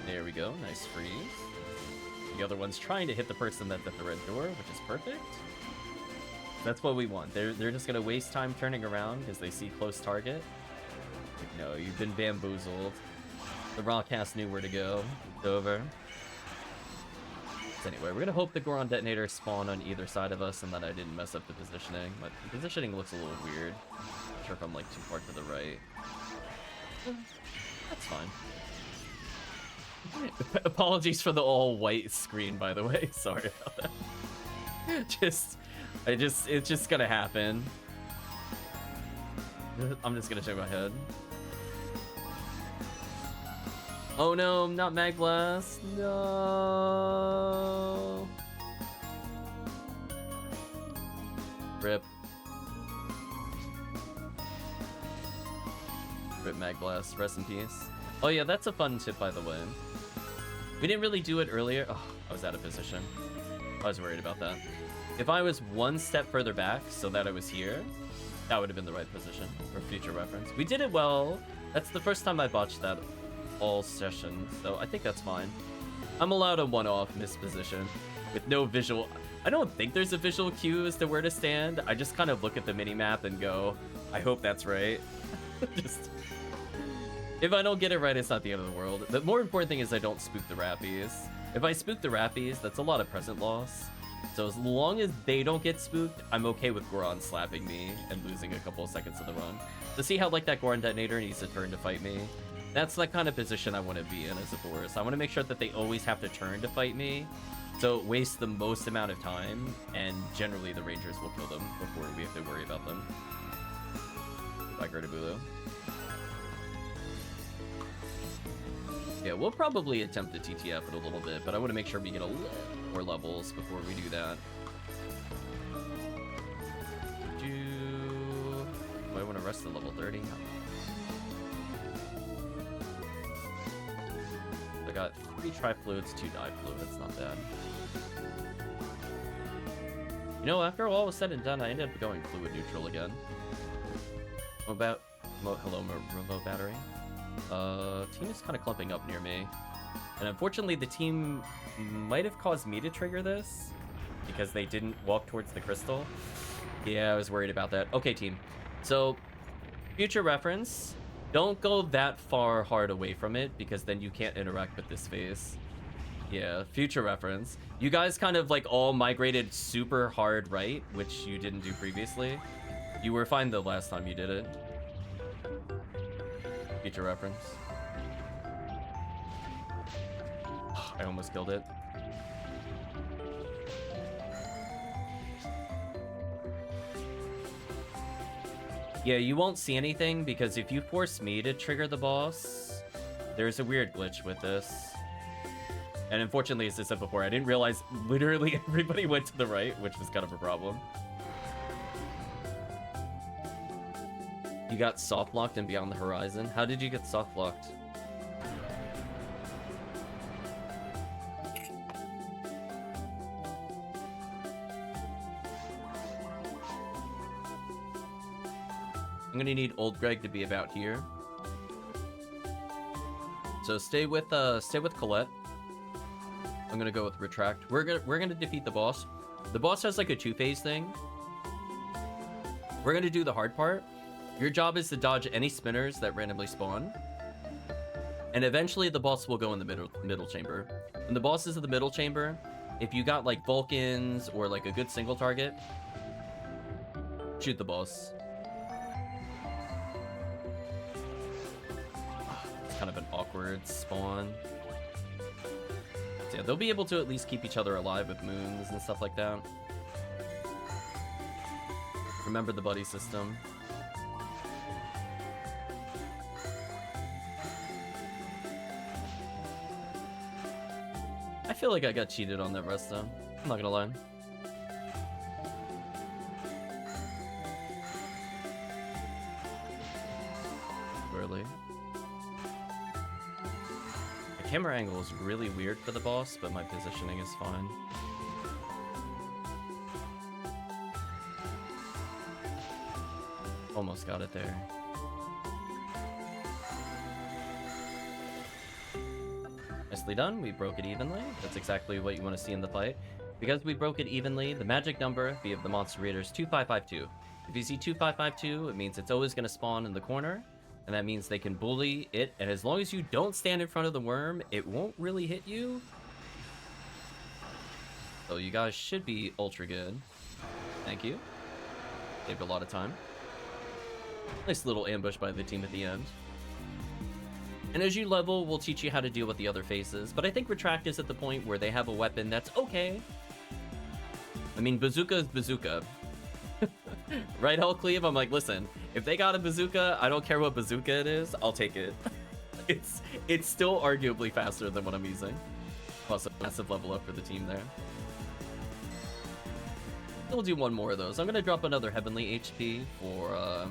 There we go, nice freeze. The other one's trying to hit the person that's at the red door, which is perfect. That's what we want. They're just gonna waste time turning around because they see close target. Like, no, you've been bamboozled. The Rockcast knew where to go. It's over. So anyway, we're gonna hope the Goron detonators spawn on either side of us and that I didn't mess up the positioning. But the positioning looks a little weird. Not sure if I'm like too far to the right. That's fine. Apologies for the all white screen, by the way. Sorry about that. It's just gonna happen. I'm just gonna shake my head. Oh no, not Mag Blast. No. Rip. Rip Mag Blast. Rest in peace. Oh yeah, that's a fun tip, by the way. We didn't really do it earlier. Oh, I was out of position. I was worried about that. If I was one step further back so that I was here, That would have been the right position for future reference. We did it well. That's the first time I botched that all session, so I think that's fine. I'm allowed a one-off misposition with no visual. I don't think there's a visual cue as to where to stand. I just kind of look at the mini-map and go, I hope that's right. Just... If I don't get it right, it's not the end of the world. The more important thing is I don't spook the Rappies. If I spook the Rappies, that's a lot of present loss. So as long as they don't get spooked, I'm okay with Goron slapping me and losing a couple of seconds of the run. To see how like that Goron detonator needs to turn to fight me, that's the kind of position I want to be in as a force. I want to make sure that they always have to turn to fight me, so it wastes the most amount of time, and generally the Rangers will kill them before we have to worry about them. Like Ertabulu. Yeah, we'll probably attempt to TTF it a little bit, but I want to make sure we get a little more levels before we do that. Do I want to rest at level 30? I got 3 tri-fluids, 2 di-fluids, not bad. You know, after all was said and done, I ended up going fluid neutral again. Hello, remote battery. Team is kind of clumping up near me. And unfortunately, the team might have caused me to trigger this because they didn't walk towards the crystal. Yeah, I was worried about that. Okay, team. So, future reference, don't go that far hard away from it because then you can't interact with this phase. Yeah, future reference. You guys kind of like all migrated super hard right, which you didn't do previously. You were fine the last time you did it. Future reference. I almost killed it. Yeah, you won't see anything because if you force me to trigger the boss, there's a weird glitch with this. And unfortunately, as I said before, I didn't realize literally everybody went to the right, which was kind of a problem. You got soft locked and Beyond the Horizon? How did you get soft locked? I'm gonna need OooldGreeeg to be about here. So stay with Colette. I'm gonna go with Retract. We're gonna defeat the boss. The boss has like a 2-phase thing. We're gonna do the hard part. Your job is to dodge any spinners that randomly spawn. And eventually the boss will go in the middle chamber. When the boss is in the middle chamber, if you got like Vulcans or like a good single target, shoot the boss. It's kind of an awkward spawn. So yeah, they'll be able to at least keep each other alive with moons and stuff like that. Remember the buddy system. I feel like I got cheated on that rest though. I'm not gonna lie. Early. The camera angle is really weird for the boss, but my positioning is fine. Almost got it there. Nicely done. We broke it evenly. That's exactly what you want to see in the fight. Because we broke it evenly, the magic number via the monster reader is 2552. If you see 2552, it means it's always going to spawn in the corner, and that means they can bully it, and as long as you don't stand in front of the worm, it won't really hit you. So you guys should be ultra good. Thank you. Saved a lot of time. Nice little ambush by the team at the end. And as you level, we'll teach you how to deal with the other faces. But I think Retract is at the point where they have a weapon that's okay. I mean, bazooka is bazooka. Right, Hellcleave? I'm like, listen, if they got a bazooka, I don't care what bazooka it is, I'll take it. It's still arguably faster than what I'm using. Plus a massive level up for the team there. We'll do one more of those. I'm going to drop another Heavenly HP for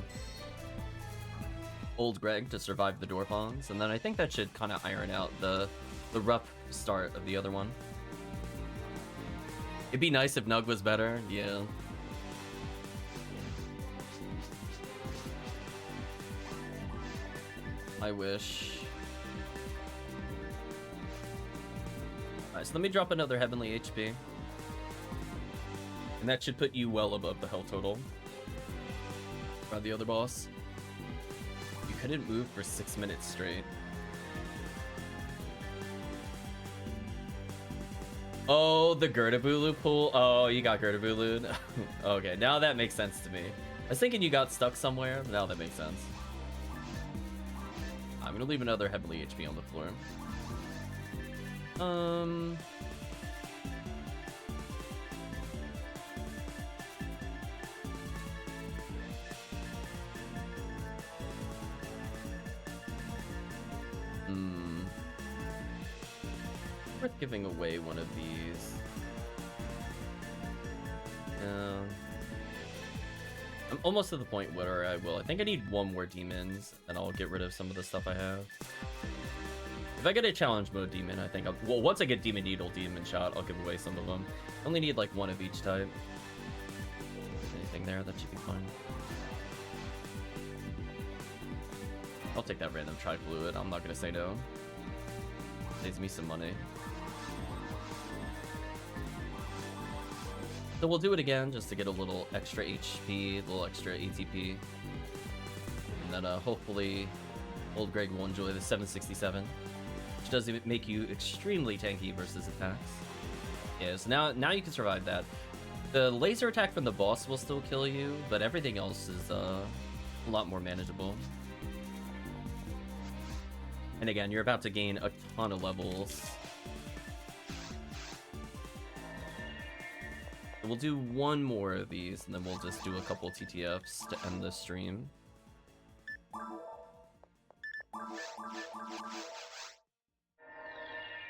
OooldGreeeg to survive the Dorpons, and then I think that should kind of iron out the rough start of the other one. It'd be nice if Nug was better, yeah. I wish. Alright, so let me drop another heavenly HP. And that should put you well above the health total. By the other boss. You couldn't move for 6 minutes straight. Oh, the Gertabulu pool. Oh, you got Gertabulu'd. Okay, now that makes sense to me. I was thinking you got stuck somewhere. Now that makes sense. I'm gonna leave another heavily HP on the floor. Worth giving away one of these. I'm almost to the point where I think I need one more demons, and I'll get rid of some of the stuff I have. If I get a challenge mode demon, I think well, once I get demon needle, demon shot, I'll give away some of them. I only need like one of each type. If there's anything there, that should be fine. I'll take that random tri-fluid. I'm not gonna say no. Saves me some money. So we'll do it again just to get a little extra HP, a little extra ATP. And then hopefully OooldGreeeg will enjoy the 767, which does make you extremely tanky versus attacks. Yeah, so now you can survive that. The laser attack from the boss will still kill you, but everything else is a lot more manageable. And again, you're about to gain a ton of levels. We'll do one more of these, and then we'll just do a couple TTFs to end the stream.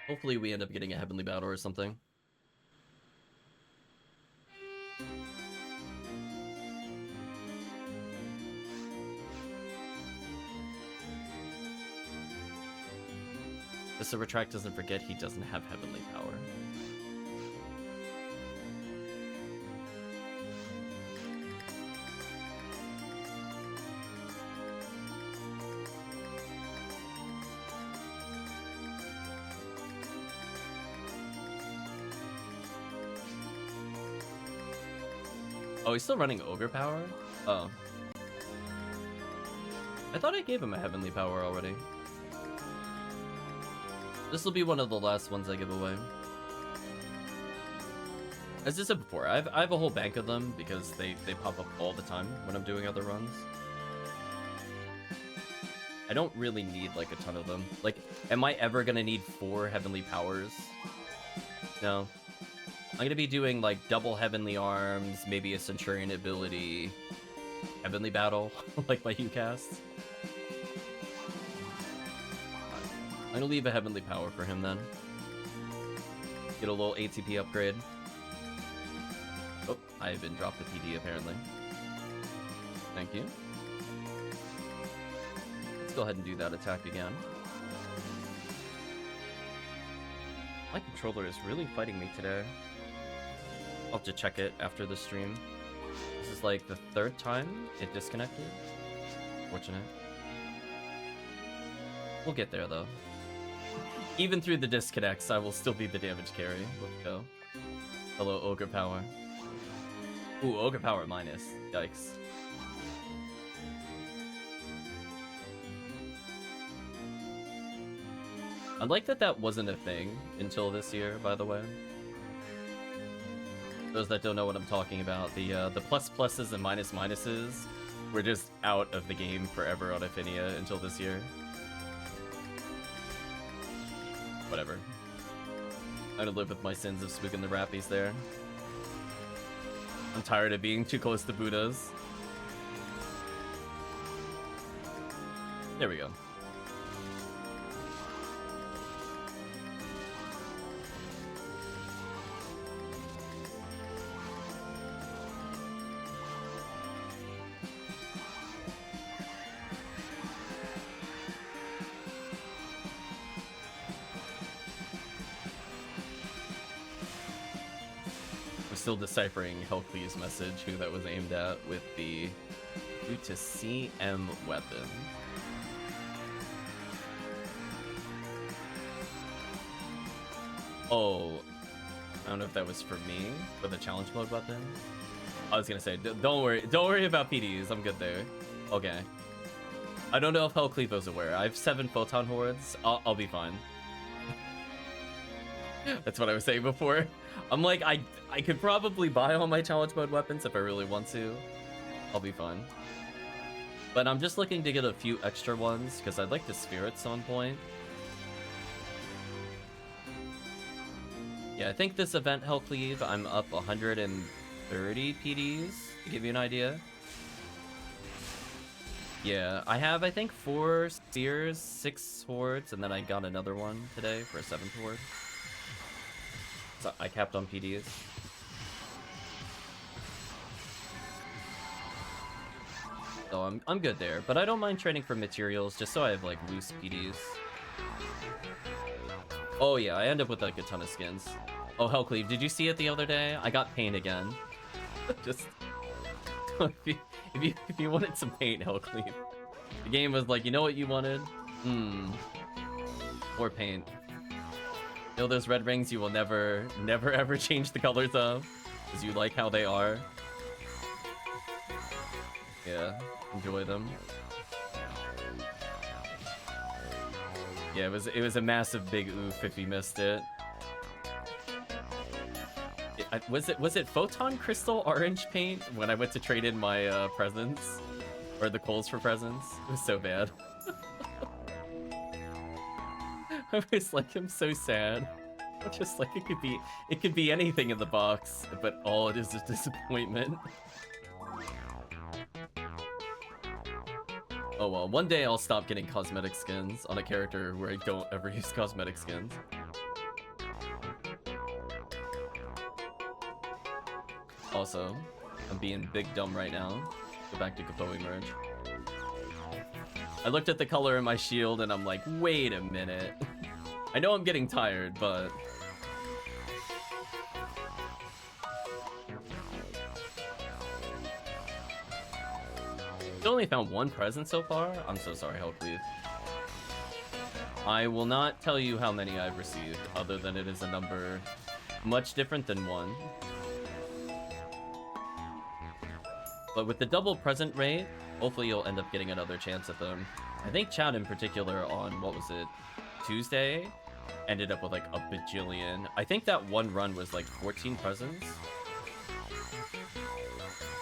Hopefully we end up getting a heavenly battle or something. Just so Retract doesn't forget he doesn't have heavenly power. Oh, he's still running ogre power? Oh. I thought I gave him a heavenly power already. This will be one of the last ones I give away. As I said before, I have a whole bank of them because they pop up all the time when I'm doing other runs. I don't really need like a ton of them. Like, am I ever gonna need 4 heavenly powers? No. I'm gonna be doing like double heavenly arms, maybe a centurion ability, heavenly battle, like my UCast. I'm gonna leave a heavenly power for him then. Get a little ATP upgrade. Oh, I've been dropped the PD apparently. Thank you. Let's go ahead and do that attack again. My controller is really fighting me today. I'll have to check it after the stream. This is like the 3rd time it disconnected. Fortunate. We'll get there though. Even through the disconnects, I will still be the damage carry. Let's go. Hello, Ogre Power. Ooh, Ogre Power minus. Yikes. I like that that wasn't a thing until this year, by the way. Those that don't know what I'm talking about, the plus pluses and minus minuses were just out of the game forever on Ephinea until this year. Whatever. I'm gonna live with my sins of spooking the rappies there. I'm tired of being too close to Buddhas. There we go. Still deciphering Helcle's message, who that was aimed at, with the U to CM weapon. Oh, I don't know if that was for me, for the challenge mode weapon. I was gonna say, don't worry about PDs, I'm good there. Okay. I don't know if Hellcleave was aware. I have 7 photon hordes. I'll be fine. That's what I was saying before. I'm like, I could probably buy all my challenge mode weapons if I really want to. I'll be fine. But I'm just looking to get a few extra ones, because I'd like the sphere at some point. Yeah, I think this event, Hellcleave, I'm up 130 PDs, to give you an idea. Yeah, I have, I think, 4 spheres, 6 hordes, and then I got another one today for a 7th horde. So I capped on PDs. So I'm good there, but I don't mind trading for materials just so I have like loose PDs. Oh yeah, I end up with like a ton of skins. Oh, Hellcleave, did you see it the other day? I got paint again. Just if you wanted some paint, Hellcleave. The game was like, you know what you wanted? More paint. You know those red rings you will never ever change the colors of? Because you like how they are. Yeah, enjoy them. Yeah, it was a massive big oof if you missed it. Was it photon crystal orange paint when I went to trade in my presents? Or the coals for presents? It was so bad. I was like, I'm so sad. Just like it could be anything in the box, but all it is disappointment. Oh well, one day I'll stop getting cosmetic skins on a character where I don't ever use cosmetic skins. Also, I'm being big dumb right now. Go back to Kapoe merge. I looked at the color in my shield and I'm like, wait a minute. I know I'm getting tired, but... I only found 1 present so far? I'm so sorry, Hellcleave. I will not tell you how many I've received, other than it is a number much different than 1. But with the double present rate, hopefully you'll end up getting another chance at them. I think Chad in particular on, what was it, Tuesday, ended up with like a bajillion. I think that one run was like 14 presents.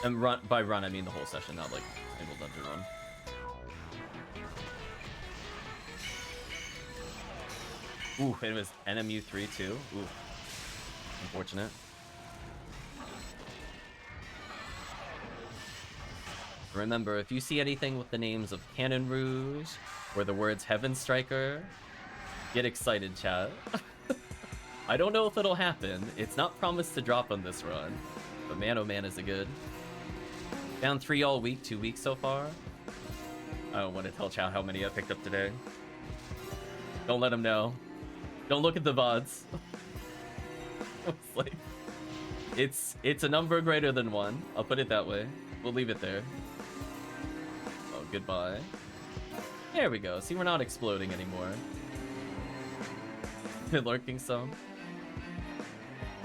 And by run, I mean the whole session, not like single dungeon run. Ooh, it was NMU3 too. Ooh, unfortunate. Remember, if you see anything with the names of Cannon Rouge or the words Heaven Striker, get excited, chat. I don't know if it'll happen. It's not promised to drop on this run, but man, oh man, is it good. Found 3 all week, 2 weeks so far. I don't want to tell chat how many I picked up today. Don't let him know. Don't look at the VODs. It's like, it's a number greater than 1. I'll put it that way. We'll leave it there. Oh, goodbye. There we go. See, we're not exploding anymore. Lurking some.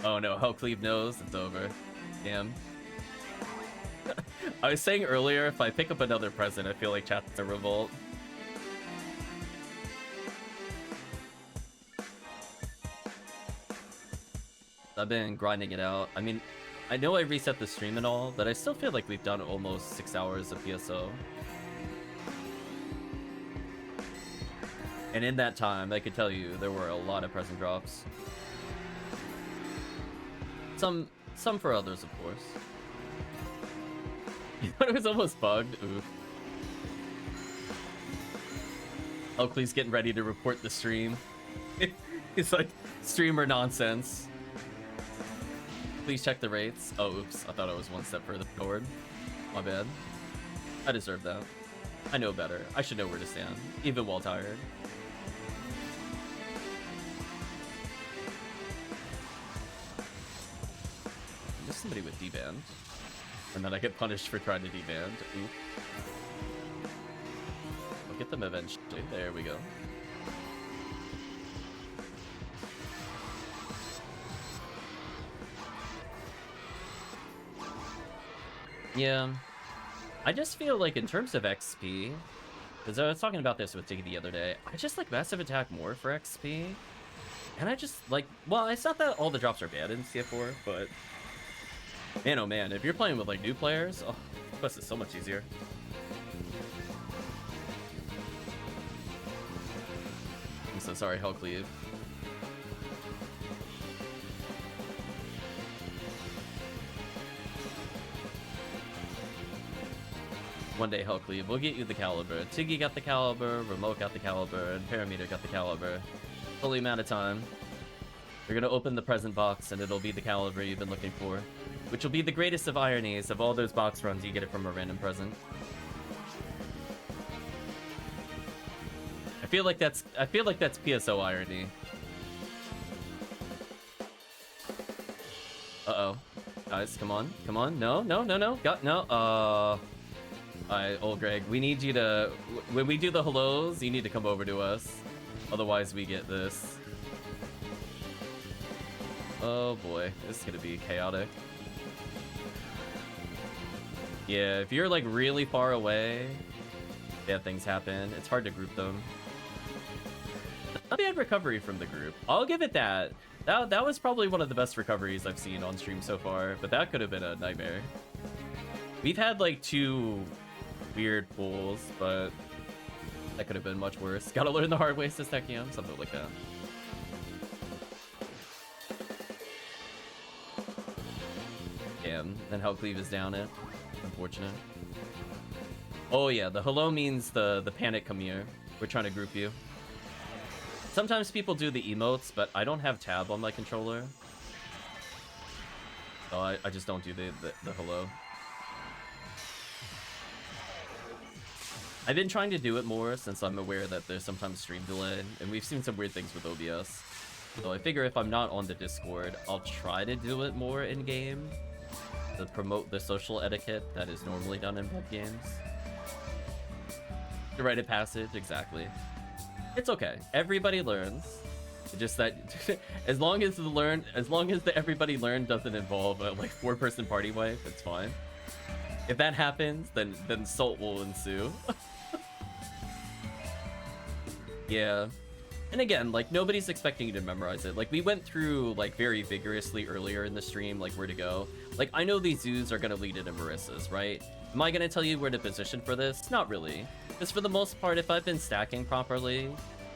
Oh no, Hellcleave knows it's over. Damn. I was saying earlier, if I pick up another present, I feel like chat's a revolt. I've been grinding it out. I mean, I know I reset the stream and all, but I still feel like we've done almost 6 hours of PSO. And in that time, I could tell you, there were a lot of present drops. Some for others, of course. It was almost bugged. Oof. Oakley's getting ready to report the stream. It's like, streamer nonsense. Please check the rates. Oh, oops. I thought I was one step further forward. My bad. I deserve that. I know better. I should know where to stand, even while tired. There's somebody with D-band. And then I get punished for trying to D-band. Oop. I'll get them eventually. There we go. Yeah. I just feel like in terms of XP, because I was talking about this with Tiggy the other day, I just like massive attack more for XP. And I just like, well, it's not that all the drops are bad in CF4, but man, oh man, if you're playing with like new players, oh, quest is so much easier. I'm so sorry, Hellcleave. One day, Hellcleave, we'll get you the caliber. Tiggy got the caliber, Remote got the caliber, and Parameter got the caliber. Fully amount of time. You're gonna open the present box, and it'll be the caliber you've been looking for, which will be the greatest of ironies of all those box runs. You get it from a random present. I feel like that's PSO irony. Uh-oh. Guys, come on. Come on. No. Got no. Alright, OooldGreeeg, we need you to... When we do the hellos, you need to come over to us. Otherwise, we get this. Oh boy, this is gonna be chaotic. Yeah, if you're like really far away, bad things happen. It's hard to group them. Not bad recovery from the group. I'll give it that. That was probably one of the best recoveries I've seen on stream so far, but that could have been a nightmare. We've had like 2 weird pulls, but that could have been much worse. Gotta learn the hard way, Sistekium, something like that. Damn, then Hellcleave is down it. Unfortunate. Oh yeah, the hello means the panic come here. We're trying to group you. Sometimes people do the emotes, but I don't have tab on my controller. So I just don't do the hello. I've been trying to do it more since I'm aware that there's sometimes stream delay, and we've seen some weird things with OBS. So I figure if I'm not on the Discord, I'll try to do it more in-game to promote the social etiquette that is normally done in web games. The rite of passage, exactly. It's okay. Everybody learns. Just that as long as the everybody learn doesn't involve a like 4-person party wipe, it's fine. If that happens, then salt will ensue. Yeah. And again, like nobody's expecting you to memorize it. Like we went through like very vigorously earlier in the stream, like where to go. Like I know these zoos are gonna lead into Marissa's, right? Am I gonna tell you where to position for this? Not really. Because for the most part, if I've been stacking properly,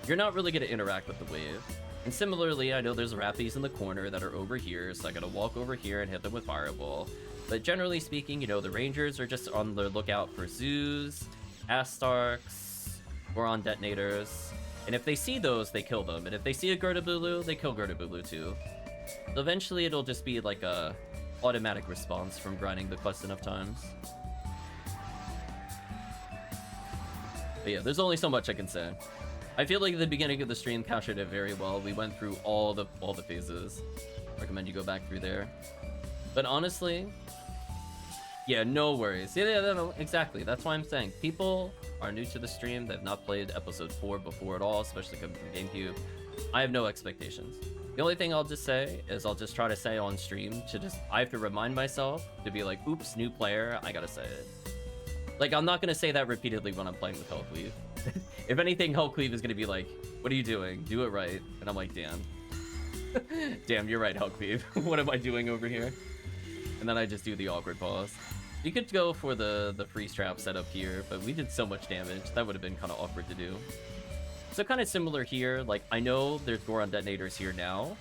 you're not really gonna interact with the wave. And similarly, I know there's Rappies in the corner that are over here, so I gotta walk over here and hit them with Fireball. But generally speaking, you know, the Rangers are just on the lookout for zoos, Astarks, or on detonators. And if they see those, they kill them. And if they see a Gertabulu, they kill Gertabulu too. So eventually it'll just be like a automatic response from grinding the quest enough times. But yeah, there's only so much I can say. I feel like the beginning of the stream captured it very well. We went through all the phases. Recommend you go back through there. But honestly, yeah, no worries. Yeah, no, exactly. That's why I'm saying people are new to the stream. They've not played episode 4 before at all, especially coming from GameCube. I have no expectations. The only thing I'll just say is I'll just try to say on stream I have to remind myself to be like, oops, new player, I gotta say it. Like, I'm not gonna say that repeatedly when I'm playing with Hellcleave. If anything, Hellcleave is gonna be like, what are you doing? Do it right. And I'm like, damn. Damn, you're right, Hellcleave. What am I doing over here? And then I just do the awkward pause. You could go for the freeze trap setup here, but we did so much damage. That would have been kind of awkward to do. So kind of similar here. Like, I know there's Goron detonators here now.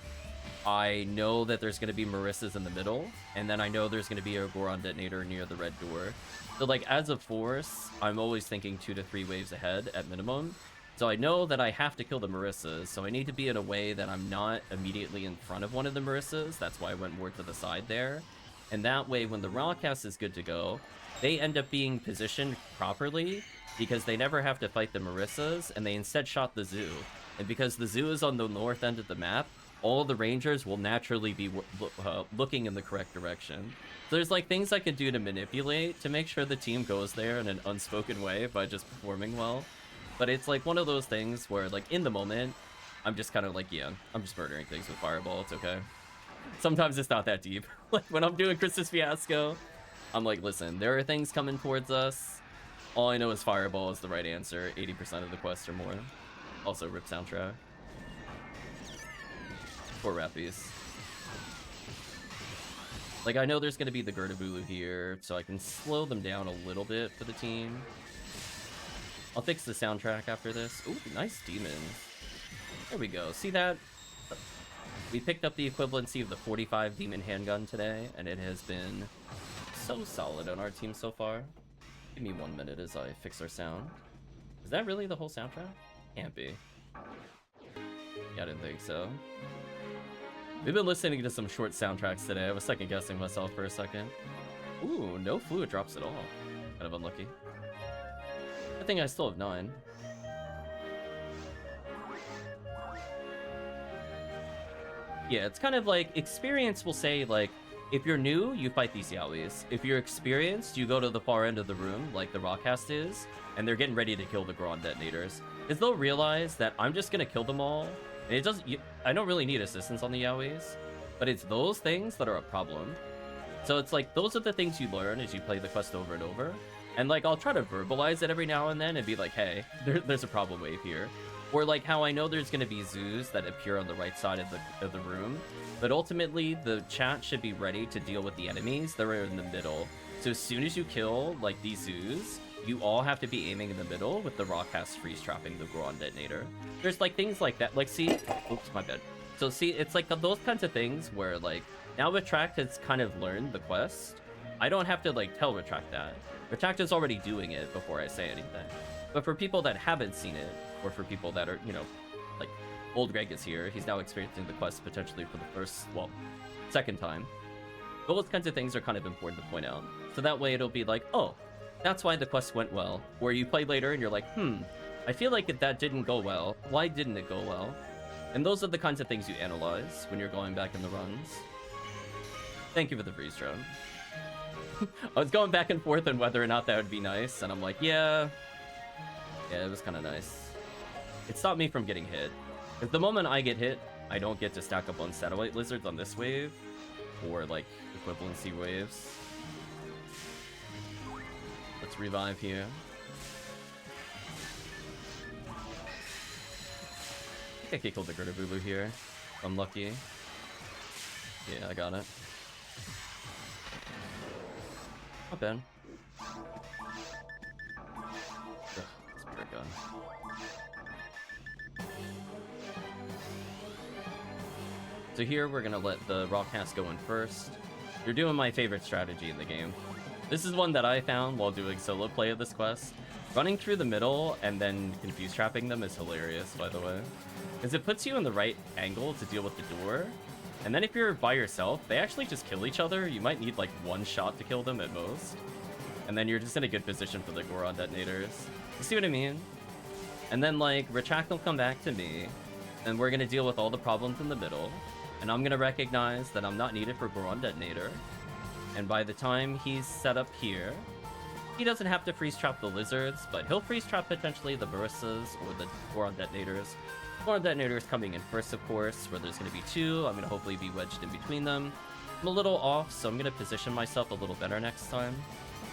I know that there's going to be Marissas in the middle. And then I know there's going to be a Goron detonator near the red door. So, like, as a force, I'm always thinking 2 to 3 waves ahead at minimum. So I know that I have to kill the Marissas. So I need to be in a way that I'm not immediately in front of one of the Marissas. That's why I went more to the side there. And that way, when the Rawcast is good to go, they end up being positioned properly because they never have to fight the Marissas, and they instead shot the zoo. And because the zoo is on the north end of the map, all the Rangers will naturally be looking in the correct direction. So there's like things I could do to manipulate to make sure the team goes there in an unspoken way by just performing well. But it's like one of those things where, like, in the moment, I'm just kind of like, yeah, I'm just murdering things with Fireball, it's okay. Sometimes it's not that deep. Like when I'm doing Christmas Fiasco, I'm like, listen, there are things coming towards us. All I know is Fireball is the right answer. 80% of the quest or more. Also, rip soundtrack. Poor Rappies. Like, I know there's going to be the Gertabulu here, so I can slow them down a little bit for the team. I'll fix the soundtrack after this. Ooh, nice demons. There we go. See that? We picked up the equivalency of the 45 demon handgun today, and it has been so solid on our team so far. Give me 1 minute as I fix our sound. Is that really the whole soundtrack? Can't be. Yeah, I didn't think so. We've been listening to some short soundtracks today. I was second guessing myself for a second. Ooh, no fluid drops at all. Kind of unlucky. I think I still have 9. Yeah, it's kind of like experience will say, like, if you're new, you fight these Yowies. If you're experienced, you go to the far end of the room, like the Rockcast is, and they're getting ready to kill the Goron detonators. Because they'll realize that I'm just gonna kill them all. And it doesn't. I don't really need assistance on the Yowies, but it's those things that are a problem. So it's like those are the things you learn as you play the quest over and over. And like I'll try to verbalize it every now and then and be like, hey, there's a problem wave here. Or like how I know there's gonna be zoos that appear on the right side of the room, but ultimately the chat should be ready to deal with the enemies that are in the middle. So as soon as you kill like these zoos, you all have to be aiming in the middle with the Rockcast freeze trapping the Goron detonator. There's like things like that. Like see, oops, my bad. So see, it's like those kinds of things where like now Retract has kind of learned the quest. I don't have to like tell Retract that. Retract is already doing it before I say anything. But for people that haven't seen it, or for people that are, you know, like OooldGreeeg is here. He's now experiencing the quest potentially for the second time. Those kinds of things are kind of important to point out. So that way it'll be like, oh, that's why the quest went well. Or you play later and you're like, I feel like that didn't go well. Why didn't it go well? And those are the kinds of things you analyze when you're going back in the runs. Thank you for the freeze drone. I was going back and forth on whether or not that would be nice, and I'm like, yeah, it was kind of nice. It stopped me from getting hit. Because the moment I get hit, I don't get to stack up on satellite lizards on this wave, or like equivalency waves. Let's revive here. I think I killed the Gertabulu here. I'm lucky. Yeah, I got it. Not bad. Ugh, spirit gun. So here we're gonna let the Rockcast go in first. You're doing my favorite strategy in the game. This is one that I found while doing solo play of this quest. Running through the middle and then confuse trapping them is hilarious, by the way. Because it puts you in the right angle to deal with the door. And then if you're by yourself, they actually just kill each other. You might need like one shot to kill them at most. And then you're just in a good position for the Goron detonators. You see what I mean? And then like, Retract will come back to me. And we're gonna deal with all the problems in the middle. And I'm gonna recognize that I'm not needed for Goron detonator. And by the time he's set up here, he doesn't have to freeze trap the lizards, but he'll freeze trap potentially the baristas or the Goron detonators. Goron detonators coming in first, of course, where there's going to be 2. I'm going to hopefully be wedged in between them. I'm a little off, so I'm going to position myself a little better next time.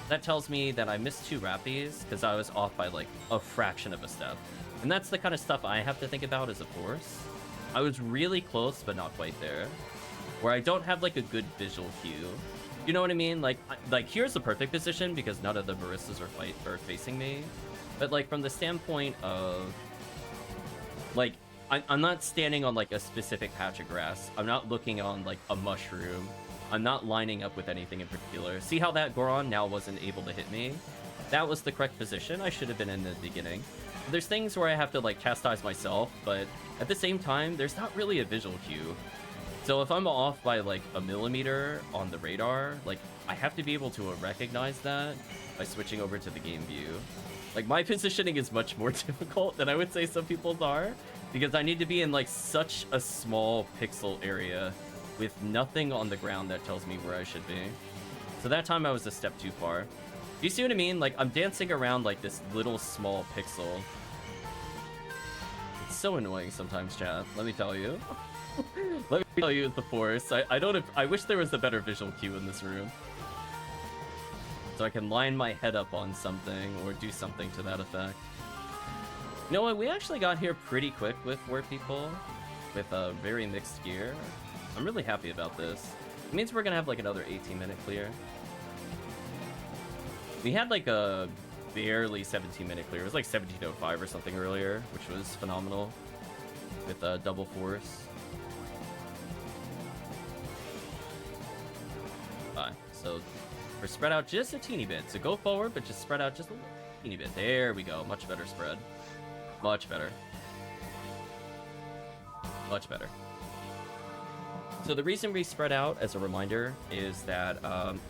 That tells me that I missed 2 Rappies because I was off by like a fraction of a step. And that's the kind of stuff I have to think about as a force. I was really close, but not quite there. Where I don't have like a good visual cue. You know what I mean? Like here's the perfect position because none of the baristas are facing me. But like from the standpoint of like I'm not standing on like a specific patch of grass. I'm not looking on like a mushroom. I'm not lining up with anything in particular. See how that Goron now wasn't able to hit me? That was the correct position I should have been in the beginning. There's things where I have to like chastise myself, but at the same time, there's not really a visual cue. So if I'm off by like a millimeter on the radar, like I have to be able to recognize that by switching over to the game view. Like my positioning is much more difficult than I would say some people's are, because I need to be in like such a small pixel area with nothing on the ground that tells me where I should be. So that time I was a step too far. You see what I mean? Like I'm dancing around like this little small pixel. It's so annoying sometimes, chat. Let me tell you. Let me tell you the force. I wish there was a better visual cue in this room. so I can line my head up on something or do something to that effect. You know what? We actually got here pretty quick with 4 people with a very mixed gear. I'm really happy about this. It means we're gonna have like another 18-minute clear. We had like a barely 17-minute clear. It was like 17:05 or something earlier, which was phenomenal with double force. So we're spread out just a teeny bit. So go forward, but just spread out just a teeny bit. There we go. Much better spread. Much better. Much better. So the reason we spread out, as a reminder, is that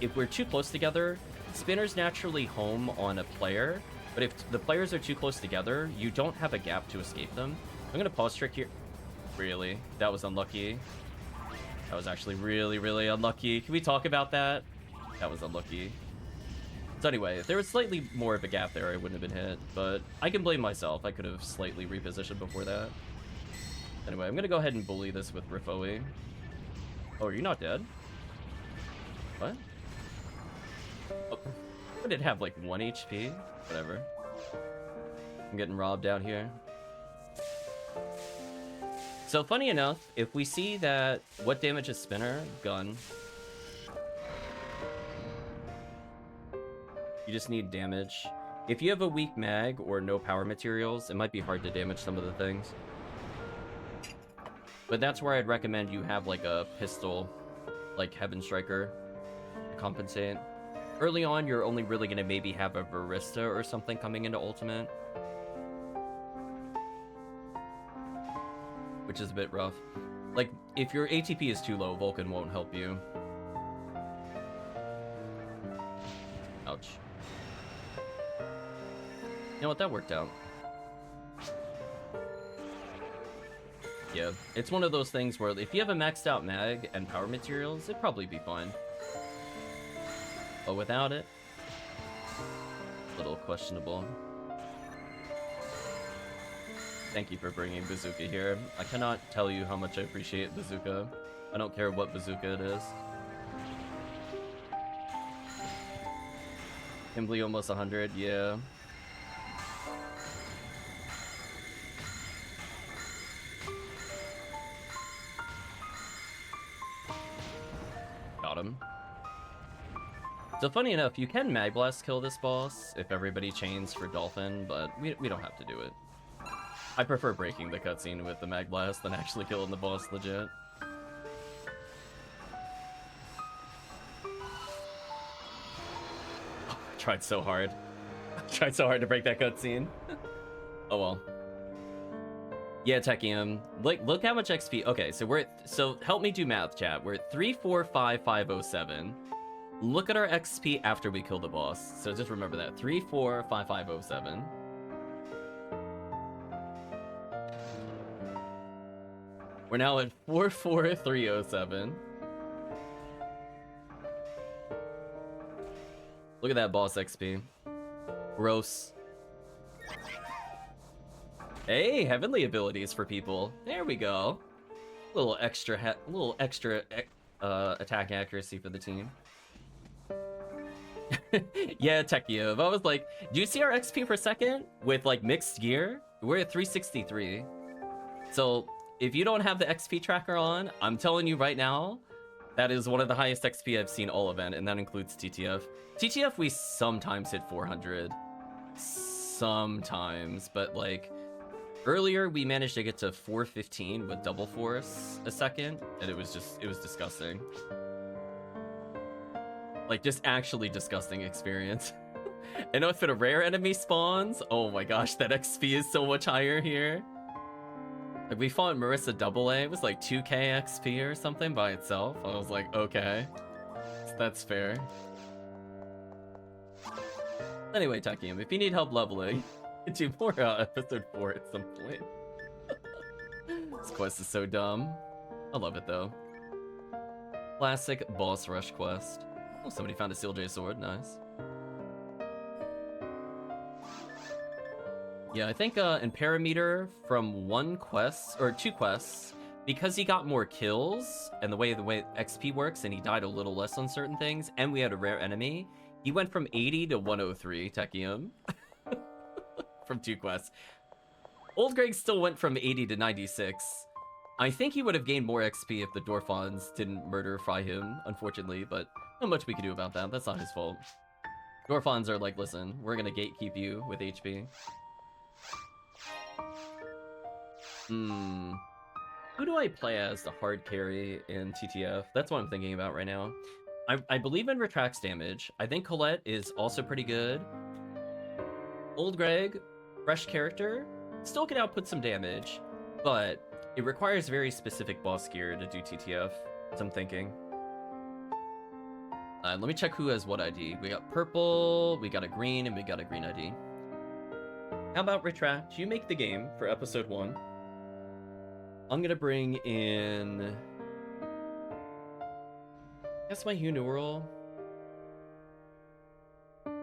if we're too close together, spinners naturally home on a player. But if the players are too close together, you don't have a gap to escape them. I'm going to pause trick here. Really? That was unlucky. That was actually really, really unlucky. Can we talk about that? That was unlucky. So anyway, if there was slightly more of a gap there, I wouldn't have been hit. But I can blame myself. I could have slightly repositioned before that. Anyway, I'm going to go ahead and bully this with Rifoe. Oh, are you not dead? What? Oh, what did it have, like 1 HP? Whatever. I'm getting robbed out here. So funny enough, if we see that what damage is spinner, gun. You just need damage. If you have a weak mag or no power materials, it might be hard to damage some of the things. But that's where I'd recommend you have like a pistol, like Heaven Striker, to compensate. Early on, you're only really going to maybe have a Barista or something coming into ultimate, which is a bit rough. Like, if your ATP is too low, Vulcan won't help you. Ouch. You know what, that worked out. Yeah, it's one of those things where if you have a maxed out mag and power materials, it'd probably be fine. But without it, a little questionable. Thank you for bringing Bazooka here. I cannot tell you how much I appreciate Bazooka. I don't care what Bazooka it is. Kimberly almost 100, yeah. Got him. So funny enough, you can Mag Blast kill this boss if everybody chains for Dolphin, but we don't have to do it. I prefer breaking the cutscene with the Mag Blast than actually killing the boss legit. I tried so hard. I tried so hard to break that cutscene. Oh well. Yeah, Techium. Look how much XP. Okay, so we're at, so help me do math, chat. We're at 345,507. Look at our XP after we kill the boss. So just remember that. 345,507. We're now at 44307. Look at that boss XP. Gross. Hey, heavenly abilities for people. There we go. Little extra attack accuracy for the team. Yeah, Techium. I was like, do you see our XP per second with like mixed gear? We're at 363. So if you don't have the XP tracker on, I'm telling you right now, that is one of the highest XP I've seen all event, and that includes TTF. TTF, we sometimes hit 400. Sometimes, but like earlier we managed to get to 415 with double force a second, and it was disgusting. Like, just actually disgusting experience. And if a rare enemy spawns, oh my gosh, that XP is so much higher here. Like, we fought Marissa AA, it was like 2k XP or something by itself. I was like, okay, that's fair. Anyway, Techium, if you need help leveling, do more episode 4 at some point. This quest is so dumb. I love it though. Classic boss rush quest. Oh, somebody found a Seal J sword, nice. Yeah, I think in Parameter from 1 quest, or 2 quests, because he got more kills, and the way XP works, and he died a little less on certain things, and we had a rare enemy, He went from 80 to 103, Techium. From 2 quests. OooldGreeeg still went from 80 to 96. I think he would have gained more XP if the Dorphons didn't murder-fry him, unfortunately, but not much we can do about that. That's not his fault. Dorphons are like, listen, we're gonna gatekeep you with HP. Who do I play as the hard carry in TTF? That's what I'm thinking about right now. I believe in retracts damage. I think Colette is also pretty good. OooldGreeeg, fresh character, still can output some damage, but it requires very specific boss gear to do TTF, as I'm thinking. Let me check who has what ID. We got purple, we got a green, and we got a green ID. How about retract? You make the game for episode 1. I'm gonna bring in... Guess my Huneural.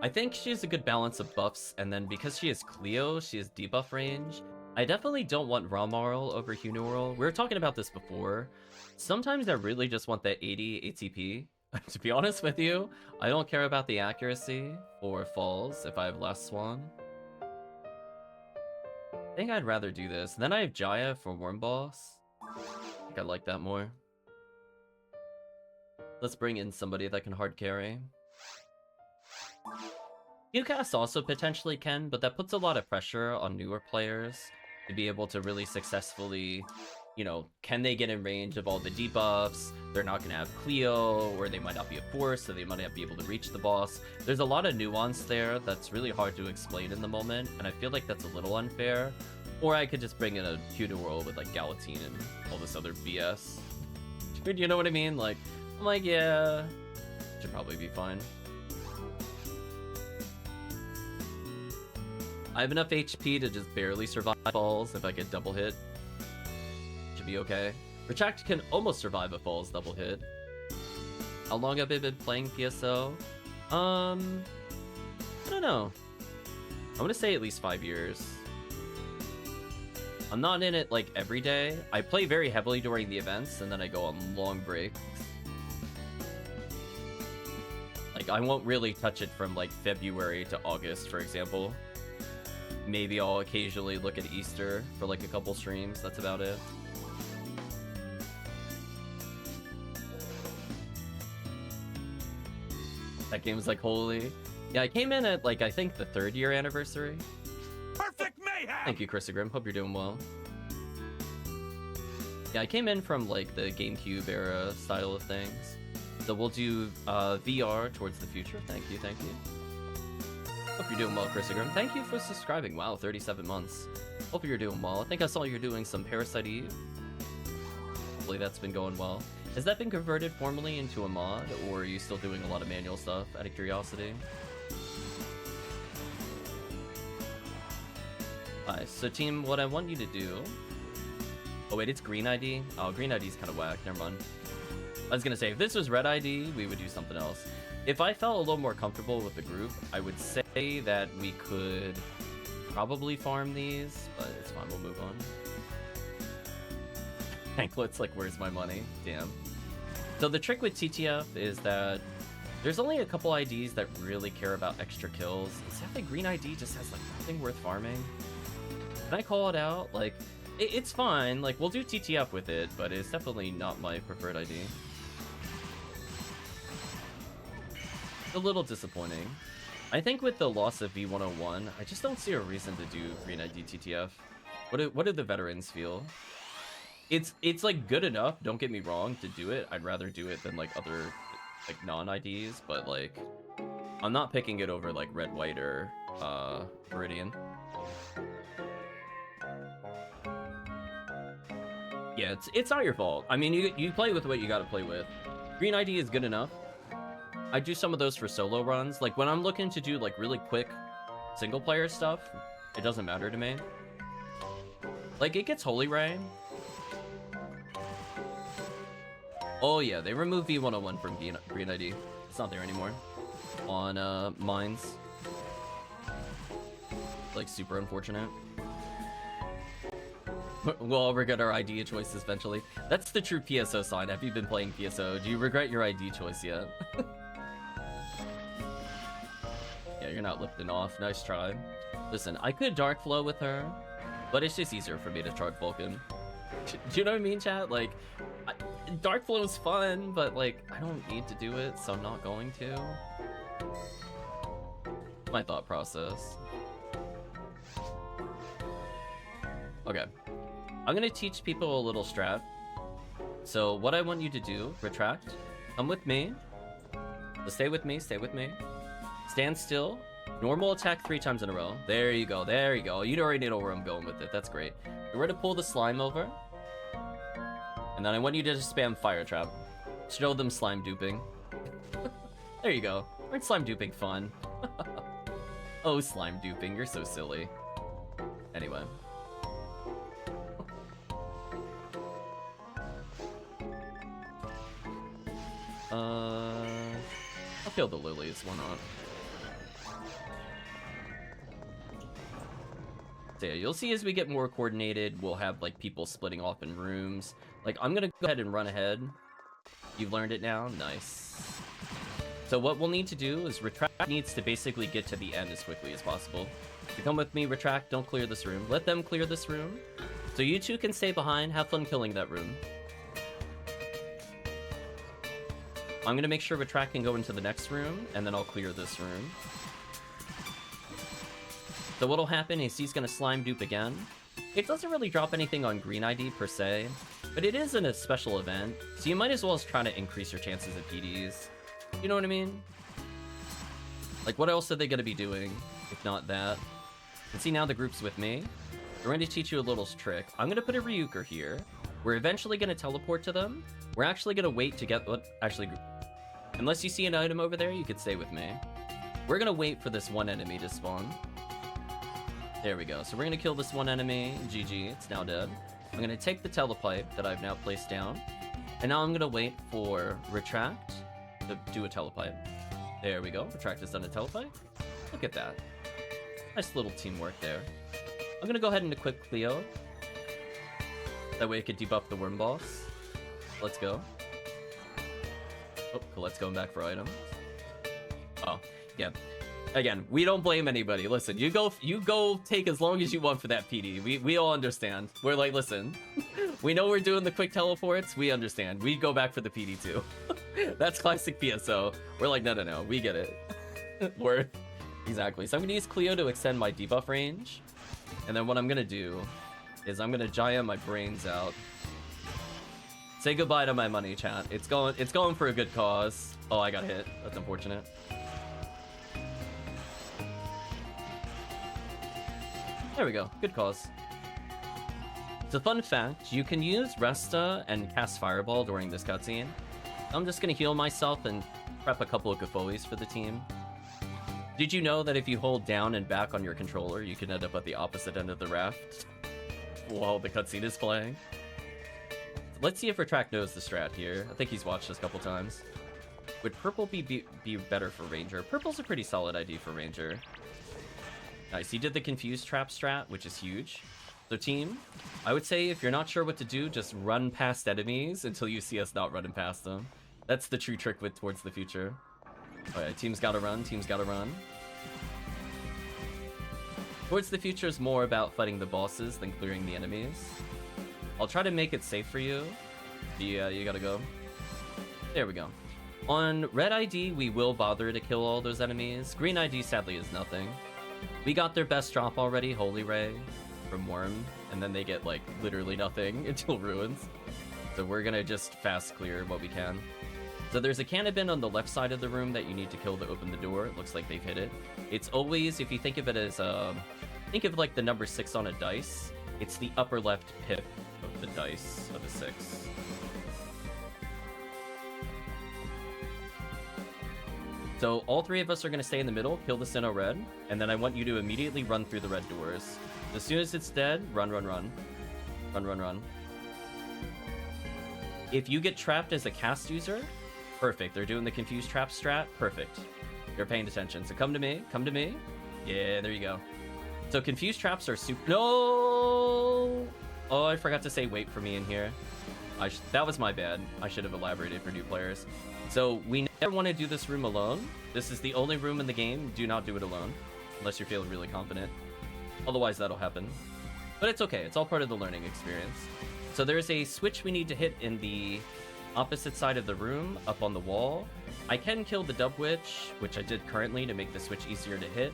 I think she has a good balance of buffs, and then because she is Cleo, she has debuff range. I definitely don't want Ramarl over Huneural. We were talking about this before. Sometimes I really just want that 80 ATP. To be honest with you, I don't care about the accuracy or falls if I have Last Swan. I think I'd rather do this. Then I have Jaya for Worm Boss. I think I like that more. Let's bring in somebody that can hard carry. QCast also potentially can, but that puts a lot of pressure on newer players to be able to really successfully, you know, can they get in range of all the debuffs? They're not going to have Cleo, or they might not be a force, so they might not be able to reach the boss. There's a lot of nuance there that's really hard to explain in the moment, and I feel like that's a little unfair. Or I could just bring in a Huneural with like Galatine and all this other BS. You know what I mean? Like, I'm like, yeah, should probably be fine. I have enough HP to just barely survive falls if I get double hit. Should be okay. Retract can almost survive a falls double hit. How long have I been playing PSO? I don't know. I'm gonna say at least 5 years. I'm not in it like every day. I play very heavily during the events, and then I go on long breaks. Like, I won't really touch it from like February to August, for example. Maybe I'll occasionally look at Easter for like a couple streams. That's about it. That game's like holy. Yeah, I came in at like, I think the 3rd year anniversary. Perfect mayhem! Thank you, Chrisigrim. Hope you're doing well. Yeah, I came in from like the GameCube era style of things. So we'll do VR towards the future. Thank you, thank you. Hope you're doing well, Chrisigrim. Thank you for subscribing. Wow, 37 months. Hope you're doing well. I think I saw you're doing some Parasite Eve. Hopefully that's been going well. Has that been converted formally into a mod, or are you still doing a lot of manual stuff out of curiosity? Alright, so team, what I want you to do... Oh wait, it's green ID? Oh, green ID is kind of whack. Never mind. I was gonna say, if this was red ID, we would do something else. If I felt a little more comfortable with the group, I would say that we could probably farm these, but it's fine, we'll move on. Anklets, like, where's my money? Damn. So the trick with TTF is that there's only a couple IDs that really care about extra kills. Is that the green ID just has, like, nothing worth farming? Can I call it out? Like, it's fine. Like, we'll do TTF with it, but it's definitely not my preferred ID. A little disappointing. I think with the loss of V101, I just don't see a reason to do green ID TTF. What do the veterans feel? It's like good enough, don't get me wrong, to do it. I'd rather do it than like other like non-IDs, but like I'm not picking it over like red, white, or Viridian. Yeah, it's not your fault. I mean, you play with what you gotta play with. Green ID is good enough. I do some of those for solo runs. Like when I'm looking to do like really quick single player stuff, it doesn't matter to me. Like it gets Holy Ray. Oh yeah, they removed V101 from green ID. It's not there anymore. On mines. Like super unfortunate. We'll all regret our ID choices eventually. That's the true PSO sign. Have you been playing PSO? Do you regret your ID choice yet? Yeah, you're not lifting off. Nice try. Listen, I could Dark Flow with her, but it's just easier for me to charge Vulcan. Do you know what I mean, chat? Like, Dark Flow is fun, but like, I don't need to do it, so I'm not going to. My thought process. Okay. I'm gonna teach people a little strat. So what I want you to do, retract, come with me. So stay with me, stay with me. Stand still. Normal attack 3 times in a row. There you go, there you go. You already know where I'm going with it. That's great. We're gonna pull the slime over. And then I want you to just spam Fire Trap. Show them slime duping. There you go. Aren't slime duping fun? Oh, slime duping, you're so silly. Anyway. I'll kill the lilies, why not? So yeah, you'll see as we get more coordinated, we'll have like people splitting off in rooms. Like, I'm gonna go ahead and run ahead. You've learned it now? Nice. So what we'll need to do is retract needs to basically get to the end as quickly as possible. So come with me, retract, don't clear this room. Let them clear this room. So you two can stay behind, have fun killing that room. I'm gonna make sure retract can go into the next room, and then I'll clear this room. So what'll happen is he's gonna slime dupe again. It doesn't really drop anything on green ID per se, but it is in a special event, so you might as well as try to increase your chances of PDs. You know what I mean? Like, what else are they gonna be doing, if not that? And see, now the group's with me. We're going to teach you a little trick. I'm gonna put a Ryuker here. We're eventually gonna teleport to them. We're actually gonna wait to get what actually, unless you see an item over there, you could stay with me. We're gonna wait for this one enemy to spawn. There we go. So we're gonna kill this one enemy. GG, it's now dead. I'm gonna take the telepipe that I've now placed down, and now I'm gonna wait for retract to do a telepipe. There we go. Retract has done a telepipe. Look at that. Nice little teamwork there. I'm gonna go ahead and equip Cleo. That way it could debuff the worm boss. Let's go. Oh, Colette's going back for items. Oh, yeah. Again, we don't blame anybody. Listen, you go take as long as you want for that PD. We all understand. We're like, listen, we know we're doing the quick teleports. We understand. We go back for the PD too. That's classic PSO. We're like, no, we get it. Exactly. So I'm gonna use Cleo to extend my debuff range. And then what I'm gonna do is I'm gonna Jaya my brains out. Say goodbye to my money, chat. It's going for a good cause. Oh, I got hit. That's unfortunate. There we go. Good cause. It's a fun fact. You can use Resta and cast Fireball during this cutscene. I'm just gonna heal myself and prep a couple of Gafoes for the team. Did you know that if you hold down and back on your controller, you can end up at the opposite end of the raft while the cutscene is playing? Let's see if Retract knows the strat here. I think he's watched this a couple times. Would purple be better for Ranger? Purple's a pretty solid ID for Ranger. Nice, he did the Confused Trap strat, which is huge. So team, I would say if you're not sure what to do, just run past enemies until you see us not running past them. That's the true trick with Towards the Future. Alright, team's gotta run, team's gotta run. Towards the Future is more about fighting the bosses than clearing the enemies. I'll try to make it safe for you. Yeah, you gotta go. There we go. On red ID, we will bother to kill all those enemies. Green ID, sadly, is nothing. We got their best drop already, Holy Ray from Worm, and then they get, like, literally nothing until Ruins. So we're gonna just fast clear what we can. So there's a cannabin on the left side of the room that you need to kill to open the door. It looks like they've hit it. It's always, if you think of it as, think of like the number 6 on a dice, it's the upper left pip of the dice of a 6. So all 3 of us are going to stay in the middle, kill the Sinnoh red, and then I want you to immediately run through the red doors. As soon as it's dead, run. Run. If you get trapped as a cast user, perfect. They're doing the Confused Trap strat, perfect. You're paying attention. So come to me. Yeah, there you go. So Confused Traps are super... No! Oh, I forgot to say wait for me in here. That was my bad. I should have elaborated for new players. So we never want to do this room alone. This is the only room in the game. Do not do it alone, unless you're feeling really confident. Otherwise, that'll happen. But it's okay. It's all part of the learning experience. So there's a switch we need to hit in the opposite side of the room, up on the wall. I can kill the Dub Witch, which I did currently to make the switch easier to hit.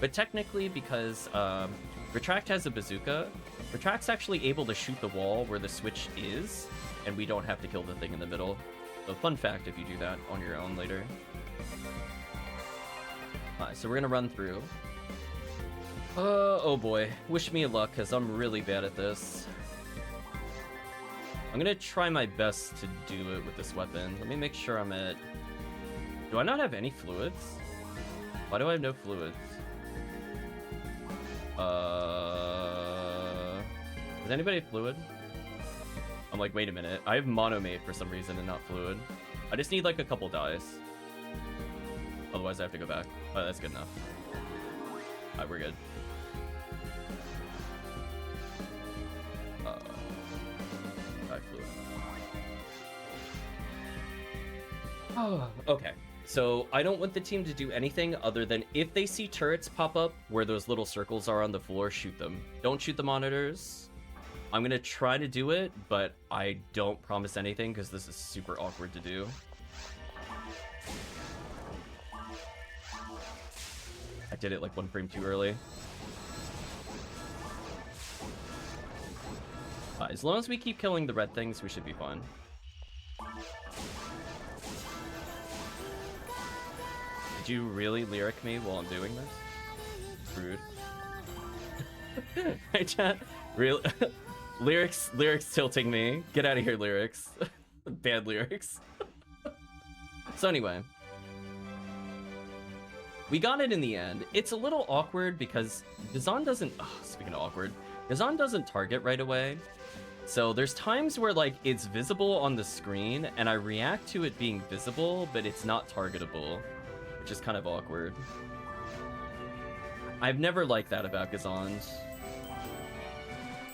But technically, because Retract has a bazooka, Retract's actually able to shoot the wall where the switch is, and we don't have to kill the thing in the middle. So fun fact if you do that on your own later. Alright, so we're gonna run through. Oh boy. Wish me luck, because I'm really bad at this. I'm gonna try my best to do it with this weapon. Let me make sure I'm at... Do I not have any fluids? Why do I have no fluids? Is anybody fluid? I'm like, wait a minute. I have monomate for some reason and not fluid. I just need like a couple dice. Otherwise I have to go back. Oh, that's good enough. Alright, we're good. Alright, fluid. Oh, okay. So I don't want the team to do anything other than if they see turrets pop up where those little circles are on the floor, shoot them. Don't shoot the monitors. I'm gonna try to do it, but I don't promise anything because this is super awkward to do. I did it like 1 frame too early. As long as we keep killing the red things, we should be fine. Did you really lyric me while I'm doing this? Rude. Hey chat, really? lyrics tilting me. Get out of here, lyrics. Bad lyrics. So anyway, we got it in the end. It's a little awkward because Gazan doesn't... Oh, speaking of awkward, Gazan doesn't target right away. So there's times where like it's visible on the screen and I react to it being visible, but it's not targetable, which is kind of awkward. I've never liked that about Gazans.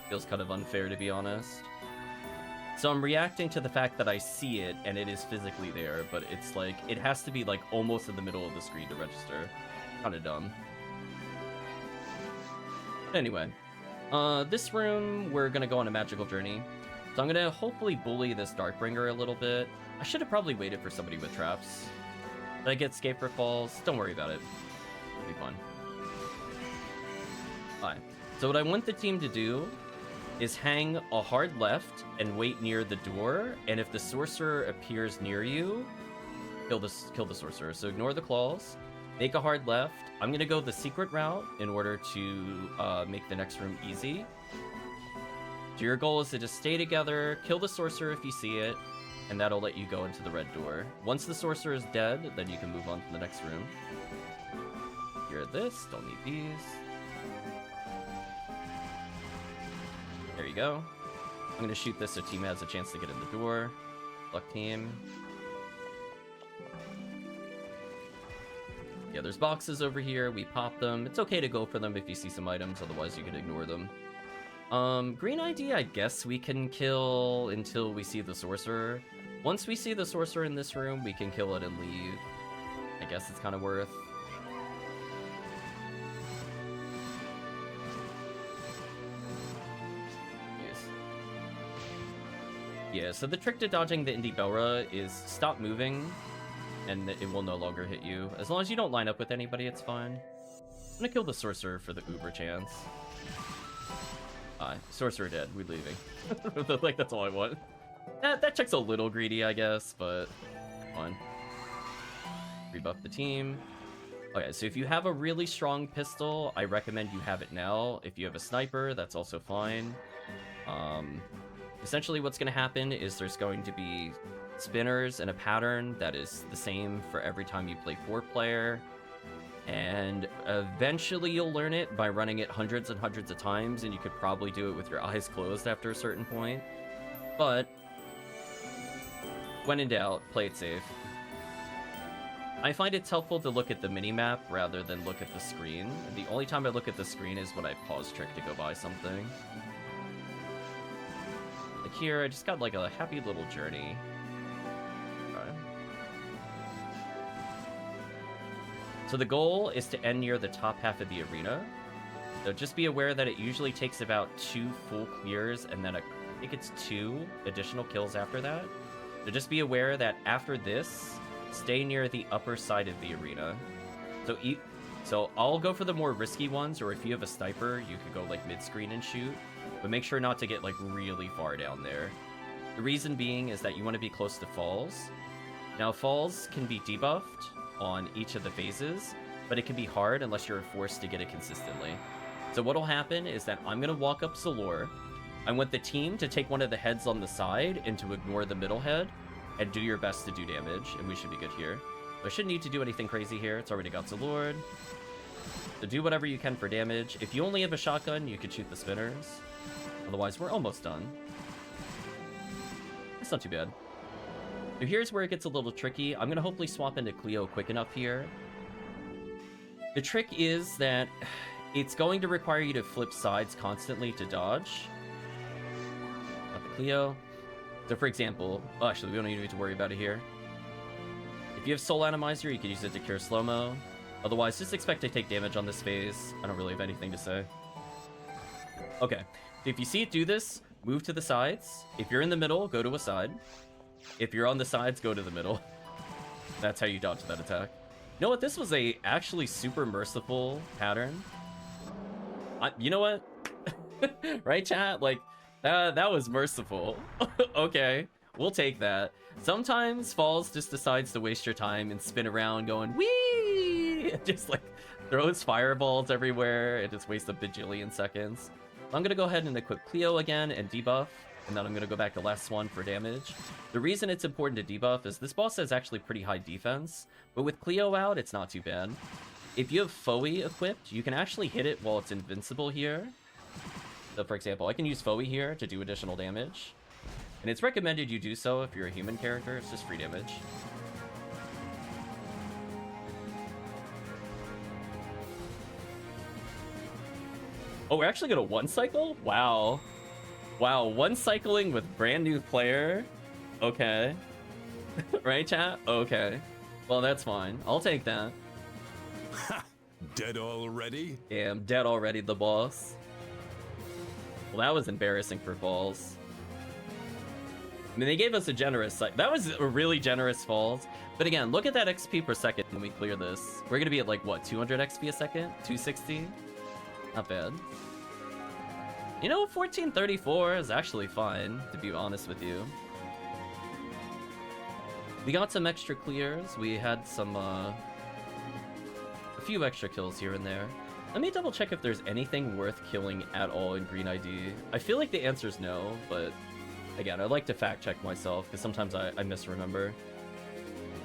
Feels kind of unfair, to be honest. So I'm reacting to the fact that I see it and it is physically there, but it's like, it has to be like almost in the middle of the screen to register. Kind of dumb. Anyway, this room, we're gonna go on a magical journey. So I'm gonna hopefully bully this Darkbringer a little bit. I should have probably waited for somebody with traps. Did I get Scaper Falls? Don't worry about it. It'll be fun. Alright, so what I want the team to do is hang a hard left and wait near the door, and if the sorcerer appears near you, kill the sorcerer. So ignore the claws, make a hard left. I'm gonna go the secret route in order to make the next room easy. So your goal is to just stay together, kill the sorcerer if you see it, and that'll let you go into the red door. Once the sorcerer is dead, then you can move on to the next room. You're this, don't need these. There you go. I'm gonna shoot this so team has a chance to get in the door. Luck team. Yeah, there's boxes over here. We pop them. It's okay to go for them if you see some items, otherwise you can ignore them. Green ID, I guess we can kill until we see the sorcerer. Once we see the sorcerer in this room, we can kill it and leave. I guess it's kind of worth. Yeah, so the trick to dodging the Indie Belra is stop moving, and it will no longer hit you. As long as you don't line up with anybody, it's fine. I'm gonna kill the sorcerer for the uber chance. Sorcerer dead, we're leaving. Like, that's all I want. That check's a little greedy, I guess, but fine. Rebuff the team. Okay, so if you have a really strong pistol, I recommend you have it now. If you have a sniper, that's also fine. Essentially what's going to happen is there's going to be spinners and a pattern that is the same for every time you play 4-player. And eventually you'll learn it by running it hundreds and hundreds of times, and you could probably do it with your eyes closed after a certain point. But when in doubt, play it safe. I find it's helpful to look at the minimap rather than look at the screen. The only time I look at the screen is when I pause trick to go buy something. Like here. I just got like a happy little journey. Okay. So the goal is to end near the top half of the arena. So just be aware that it usually takes about 2 full clears and then I think it's 2 additional kills after that. So just be aware that after this, stay near the upper side of the arena. So I'll go for the more risky ones, or if you have a sniper, you could go like mid-screen and shoot. But make sure not to get like really far down there. The reason being is that you want to be close to falls. Now falls can be debuffed on each of the phases, but it can be hard unless you're forced to get it consistently. So what'll happen is that I'm going to walk up Salor. I want the team to take one of the heads on the side and to ignore the middle head and do your best to do damage, and we should be good here. I shouldn't need to do anything crazy here. It's already got Salor. So do whatever you can for damage. If you only have a shotgun, you could shoot the spinners. Otherwise, we're almost done. It's not too bad. So here's where it gets a little tricky. I'm going to hopefully swap into Cleo quick enough here. The trick is that it's going to require you to flip sides constantly to dodge. Got the Cleo. So for example, oh, actually, we don't even need to worry about it here. If you have Soul Atomizer, you can use it to cure slow-mo. Otherwise, just expect to take damage on this phase. I don't really have anything to say. Okay, so if you see it do this, move to the sides. If you're in the middle, go to a side. If you're on the sides, go to the middle. That's how you dodge that attack. You know what? This was a actually super merciful pattern. You know what? Right, chat? Like, that was merciful. Okay, we'll take that. Sometimes Falls just decides to waste your time and spin around going, wee! It just like throws fireballs everywhere. It just wastes a bajillion seconds. I'm gonna go ahead and equip Cleo again and debuff, and then I'm gonna go back to last one for damage. The reason it's important to debuff is this boss has actually pretty high defense, but with Cleo out, it's not too bad. If you have Foey equipped, you can actually hit it while it's invincible here. So for example, I can use Foey here to do additional damage. And it's recommended you do so if you're a human character, it's just free damage. Oh, we're actually gonna one cycle? Wow. Wow, one cycling with brand new player? Okay. Right, chat? Okay. Well, that's fine. I'll take that. Dead already? Yeah, I'm dead already, the boss. Well, that was embarrassing for Falls. I mean, they gave us a generous... That was a really generous Falls. But again, look at that XP per second when we clear this. We're gonna be at like, what, 200 XP a second? 260? Not bad. You know, 1434 is actually fine, to be honest with you. We got some extra clears. We had some, a few extra kills here and there. Let me double check if there's anything worth killing at all in Green ID. I feel like the answer is no, but again, I like to fact check myself because sometimes I misremember.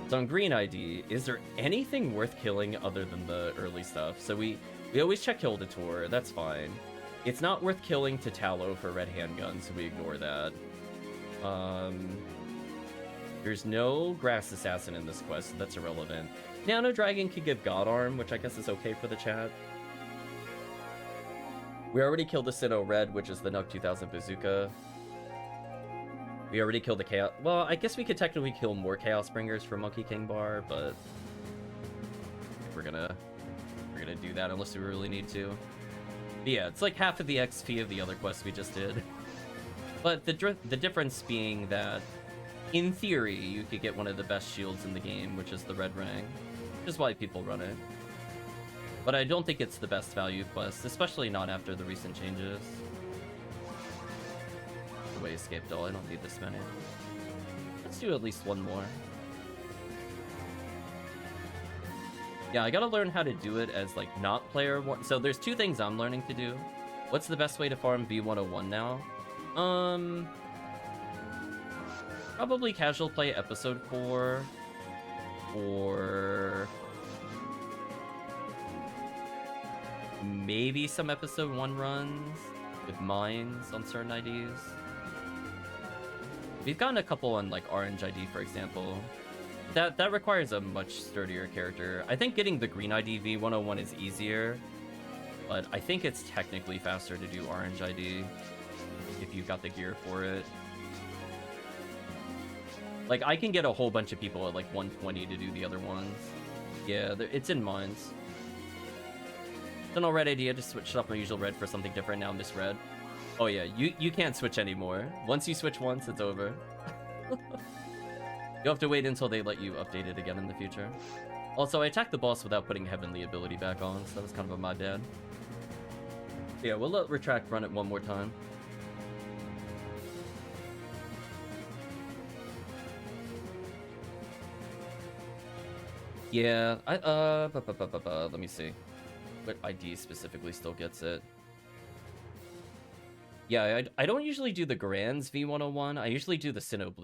So on Green ID, is there anything worth killing other than the early stuff? So we always check Hildator, that's fine. It's not worth killing Tatalo for red handgun, so we ignore that. There's no Grass Assassin in this quest, so that's irrelevant. Nano Dragon can give God Arm, which I guess is okay for the chat. We already killed the Sinnoh Red, which is the Nug 2000 Bazooka. We already killed the Chaos... Well, I guess we could technically kill more Chaos Bringers for Monkey King Bar, but... We're gonna do that unless we really need to. But yeah, it's like half of the XP of the other quests we just did. But the difference being that, in theory, you could get one of the best shields in the game, which is the Red Rang, which is why people run it. But I don't think it's the best value quest, especially not after the recent changes. The way escape doll, I don't need this many. Let's do at least one more. Yeah, I gotta learn how to do it as, like, not player one. So there's two things I'm learning to do. What's the best way to farm V101 now? Probably casual play episode 4. Or... maybe some episode 1 runs with mines on certain IDs. We've gotten a couple on, like, Orange ID, for example. That requires a much sturdier character. I think getting the Green ID V101 is easier, but I think it's technically faster to do Orange ID if you've got the gear for it. Like, I can get a whole bunch of people at, like, 120 to do the other ones. Yeah, it's in mines. It's an alright idea to switch up my usual red for something different. Now I'm just red. Oh yeah, you can't switch anymore. Once you switch once, it's over. You have to wait until they let you update it again in the future. Also, I attacked the boss without putting Heavenly ability back on, so that was kind of my bad. Yeah, we'll let Retract run it one more time. Yeah, let me see. What ID specifically still gets it? Yeah, I don't usually do the Grands V101. I usually do the Sinnoh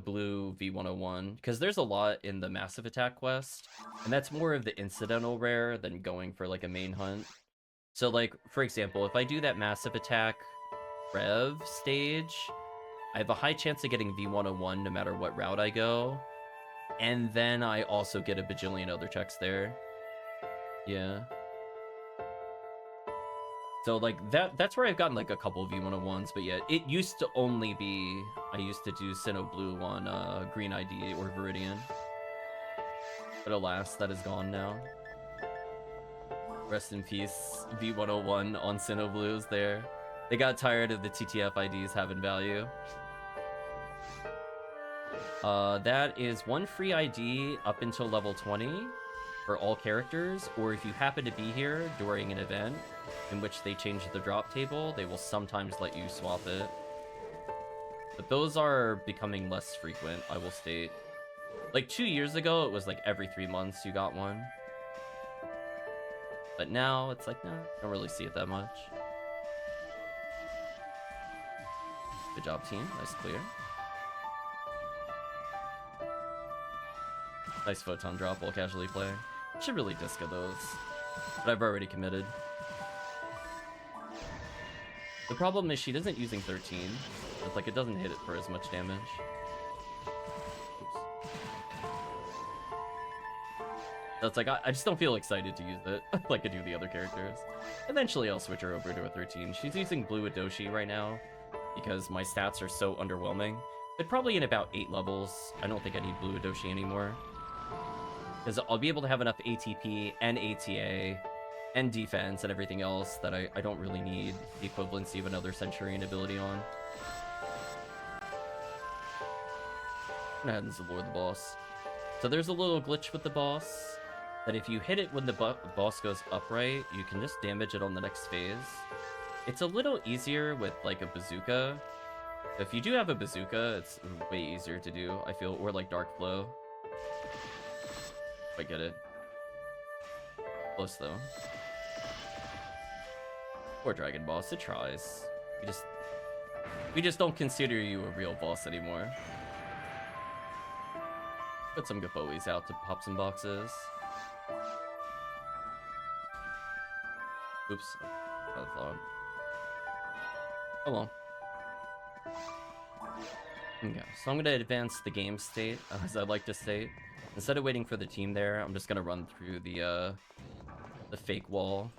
Blue V101, because there's a lot in the Massive Attack quest, and that's more of the incidental rare than going for, like, a main hunt. So, like, for example, if I do that Massive Attack Rev stage, I have a high chance of getting V101 no matter what route I go, and then I also get a bajillion other checks there. Yeah. So, like, that's where I've gotten, like, a couple of V101s, but yeah, it used to only be, I used to do Sinnoh Blue on Green ID or Viridian. But alas, that is gone now. Rest in peace, V101 on Sinnoh Blues there. They got tired of the TTF IDs having value. That is one free ID up until level 20 for all characters, or if you happen to be here during an event in which they change the drop table, they will sometimes let you swap it. But those are becoming less frequent, I will state. Like 2 years ago, it was like every 3 months you got one. But now it's like, no, I don't really see it that much. Good job, team. Nice clear. Nice photon drop while casually playing. Should really disco those, but I've already committed. The problem is she isn't using 13. It's like it doesn't hit it for as much damage. Oops. That's like, I just don't feel excited to use it like I do the other characters. Eventually I'll switch her over to a 13. She's using Blue Adoshi right now because my stats are so underwhelming. But probably in about 8 levels, I don't think I need Blue Adoshi anymore. Because I'll be able to have enough ATP and ATA and defense and everything else that I don't really need the equivalency of another Centurion ability on. What happens to lure the boss? So there's a little glitch with the boss, that if you hit it when the boss goes upright, you can just damage it on the next phase. It's a little easier with, like, a bazooka. If you do have a bazooka, it's way easier to do, I feel, or like Dark Flow. I get it. Close though. Poor Dragon Boss, it tries. We just don't consider you a real boss anymore. Put some Gabois out to pop some boxes. Oops. I thought. Oh well. Okay, so I'm gonna advance the game state, as I'd like to state. Instead of waiting for the team there, I'm just gonna run through the fake wall.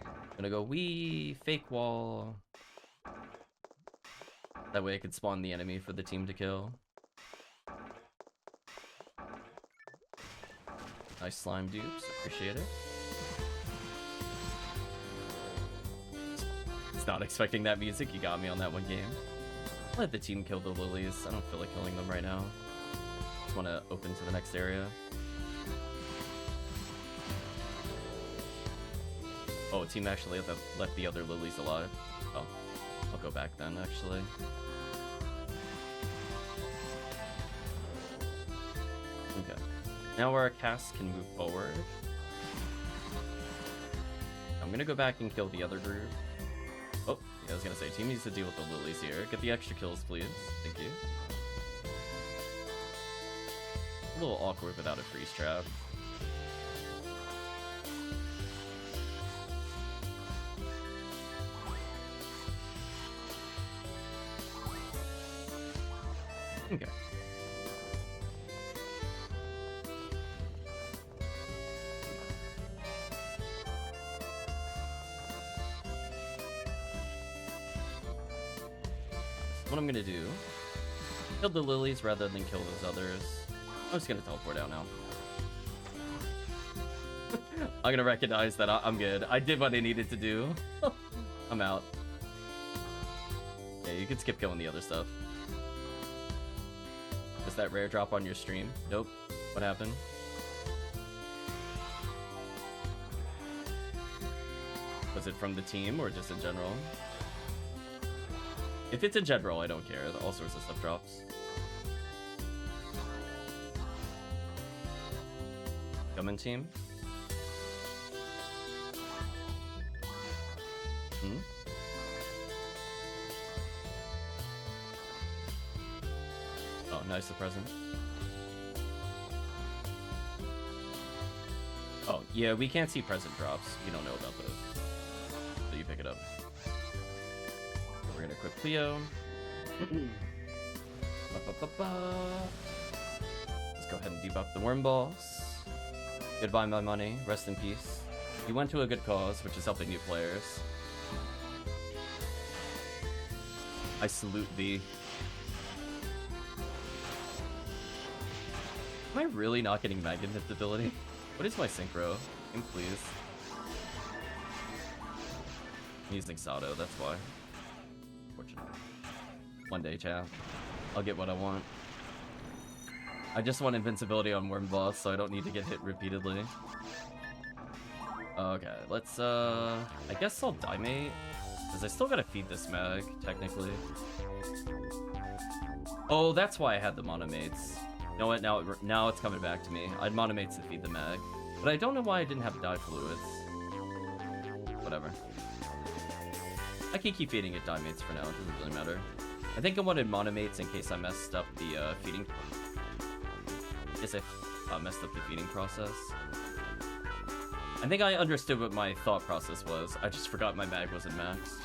I'm gonna go wee fake wall. That way I could spawn the enemy for the team to kill. Nice slime dupes, appreciate it. Just not expecting that music, you got me on that one game. Let the team kill the lilies, I don't feel like killing them right now. Just want to open to the next area. Oh, team actually left the other lilies alive. Oh, I'll go back then, actually. Okay. Now our cast can move forward. I'm gonna go back and kill the other group. Oh, yeah, I was gonna say, team needs to deal with the lilies here. Get the extra kills, please. Thank you. A little awkward without a freeze trap. Okay. What I'm gonna do, Kill the lilies rather than kill those others. I'm just gonna teleport out now. I'm gonna recognize that I'm good. I did what I needed to do. I'm out. Yeah, you can skip killing the other stuff. Is that rare drop on your stream? Nope. What happened? Was it from the team or just in general? If it's in general, I don't care. All sorts of stuff drops. Coming team? Hmm? Oh, nice, the present. Oh, yeah, we can't see present drops. We don't know about those. So you pick it up. We're gonna equip Cleo. Let's go ahead and debuff the worm boss. Goodbye, my money. Rest in peace. You went to a good cause, which is helping new players. I salute thee. Am I really not getting magnet ability? What is my synchro? Please. I'm using Sato, that's why. Fortunately. One day, chat. I'll get what I want. I just want invincibility on Worm Boss, so I don't need to get hit repeatedly. Okay, let's, I guess I'll Dimate, because I still gotta feed this mag, technically. Oh, that's why I had the Monomates. You know what, now it's coming back to me. I had Monomates to feed the mag, but I don't know why I didn't have Dye Fluids. Whatever. I can keep feeding it Dimates for now, it doesn't really matter. I think I wanted Monomates in case I messed up the feeding... Yes, I messed up the feeding process. I think I understood what my thought process was. I just forgot my mag wasn't maxed.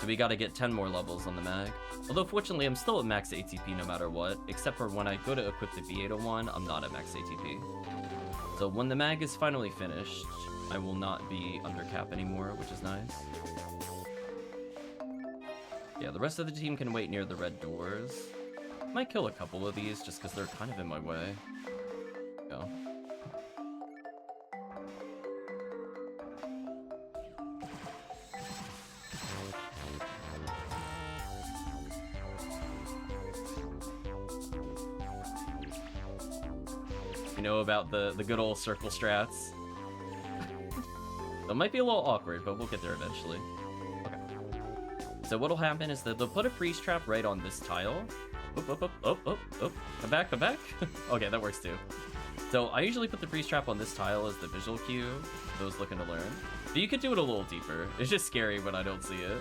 So we gotta get 10 more levels on the mag. Although fortunately I'm still at max ATP no matter what, except for when I go to equip the V801, I'm not at max ATP. So when the mag is finally finished, I will not be under cap anymore, which is nice. Yeah, the rest of the team can wait near the red doors. Might kill a couple of these just because they're kind of in my way. Go. You know about the good old circle strats. That might be a little awkward, but we'll get there eventually. Okay. So what'll happen is that they'll put a freeze trap right on this tile. Oh, come back. Okay, that works too. So I usually put the freeze trap on this tile as the visual cue for those looking to learn. But you could do it a little deeper. It's just scary when I don't see it.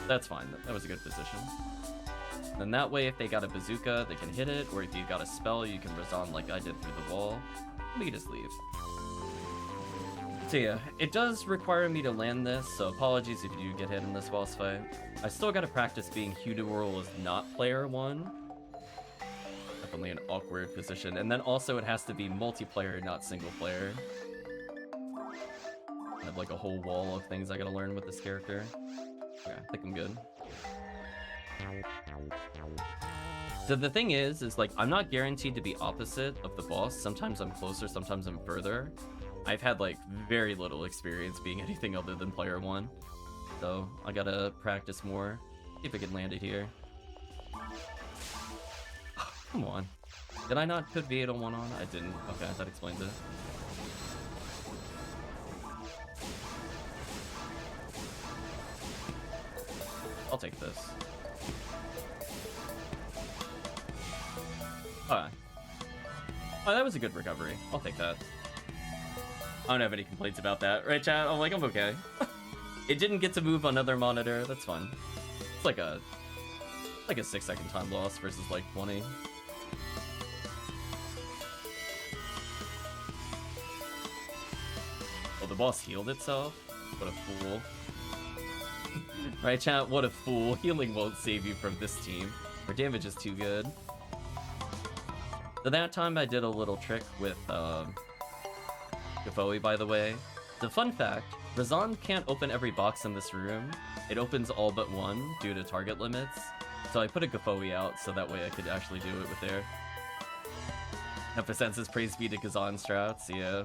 That's fine. That was a good position. Then that way, if they got a bazooka, they can hit it, or if you got a spell, you can resound like I did through the wall. We can just leave. So yeah, it does require me to land this, so apologies if you do get hit in this boss fight. I still gotta practice being Hudorul as not player one. Definitely an awkward position. And then also it has to be multiplayer, not single player. I have like a whole wall of things I gotta learn with this character. Okay, I think I'm good. So the thing is like, I'm not guaranteed to be opposite of the boss. Sometimes I'm closer, sometimes I'm further. I've had like very little experience being anything other than player one. So I gotta practice more. See if I can land it here. Oh, come on. Did I not put V801 on? I didn't. Okay, that explains it. I'll take this. Alright. Oh, that was a good recovery. I'll take that. I don't have any complaints about that. Right, chat? I'm okay. It didn't get to move on another monitor. That's fine. It's like a 6-second time loss versus like 20. Oh, the boss healed itself? What a fool. Right, chat? What a fool. Healing won't save you from this team. Her damage is too good. So that time I did a little trick with Gafoe, by the way. The fun fact, Razan can't open every box in this room. It opens all but one due to target limits. So I put a Gafoi out so that way I could actually do it with air. Epicent's praise be to Kazan strats, yeah.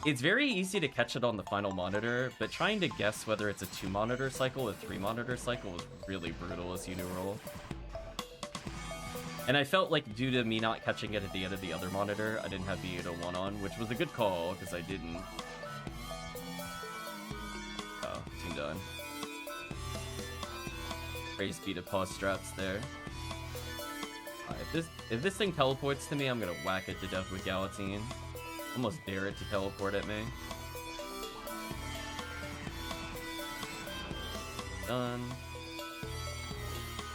It's very easy to catch it on the final monitor, but trying to guess whether it's a 2-monitor cycle or 3-monitor cycle was really brutal as you new roll. And I felt like due to me not catching it at the end of the other monitor, I didn't have B801 on, which was a good call, because I didn't. Oh, team done. Praise be to pause strats there. Alright, if this thing teleports to me, I'm gonna whack it to death with Galatine. Almost dare it to teleport at me. Done.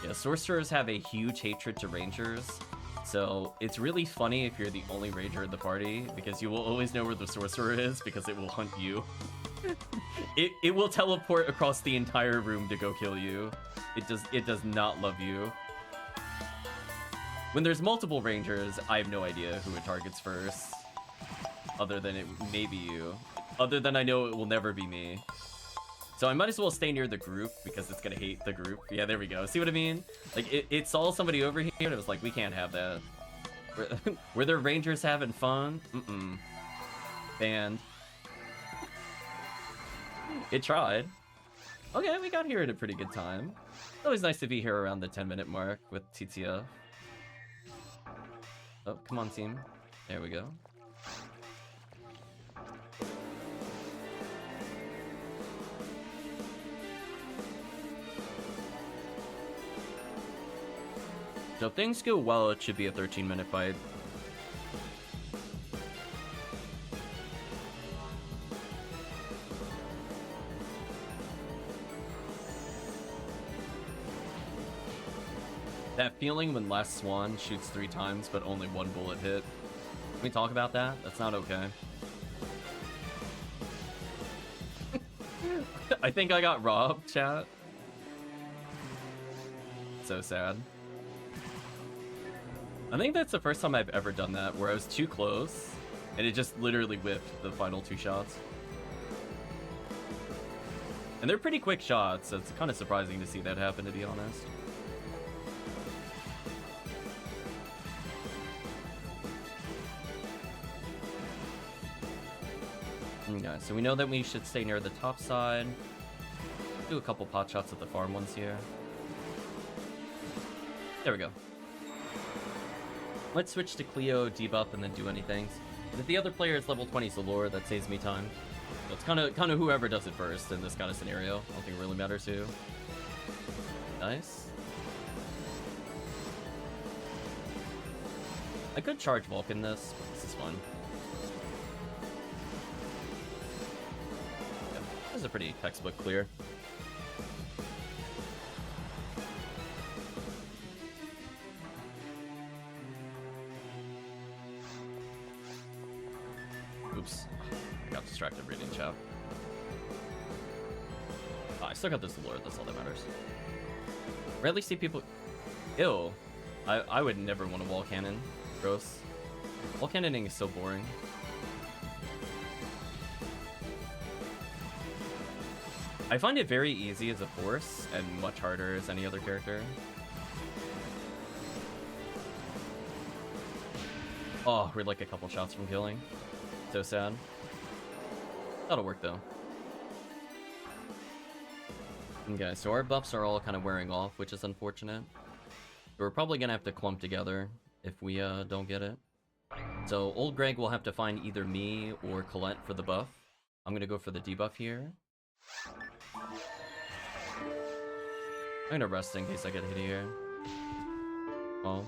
Yeah, sorcerers have a huge hatred to rangers, so it's really funny if you're the only ranger in the party, because you will always know where the sorcerer is, because it will hunt you. It will teleport across the entire room to go kill you. It does not love you. When there's multiple rangers, I have no idea who it targets first. Other than it may be you. Other than I know it will never be me. So I might as well stay near the group because it's gonna hate the group. Yeah, there we go. See what I mean? Like, it saw somebody over here and it was like, we can't have that. Were there rangers having fun? Mm-mm. Banned. It tried. Okay, we got here at a pretty good time. It's always nice to be here around the 10-minute mark with TTF. Oh, come on, team. There we go. So if things go well, it should be a 13-minute fight. That feeling when Last Swan shoots 3 times, but only 1 bullet hit. Can we talk about that? That's not okay. I think I got robbed, chat. So sad. I think that's the first time I've ever done that, where I was too close, and it just literally whipped the final 2 shots. And they're pretty quick shots, so it's kind of surprising to see that happen, to be honest. Okay, so we know that we should stay near the top side. Do a couple pot shots at the farm ones here. There we go. Let's switch to Cleo, debuff, and then do anything. But if the other player is level 20 Zalor, that saves me time. So it's kind of whoever does it first in this kind of scenario. I don't think it really matters who. Nice. I could charge Vulcan this, but this is fun. Yeah, this is a pretty textbook clear. Oops. I got distracted reading chat. Oh, I still got this lure, that's all that matters. Rarely see people... Ew. I would never want a wall cannon. Gross. Wall cannoning is so boring. I find it very easy as a force, and much harder as any other character. Oh, we're like a couple shots from killing. So sad. That'll work though. Okay, so our buffs are all kind of wearing off, which is unfortunate. We're probably gonna have to clump together if we don't get it. So OooldGreeeg will have to find either me or Colette for the buff. I'm gonna go for the debuff here. I'm gonna rest in case I get hit here. Oh.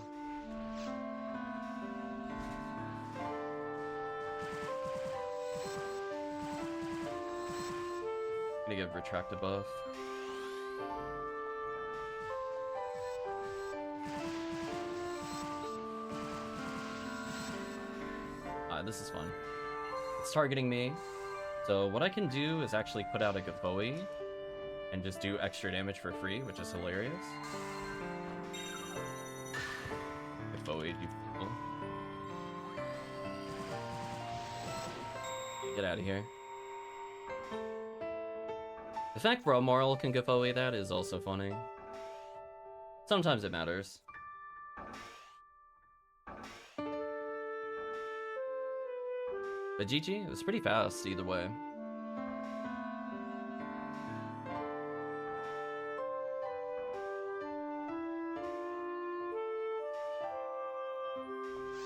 Gonna give retract a buff. This is fun. It's targeting me. So what I can do is actually put out a Gafoi and just do extra damage for free, which is hilarious. Gafoi, you fool. Get out of here. The fact Romarl can Gafoi that is also funny. Sometimes it matters. But GG, it was pretty fast either way.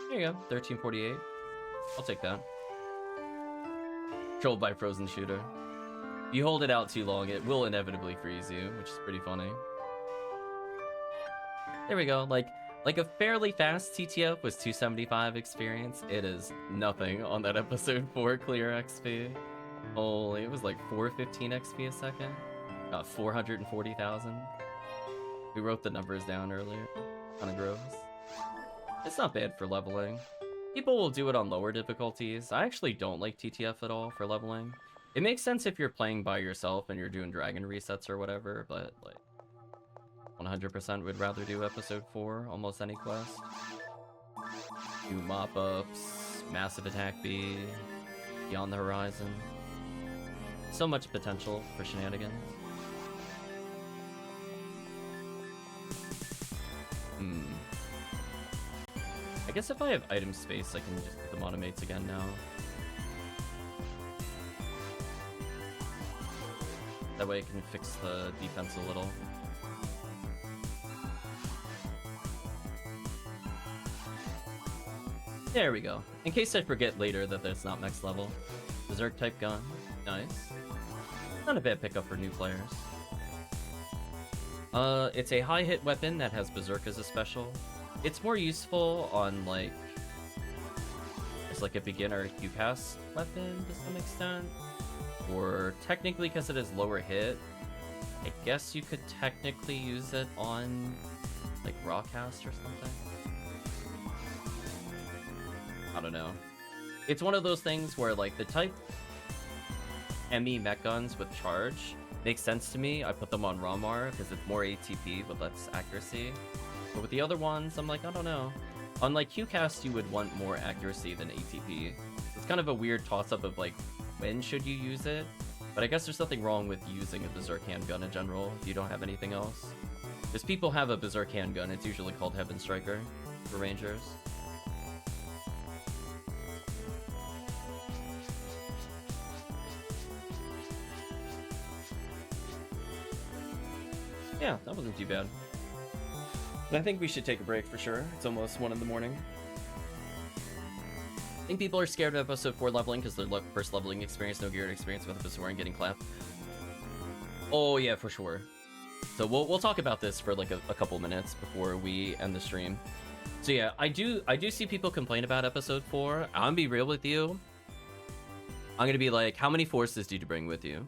There you go, 1348. I'll take that. Controlled by frozen shooter. If you hold it out too long, it will inevitably freeze you, which is pretty funny. There we go, like a fairly fast TTF was 275 experience. It is nothing on that episode 4 clear XP. Holy, it was like 415 XP a second. 440,000. We wrote the numbers down earlier. Kinda gross. It's not bad for leveling. People will do it on lower difficulties. I actually don't like TTF at all for leveling. It makes sense if you're playing by yourself and you're doing dragon resets or whatever, but like 100% would rather do episode 4 almost any quest. Do mop-ups, massive attack B, beyond the horizon. So much potential for shenanigans. I guess if I have item space, I can just put the monomates again now. That way I can fix the defense a little. There we go. In case I forget later that that's not max level. Berserk type gun. Nice. Not a bad pickup for new players. It's a high hit weapon that has Berserk as a special. It's more useful on like it's like a beginner QCast weapon to some extent. Or technically because it has lower hit, I guess you could technically use it on like Rawcast or something. I don't know. It's one of those things where like the type ME mech guns with charge makes sense to me. I put them on Ramar because it's more ATP but less accuracy. But with the other ones, I'm like, I don't know. On like QCast, you would want more accuracy than ATP. It's kind of a weird toss-up of like, when should you use it? But I guess there's nothing wrong with using a Berserk handgun in general if you don't have anything else. Because people have a Berserk handgun, it's usually called Heaven Striker for Rangers. Yeah, that wasn't too bad. But I think we should take a break for sure. It's almost 1 in the morning. I think people are scared of episode 4 leveling because their first leveling experience, no geared experience with episode 4 and getting clapped. Oh yeah, for sure. So we'll talk about this for like a couple minutes before we end the stream. So yeah, I do see people complain about episode 4. I'm gonna be real with you. I'm gonna be like, how many forces did you bring with you?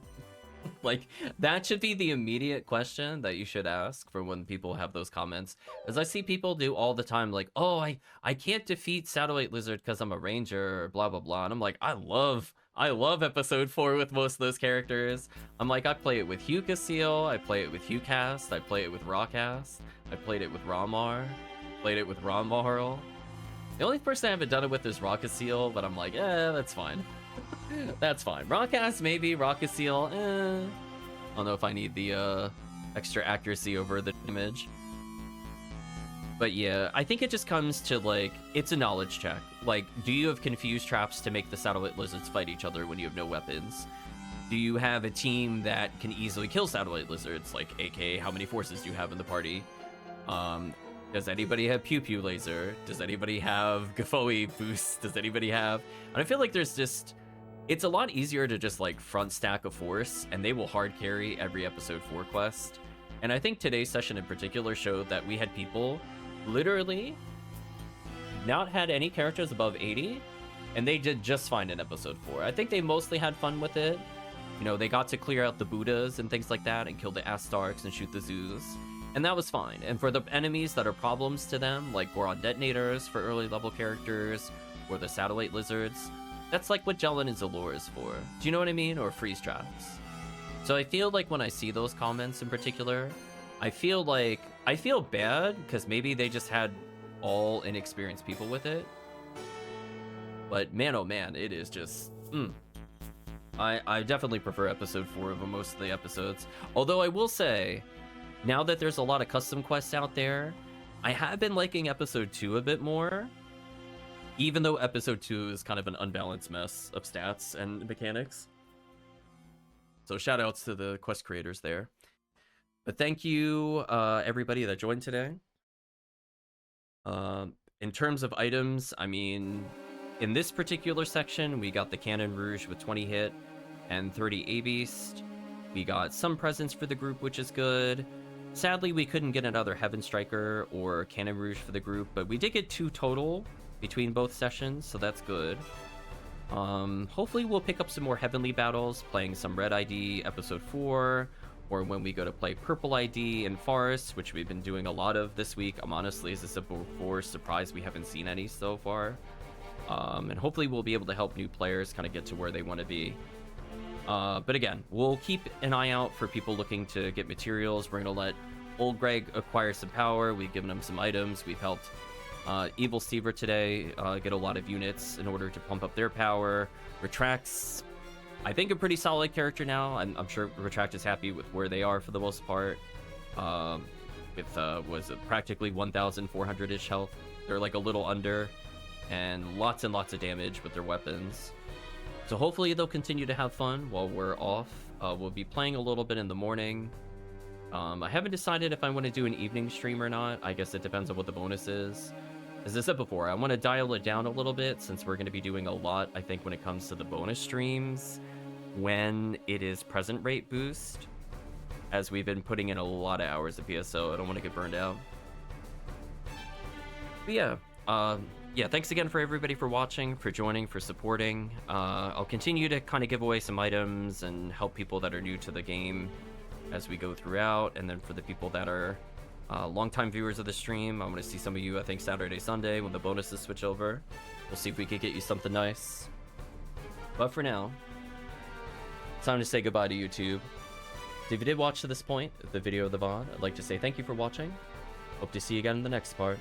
Like, that should be the immediate question that you should ask for when people have those comments. As I see people do all the time, like, oh, I can't defeat Satellite Lizard because I'm a ranger, or blah, blah, blah. And I'm like, I love episode 4 with most of those characters. I'm like, I play it with Seal, I play it with HuCast, I play it with Rawcast, I played it with Ramar, played it with Rammarl. The only person I haven't done it with is Seal, but I'm like, that's fine. That's fine. Rawcast, maybe. Seal, I don't know if I need the extra accuracy over the image. But yeah, I think it just comes to like, it's a knowledge check. Like, do you have confused traps to make the Satellite Lizards fight each other when you have no weapons? Do you have a team that can easily kill Satellite Lizards? Like, aka, how many forces do you have in the party? Does anybody have Pew Pew Laser? Does anybody have Gafoe Boost? Does anybody have... And I feel like there's just... It's a lot easier to just like front stack a force and they will hard carry every episode 4 quest. And I think today's session in particular showed that we had people literally not had any characters above 80 and they did just fine in episode 4. I think they mostly had fun with it. You know, they got to clear out the Buddhas and things like that and kill the Astarks and shoot the Zeus. And that was fine. And for the enemies that are problems to them, like Goron Detonators for early level characters, or the Satellite Lizards, that's like what Jellin and Zalor is for. Do you know what I mean? Or freeze traps. So I feel like when I see those comments in particular, I feel bad because maybe they just had all inexperienced people with it. But man, oh man, it is just... I definitely prefer episode 4 over most of the episodes. Although I will say, now that there's a lot of custom quests out there, I have been liking episode 2 a bit more, even though episode 2 is kind of an unbalanced mess of stats and mechanics. So shout outs to the quest creators there. But thank you, everybody that joined today. In terms of items, I mean, in this particular section, we got the Cannon Rouge with 20 hit and 30 A-Beast. We got some presents for the group, which is good. Sadly, we couldn't get another Heaven Striker or Cannon Rouge for the group, but we did get 2 total between both sessions, so that's good. Hopefully we'll pick up some more Heavenly Battles, playing some Red ID Episode 4, or when we go to play Purple ID and Forest, which we've been doing a lot of this week. I'm honestly, as a simple 4, surprised we haven't seen any so far. And hopefully we'll be able to help new players kind of get to where they want to be. But again, we'll keep an eye out for people looking to get materials. We're going to let OooldGreeeg acquire some power. We've given him some items. We've helped evilstever today get a lot of units in order to pump up their power. Retract's, I think, a pretty solid character now. I'm sure Retract is happy with where they are for the most part. With was it practically 1,400-ish health. They're like a little under, and lots of damage with their weapons. So hopefully they'll continue to have fun while we're off. We'll be playing a little bit in the morning. I haven't decided if I want to do an evening stream or not. I guess it depends on what the bonus is. As I said before, I want to dial it down a little bit since we're going to be doing a lot, I think, when it comes to the bonus streams when it is present rate boost, as we've been putting in a lot of hours of PSO. I don't want to get burned out. But yeah, thanks again for everybody for watching, for joining, for supporting. I'll continue to kind of give away some items and help people that are new to the game as we go throughout. And then for the people that are longtime viewers of the stream, I'm going to see some of you, I think, Saturday, Sunday when the bonuses switch over. We'll see if we can get you something nice. But for now, it's time to say goodbye to YouTube. So if you did watch to this point, the video of the VOD, I'd like to say thank you for watching. Hope to see you again in the next part.